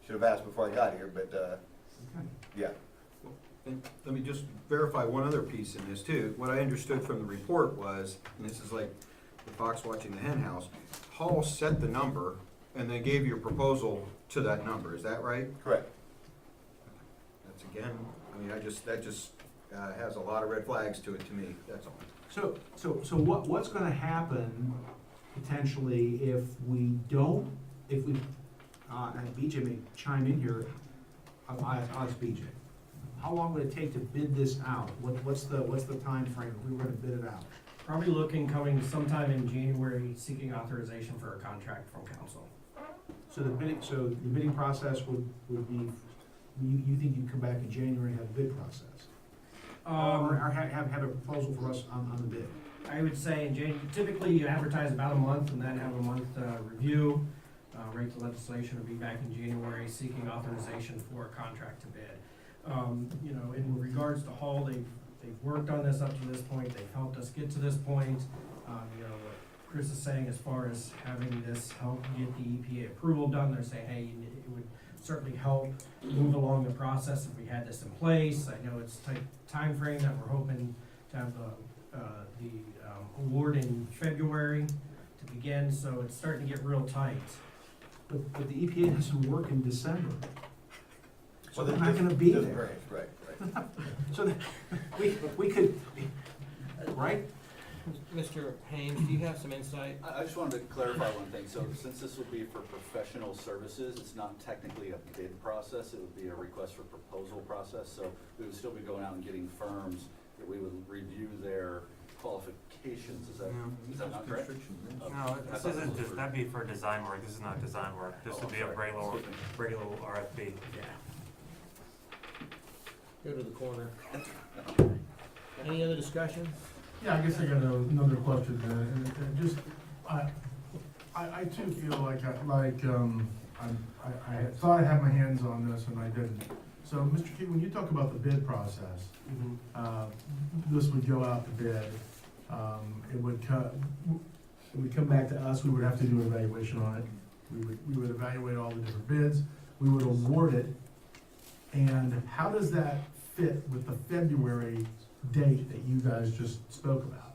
have asked before I got here, but, yeah. And let me just verify one other piece in this too. What I understood from the report was, and this is like the fox watching the hen house, Hall set the number and then gave you a proposal to that number, is that right? Correct. That's again, I mean, that just has a lot of red flags to it to me, that's all. So what's gonna happen potentially if we, and BJ may chime in here, I'll ask BJ. How long would it take to bid this out? What's the time frame if we were gonna bid it out? Probably looking coming sometime in January, seeking authorization for a contract from council. So the bidding process would be, you think you'd come back in January and have a bid process? Or have a proposal for us on the bid? I would say in typically you advertise about a month and then have a month review. Rate the legislation will be back in January, seeking authorization for a contract to bid. You know, in regards to Hall, they've worked on this up to this point, they've helped us get to this point. You know, what Chris is saying as far as having this help get the EPA approval done, they're saying, hey, it would certainly help move along the process if we had this in place. I know it's tight time frame that we're hoping to have the award in February to begin, so it's starting to get real tight. But the EPA doesn't work in December. So Well, they're not gonna be this there. branch, right. So that, we could, right? Mr. Haynes, do you have some insight? I just wanted to clarify one thing. So since this will be for professional services, it's not technically a bid process. It would be a request for proposal process. So we would still be going out and getting firms that we would review their qualifications. Is that not correct? No, this isn't just, that'd be for design work, this is not design work, this would be a regular RFP. Go to the corner. Any other discussion? Yeah, I guess I got another question, and just, I too feel like, I thought I had my hands on this and I didn't. So, Mr. Key, when you talk about the bid process, this would go out to bid, it would come back to us, we would have to do an evaluation on it. We would evaluate all the different bids, we would award it, and how does that fit with the February date that you guys just spoke about?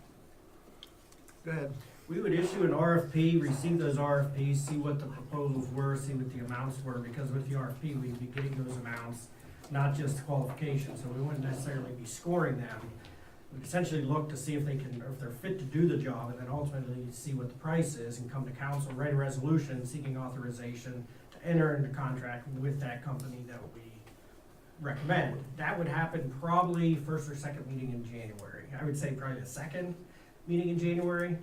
Go ahead. We would issue an RFP, receive those RFPs, see what the proposals were, see what the amounts were, because with the RFP, we'd be getting those amounts, not just qualifications, so we wouldn't necessarily be scoring them. We'd essentially look to see if if they're fit to do the job, and then ultimately see what the price is, and come to council, write a resolution seeking authorization to enter into contract with that company that we recommend, that would happen probably first or second meeting in January. I would say probably the second meeting in January.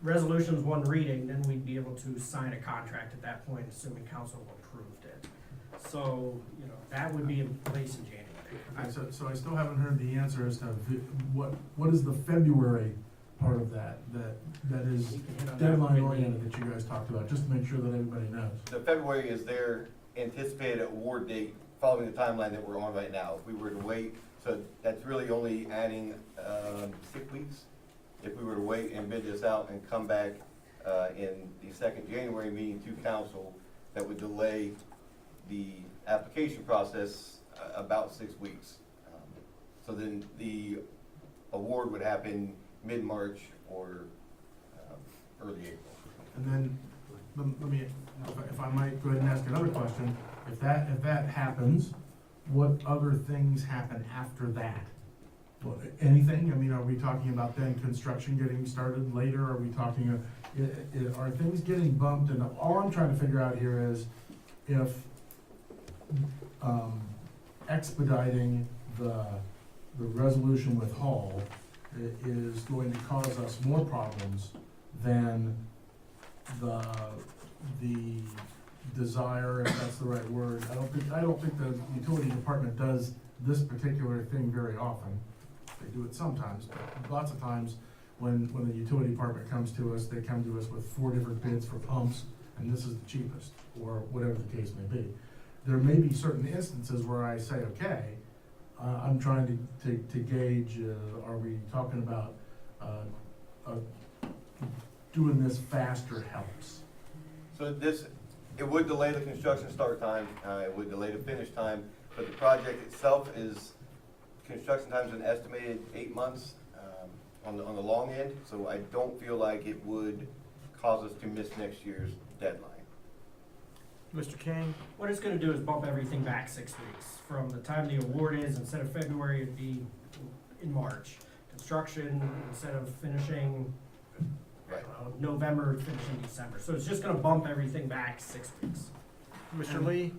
Resolution's one reading, then we'd be able to sign a contract at that point, assuming council approved it. So, you know, that would be in place in January. So I still haven't heard the answer as to what is the February part of that is We can hit on that deadline when we- oriented that you guys talked about, just to make sure that everybody knows. The February is their anticipated award date following the timeline that we're on right now. If we were to wait, so that's really only adding 6 weeks. If we were to wait and bid this out and come back in the second January meeting to council, that would delay the application process about 6 weeks. So then the award would happen mid-March or early April. And then, let me, if I might go ahead and ask another question, if that happens, what other things happen after that? Well, anything? I mean, are we talking about then construction getting started later? Are we talking, are things getting bumped? And all I'm trying to figure out here is if expediting the resolution with Hall is going to cause us more problems than the desire, if that's the right word. I don't think the utility department does this particular thing very often. They do it sometimes, but lots of times when the utility department comes to us, they come to us with 4 different bids for pumps, and this is the cheapest, or whatever the case may be. There may be certain instances where I say, okay, I'm trying to gauge, are we talking about doing this faster helps? So it would delay the construction start time, it would delay the finish time, but the project itself is, construction time's an estimated 8 months on the long end, so I don't feel like it would cause us to miss next year's deadline. Mr. King? What it's gonna do is bump everything back 6 weeks. From the time the award is, instead of February, it'd be in March. Construction, instead of finishing, I don't know, November, finishing December. So it's just gonna bump everything back 6 weeks. Mr. Lee?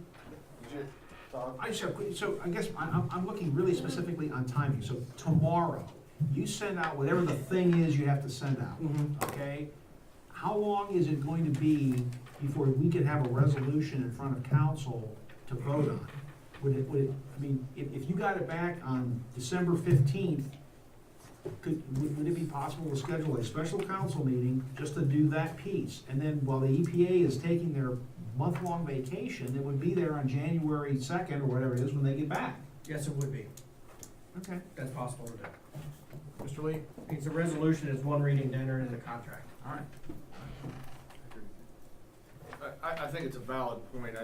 So I guess I'm looking really specifically on timing. So tomorrow, you send out whatever the thing is you have to send out, okay? How long is it going to be before we could have a resolution in front of council to vote on? Would it, I mean, if you got it back on December 15th, would it be possible to schedule a special council meeting just to do that piece? And then while the EPA is taking their month-long vacation, it would be there on January 2nd or whatever it is when they get back. Yes, it would be. Okay. That's possible to do. Mr. Lee? It's a resolution, it's one reading to enter into the contract. All right. I think it's a valid point.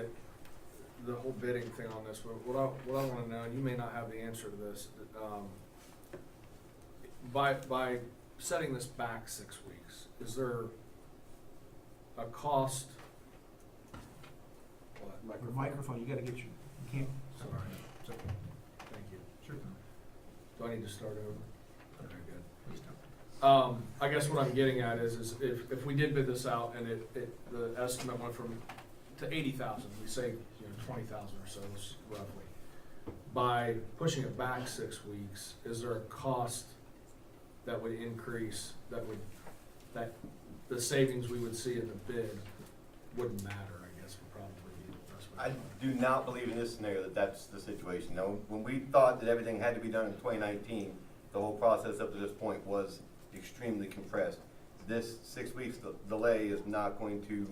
The whole bidding thing on this, but what I wanna know, and you may not have the answer to this, by setting this back 6 weeks, is there a cost? What? Microphone, you gotta get you can't. Sorry. It's okay. Thank you. Sure. Do I need to start over? Okay, good. Please don't. I guess what I'm getting at is if we did bid this out and the estimate went to 80,000, we say, 20,000 or so roughly. By pushing it back 6 weeks, is there a cost that would increase, that the savings we would see in the bid wouldn't matter, I guess would probably be the best way. I do not believe in this scenario that that's the situation. Now, when we thought that everything had to be done in 2019, the whole process up to this point was extremely compressed. This 6 weeks delay is not going to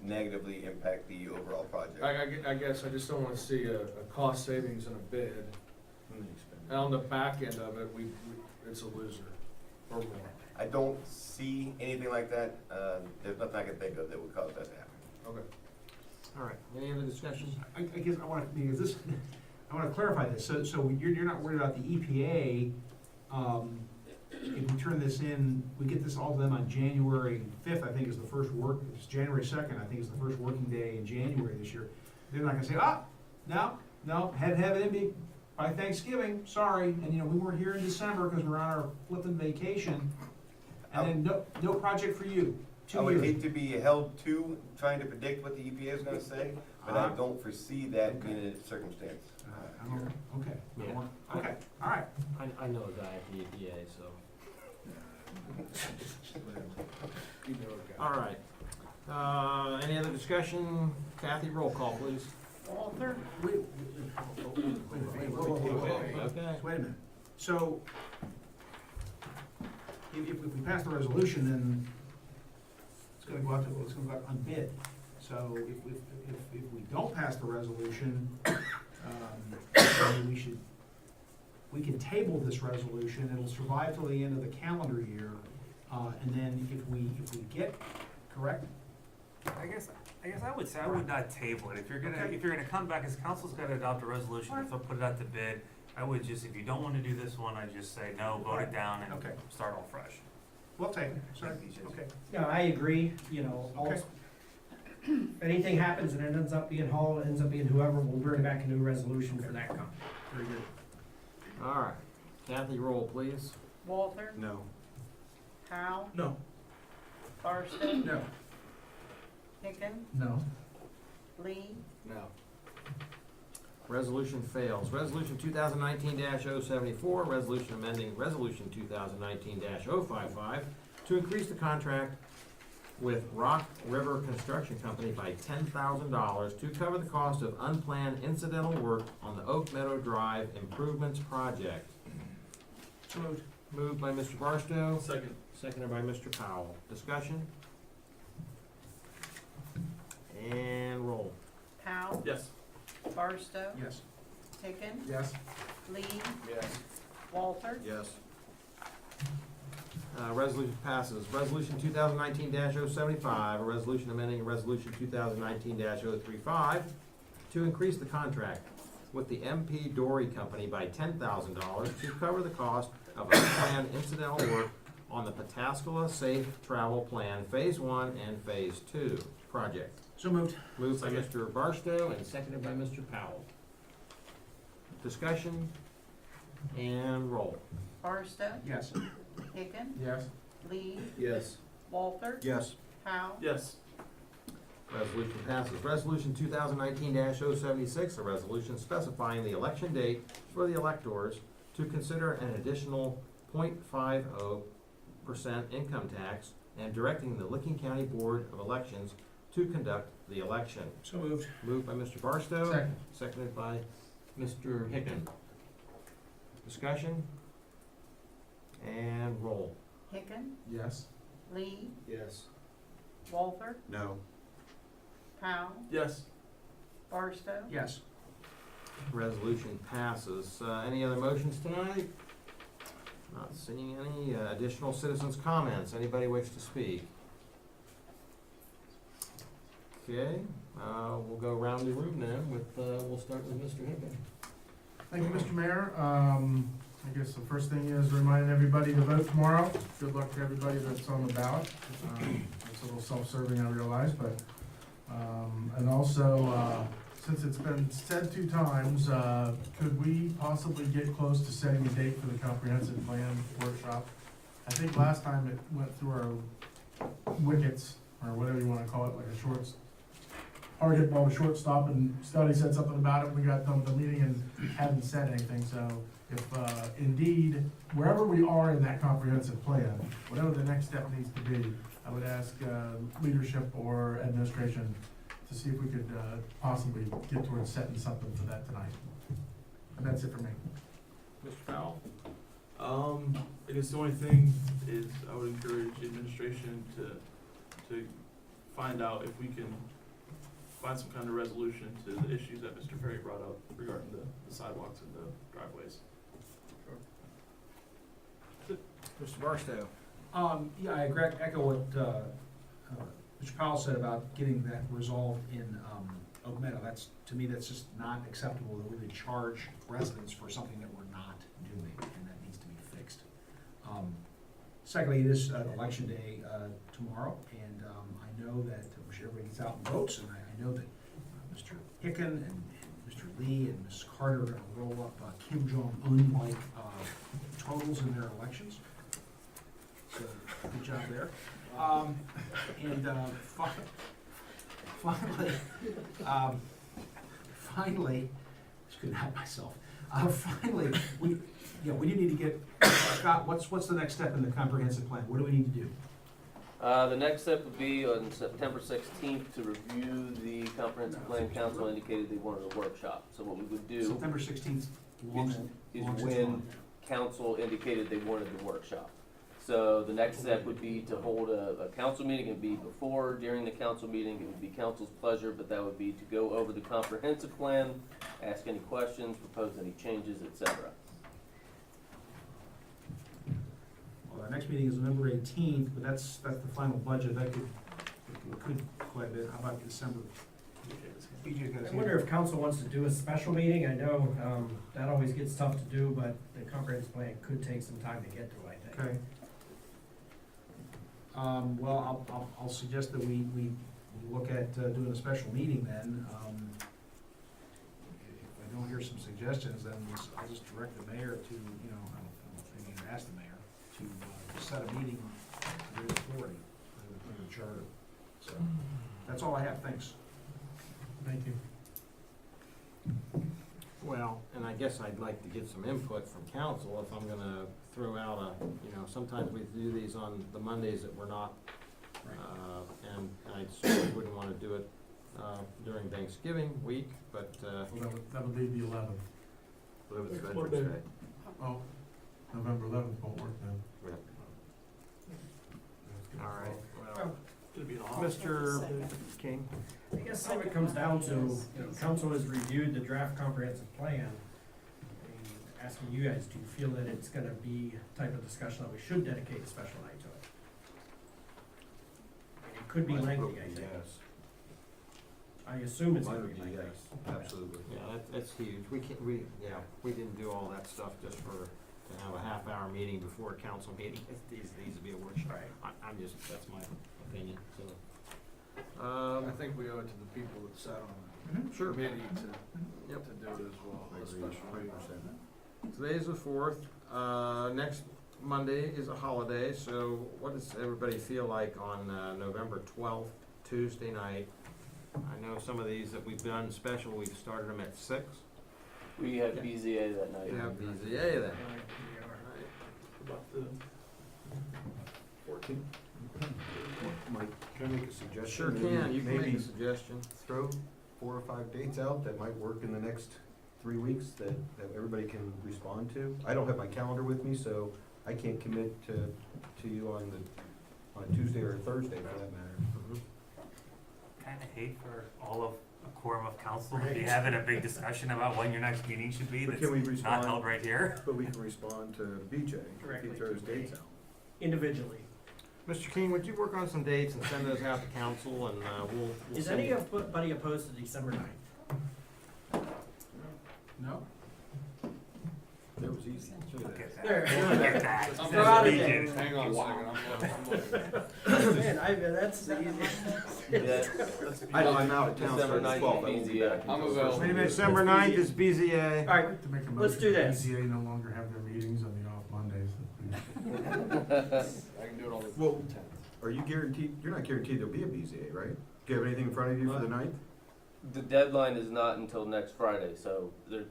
negatively impact the overall project. I guess I just don't wanna see a cost savings in a bid. And on the back end of it, it's a loser or more. I don't see anything like that. There's nothing I can think of that would cause that to happen. Okay. All right, any other discussion? I guess I want to, because this, I want to clarify this, so you're not worried about the EPA, if we turn this in, we get this all to them on January 5th, I think is the first it's January 2nd, I think is the first working day in January this year. They're not gonna say, no, had to have it in me by Thanksgiving, sorry, and we weren't here in December because we're on our flipping vacation, and then no project for you. I would hate to be held to trying to predict what the EPA is gonna say, but I don't foresee that being a circumstance. I don't, okay. Yeah. Okay, all right. I know a guy at the EPA, so. You know it, guy. All right. Any other discussion? Kathy, roll call, please. Walter, Wait, Okay. wait a minute. So, if we pass the resolution, then it's gonna go out on bid. So if we don't pass the resolution, maybe we can table this resolution, it'll survive till the end of the calendar year, and then if we get, correct? I guess I would say I would not table it. If you're gonna come back, as council's gotta adopt a resolution, if they'll put it out to bid, I would just, if you don't wanna do this one, I'd just say no, vote it down and Okay. start all fresh. We'll take it, sorry, okay. Yeah, I agree, you know, Okay. if anything happens and it ends up being Hall, it ends up being whoever, we'll bring back a new resolution for that company. Very good. All right. Kathy, roll, please. Walter, No. Powell, No. Barstow, No. Hicken, No. Lee, No. Resolution fails. Resolution 2019-074, resolution amending Resolution 2019-055 to increase the contract with Rock River Construction Company by $10,000 to cover the cost of unplanned incidental work on the Oak Meadow Drive Improvements Project. So moved. Moved by Mr. Barstow, Second. seconded by Mr. Powell. Discussion? And roll. Powell, Yes. Barstow, Yes. Hicken, Yes. Lee, Yes. Walter, Yes. Resolution passes. Resolution 2019-075, a resolution amending Resolution 2019-035 to increase the contract with the MP Dory Company by $10,000 to cover the cost of unplanned incidental work on the Pataskala Safe Travel Plan Phase 1 and Phase 2 project. So moved. Moved by Mr. Barstow and seconded by Mr. Powell. Discussion and roll. Barstow, Yes. Hicken, Yes. Lee, Yes. Walter, Yes. Powell, Yes. Resolution passes. Resolution 2019-076, a resolution specifying the election date for the electors to consider an additional 0.50% income tax and directing the Licking County Board of Elections to conduct the election. So moved. Moved by Mr. Barstow. Second. Seconded by Mr. Hicken. Discussion? And roll. Hicken, Yes. Lee, Yes. Walter, No. Powell, Yes. Barstow, Yes. Resolution passes. Any other motions tonight? Not seeing any. Additional citizens' comments. Anybody wish to speak? Okay, we'll go around the room then with, we'll start with Mr. Hicken. Thank you, Mr. Mayor. I guess the first thing is reminding everybody to vote tomorrow. Good luck to everybody that's on the ballot. It's a little self-serving, I realize, but, and also, since it's been said 2 times, could we possibly get close to setting a date for the comprehensive plan workshop? I think last time it went through our wickets, or whatever you wanna call it, like a hard hit ball, a shortstop, and Scotty said something about it, we got done with the meeting and hadn't said anything, so if, indeed, wherever we are in that comprehensive plan, whatever the next step needs to be, I would ask, leadership or administration to see if we could, possibly get towards setting something for that tonight. And that's it for me. Mr. Powell? I guess the only thing is I would encourage the administration to find out if we can find some kind of resolution to the issues that Mr. Perry brought up regarding the sidewalks and the driveways. Mr. Barstow? Yeah, I echo what, Mr. Powell said about getting that resolved in, Oak Meadow. To me, that's just not acceptable that we would charge residents for something that we're not doing, and that needs to be fixed. Secondly, it is election day, tomorrow, and, I know that, everybody gets out and votes, and I know that, Mr. Hicken and Mr. Lee and Ms. Carter are gonna roll up, Kim Jong-un-like, totals in their elections. So, good job there. And finally, just couldn't help myself. Finally, we do need to get, Scott, what's the next step in the comprehensive plan? What do we need to do? The next step would be on September 16th to review the comprehensive plan. Council indicated they wanted a workshop. So what we would do September 16th is when council indicated they wanted the workshop. So the next step would be to hold a council meeting. It would be before, during the council meeting. It would be council's pleasure, but that would be to go over the comprehensive plan, ask any questions, propose any changes, etc. Well, our next meeting is November 18th, but that's the final budget. That could quite a bit. How about December? BJ's got his I hand wonder up. if council wants to do a special meeting. I know, that always gets tough to do, but the comprehensive plan could take some time to get to, I think. Okay. Well, I'll suggest that we look at doing a special meeting then. If I don't hear some suggestions, then I'll just direct the mayor to, I don't know if I need to ask the mayor, to set a meeting with authority in the charter. So, that's all I have, thanks. Thank you. Well, and I guess I'd like to get some input from council if I'm gonna throw out sometimes we do these on the Mondays that we're not. And I certainly wouldn't wanna do it, during Thanksgiving week, but, Well, that would be the 11th. Well, it's Next Veterans Monday. Day. Oh, November 11th won't work then. all right, well, Well, It's gonna be an office. Mr. King? I guess some of it comes down to, council has reviewed the draft comprehensive plan. And asking you guys, do you feel that it's gonna be a type of discussion that we should dedicate a special night to it? And it could be lengthy, I think. Yes. I assume it's Mine gonna would be be lengthy. yes, absolutely. Yeah, that's huge. We didn't do all that stuff just to have a half-hour meeting before a council meeting. These needs to be a workshop. Right. That's my opinion, so. I think we owe it to the people that sat on the Sure. committee to do it as well, I a agree special meeting. 100%. Today's the 4th. Next Monday is a holiday, so what does everybody feel like on November 12th, Tuesday night? I know some of these that we've done special, we've started them at 6. We have BZA that night. We have BZA then. About the 14th. Mike, can I make a suggestion? Sure Maybe- can, you can make maybe a suggestion. Throw 4 or 5 dates out that might work in the next 3 weeks that everybody can respond to. I don't have my calendar with me, so I can't commit to you on Tuesday or Thursday for that matter. Kinda hate for all of a quorum of council to be having a big discussion about when your next meeting should be, But that's can we not respond? held right here. But we can respond to BJ if Directly he throws to me. dates out. Individually. Mr. King, would you work on some dates and send those out to council and we'll Is send you- anybody opposed to December 9th? No? That was easy. Look at that. There. Look at that. I'm They're out of BJ. there. Hang on a second, I'm looking. Man, that's the easiest. I'm out of town December for the 9th 12th. I won't be BZA. back until I'm the available. first Wait a week. minute, December 9th is BZA. All right, I'd like to make a Let's motion do that this. BZA no longer have their meetings on the off Mondays. I can do it on the Well, 10th. Are you guaranteed, you're not guaranteed there'll be a BZA, right? Do you have anything in front of you for the 9th? The deadline is not until next Friday, so there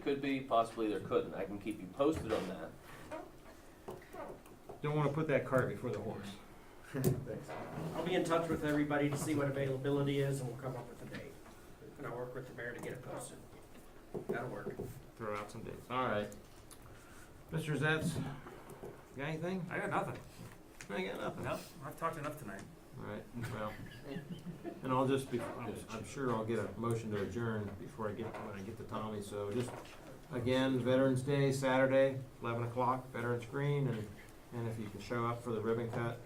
could be, possibly there couldn't. I can keep you posted on that. Don't wanna put that cart before the horse. Thanks. I'll be in touch with everybody to see what availability is, and we'll come up with a date. And I'll work with the mayor to get it posted. That'll work. Throw out some dates. All right. Mr. Zetz, got anything? I got nothing. I got nothing. Nope, I've talked enough tonight. All right, well, and I'll just be, I'm sure I'll get a motion to adjourn before when I get to Tommy, so just, again, Veterans Day, Saturday, 11 o'clock, Veterans Green, and if you can show up for the ribbon cut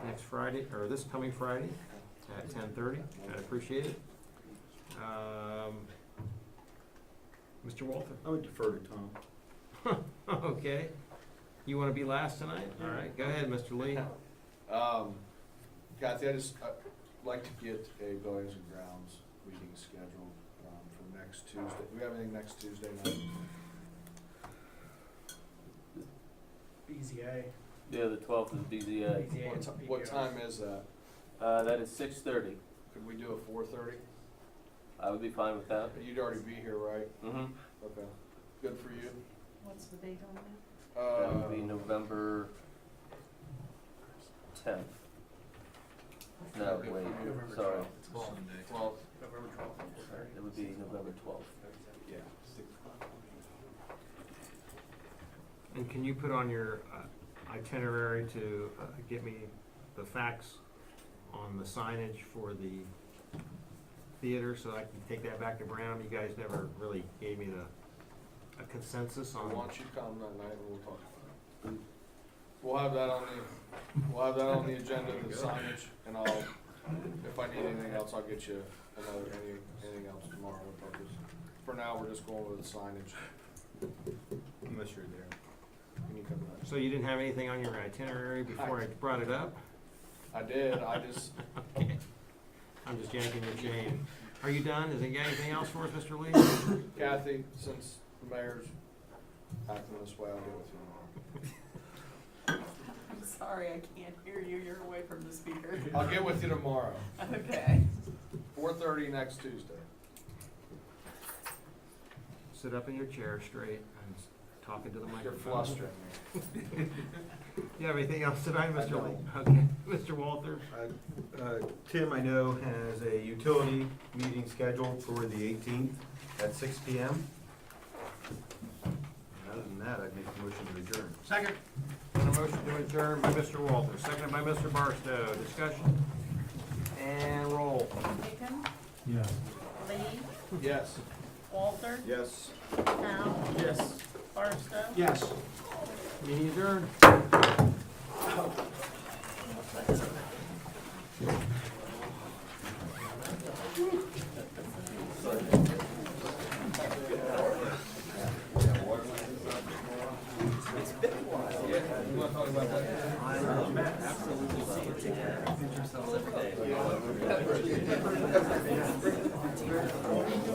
next Friday, or this coming Friday at 10:30, I'd appreciate it. Mr. Walter? I would defer to Tom. Okay. You wanna be last tonight? All right, go ahead, Mr. Lee. Kathy, I'd like to get a Buildings and Grounds meeting scheduled for next Tuesday. Do we have anything next Tuesday night? BZA. Yeah, the 12th is BZA. What time is that? That is 6:30. Could we do a 4:30? I would be fine with that. You'd already be here, right? Mm-hmm. Okay, good for you. What's the date on that? That would be November 10th. No, Good for wait, you. sorry. 12. It would be November 12th. Yeah. And can you put on your itinerary to get me the facts on the signage for the theater, so I can take that back to Brown? You guys never really gave me a consensus on. Why don't you come that night and we'll talk about it. We'll have that on the agenda, the signage, and if I need anything else, I'll get you anything else tomorrow. For now, we're just going with the signage. Unless you're there. Can you come back? So you didn't have anything on your itinerary before I brought it up? I did, I just, Okay. I'm just yanking your chain. Are you done? Is there anything else for us, Mr. Lee? Kathy, since the mayor's acting this way, I'll get with you tomorrow. I'm sorry, I can't hear you, you're away from the speaker. I'll get with you tomorrow. Okay. 4:30 next Tuesday. Sit up in your chair straight and talking to the You're microphone. flustering me. You have anything else tonight, Mr. Lee? Okay, Mr. Walters? Tim, I know, has a utility meeting scheduled for the 18th at 6 PM. Other than that, I'd make a motion to adjourn. Second. On a motion to adjourn by Mr. Walters, seconded by Mr. Barstow. Discussion? And roll. Hicken, Yeah. Lee, Yes. Walter, Yes. Powell, Yes. Barstow. Yes. Meeting adjourned. Absolutely.